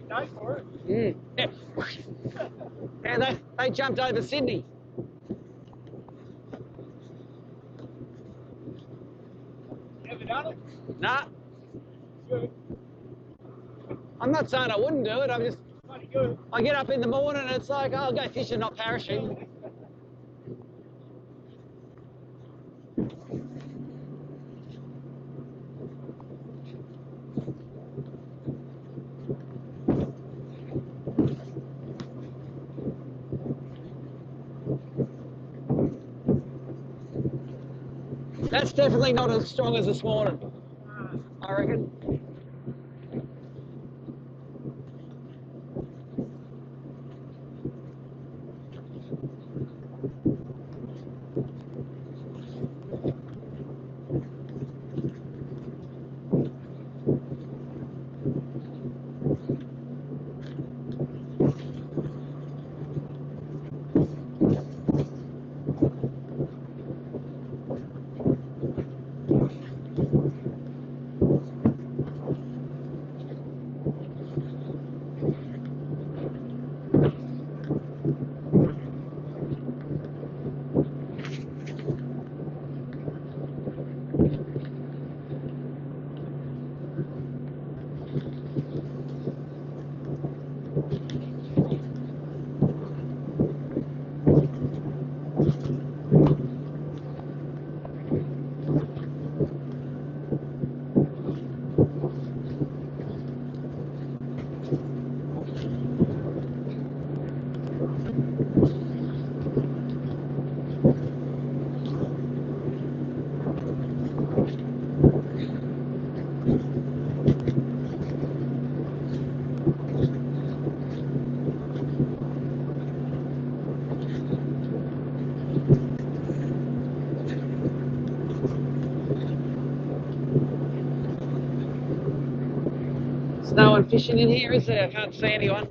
Go for it. Yeah. Yeah, they jumped over Sydney. Ever done it? Nah, Good. I'm not saying I wouldn't do it. I'm just, Bloody good. I get up in the morning and it's like, oh, I'll go fishing, not parachuting. That's definitely not as strong as this morning, I reckon. There's no one fishing in here, is there? I can't see anyone.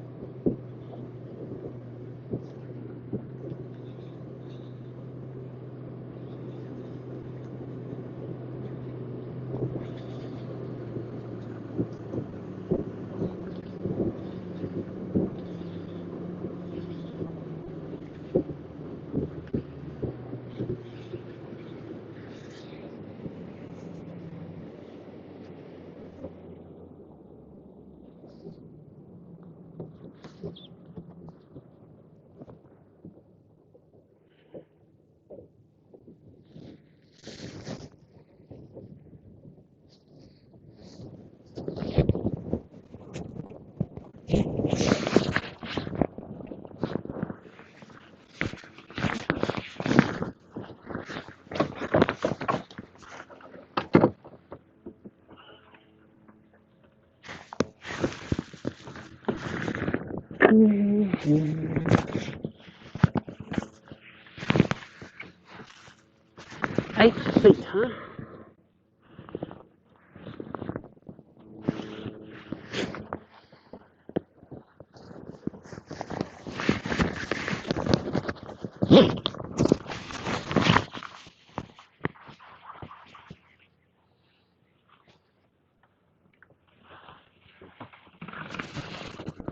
8 feet, huh?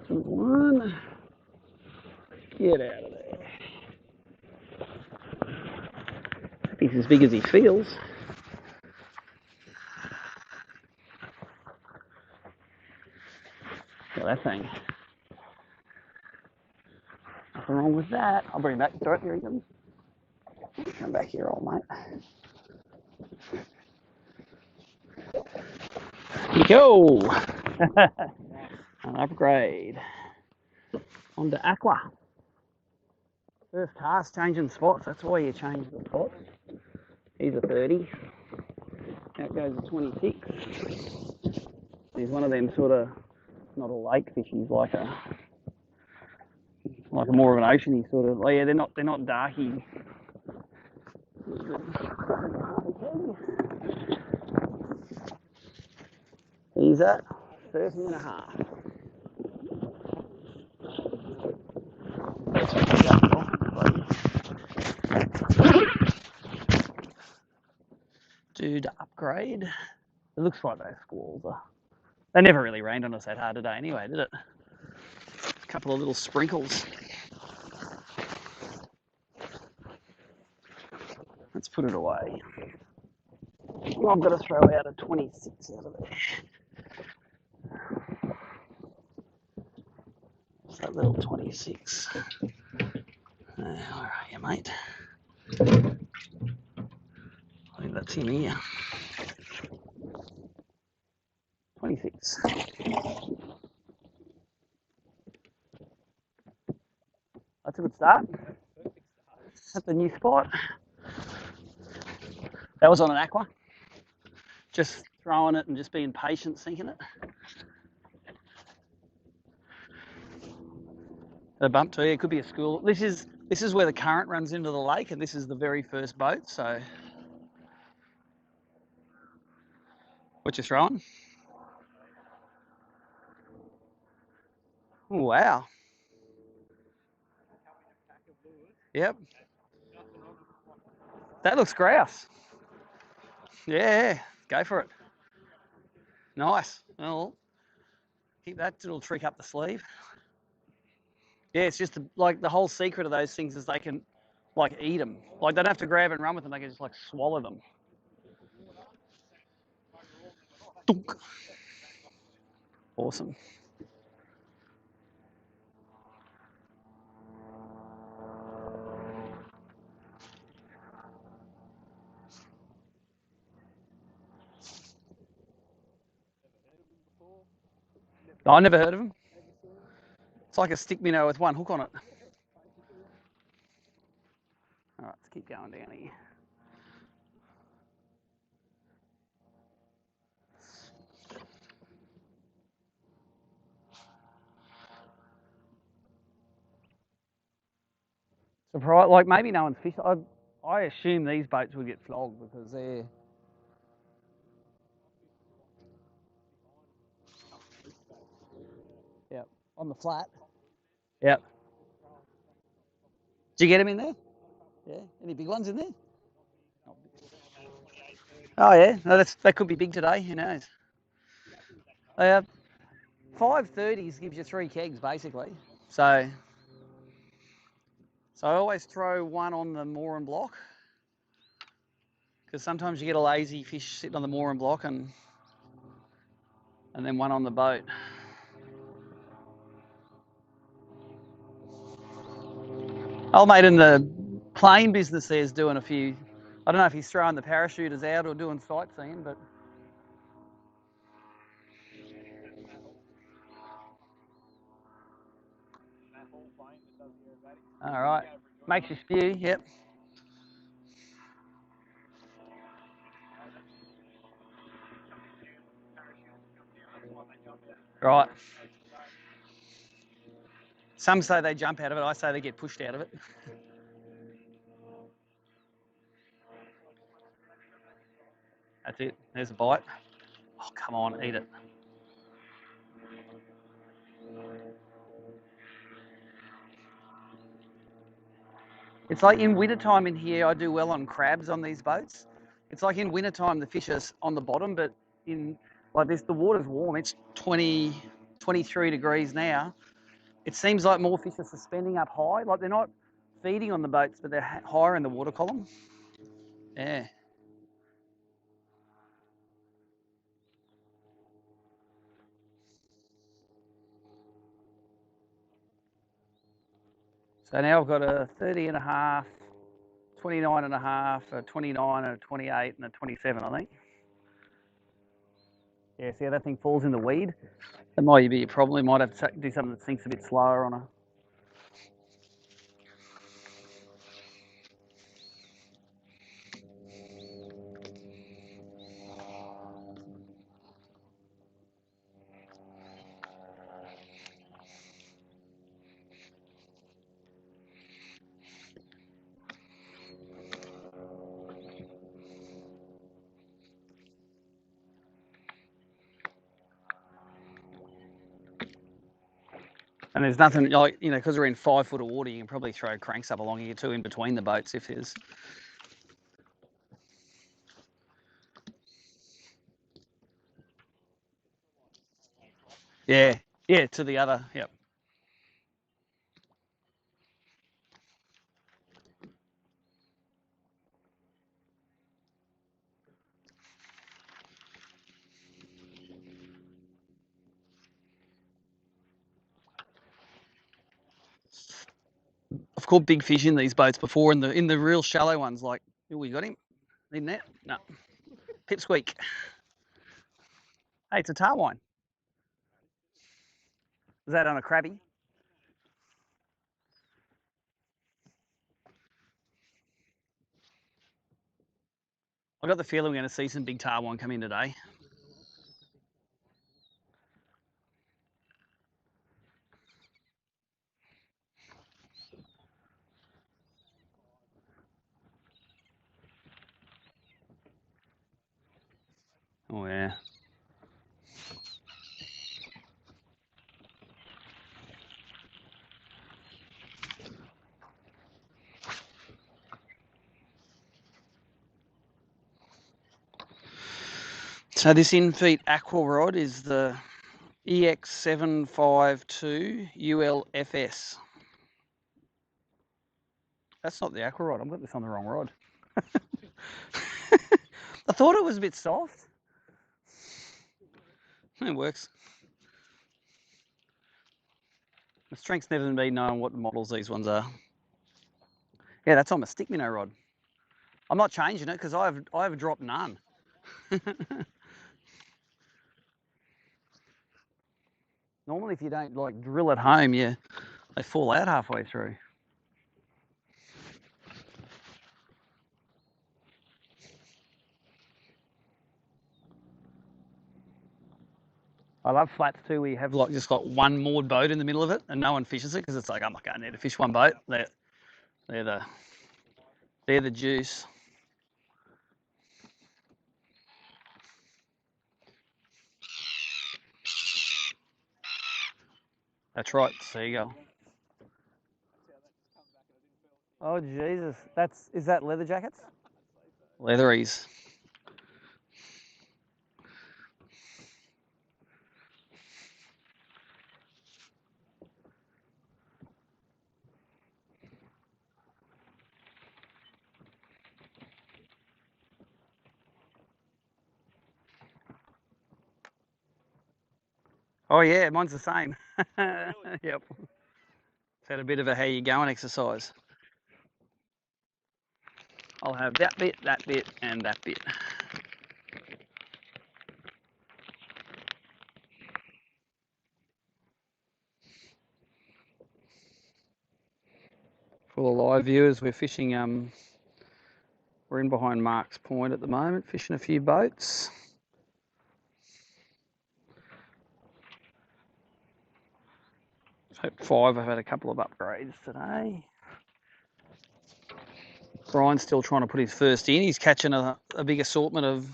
One. Get out of there. He's as big as he feels. Look at that thing. Nothing wrong with that. I'll bring him back. Here he comes. Come back here, old mate. Here you go. An upgrade. On to Aqua. First cast, changing spots. That's why you change the spots. He's a 30. Out goes a 26. He's one of them sort of, not a lake fish. He's like a more of an oceany sort of. Oh yeah, they're not darky. He's at 30 and a half. Dude, upgrade. It looks like those squalls are. They never really rained on us that hard today anyway, did it? A couple of little sprinkles. Let's put it away. I've got to throw out a 26 out of there. What's that little 26? Where are you, mate? I think that's in here. 26. That's a good start. That's a new spot. That was on an Aqua. Just throwing it and just being patient, sinking it. The bump too. It could be a school. This is where the current runs into the lake, and this is the very first boat. So, what you throwing? Oh, wow. Yep. That looks grouse. Yeah, go for it. Nice. Well, keep that little trick up the sleeve. Yeah, it's just like the whole secret of those things is they can like eat them. Like they don't have to grab and run with them. They can just like swallow them. Dunk. Awesome. I never heard of them. It's like a stick minnow with one hook on it. All right, let's keep going down here. Surprise! Like maybe no one's fished. I assume these boats will get flogged because they're. Yep, on the flat. Yep. Did you get them in there? Yeah. Any big ones in there? Oh yeah. No, that could be big today. Who knows? 530s gives you 3 kegs basically. So I always throw one on the moor and block because sometimes you get a lazy fish sitting on the moor and block and then one on the boat. Old mate in the plane business there is doing a few. I don't know if he's throwing the parachuters out or doing sightseeing, but. All right. Makes you spew, yep. Right. Some say they jump out of it. I say they get pushed out of it. That's it. There's a bite. Oh, come on, eat it. It's like in wintertime in here, I do well on crabs on these boats. It's like in wintertime, the fish are on the bottom, but in like this, the water's warm. It's 20, 23 degrees now. It seems like more fish are suspending up high. Like they're not feeding on the boats, but they're higher in the water column. Yeah. So now I've got a 30 and a half, 29 and a half, a 29 and a 28 and a 27, I think. Yeah, see how that thing falls in the weed? That might be a problem. We might have to do something that sinks a bit slower on a... And there's nothing like, you know, because we're in 5 foot of water, you can probably throw cranks up along here too in between the boats if there's... Yeah, yeah, to the other, yep. I've caught big fish in these boats before, in the real shallow ones. Like, oh, we got him. Need net? No. Pipsqueak. Hey, it's a tarwine. Is that on a crabby? I got the feeling we're going to see some big tarwine come in today. Oh yeah. So this in-feet aqua rod is the EX752 ULFS. That's not the aqua rod. I've got this on the wrong rod. I thought it was a bit soft. It works. The strength's never been known what models these ones are. Yeah, that's on my stick minnow rod. I'm not changing it because I've dropped none. Normally, if you don't like drill at home, they fall out halfway through. I love flats too, where you have like just got one moored boat in the middle of it and no one fishes it because it's like, I'm not going there to fish one boat. They're the juice. That's right, seagull. Oh Jesus, is that leather jackets? Leatheries. Oh yeah, mine's the same. Yep. It's had a bit of a how you going exercise. I'll have that bit, and that bit. For the live viewers, we're fishing, we're in behind Mark's Point at the moment, fishing a few boats. Hope 5, I've had a couple of upgrades today. Brian's still trying to put his first in. He's catching a big assortment of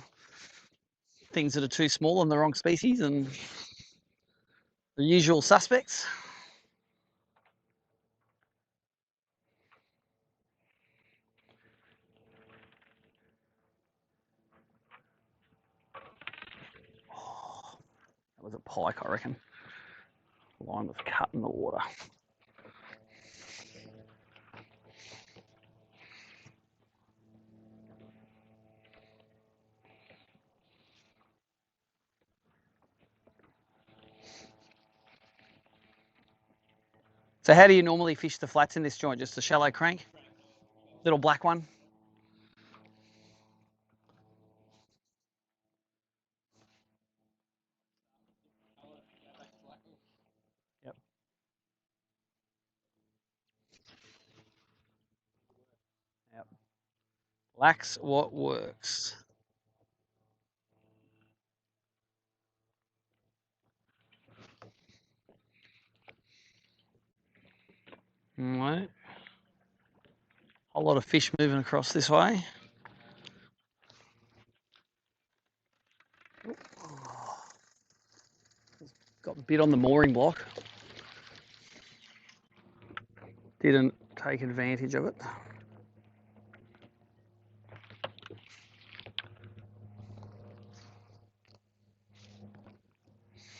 things that are too small and the wrong species and the usual suspects. Oh, that was a pike, I reckon. The line was cut in the water. So how do you normally fish the flats in this joint? Just a shallow crank? Little black one? Yep. Yep. Lax what works. Right. A lot of fish moving across this way. Got a bit on the mooring block. Didn't take advantage of it.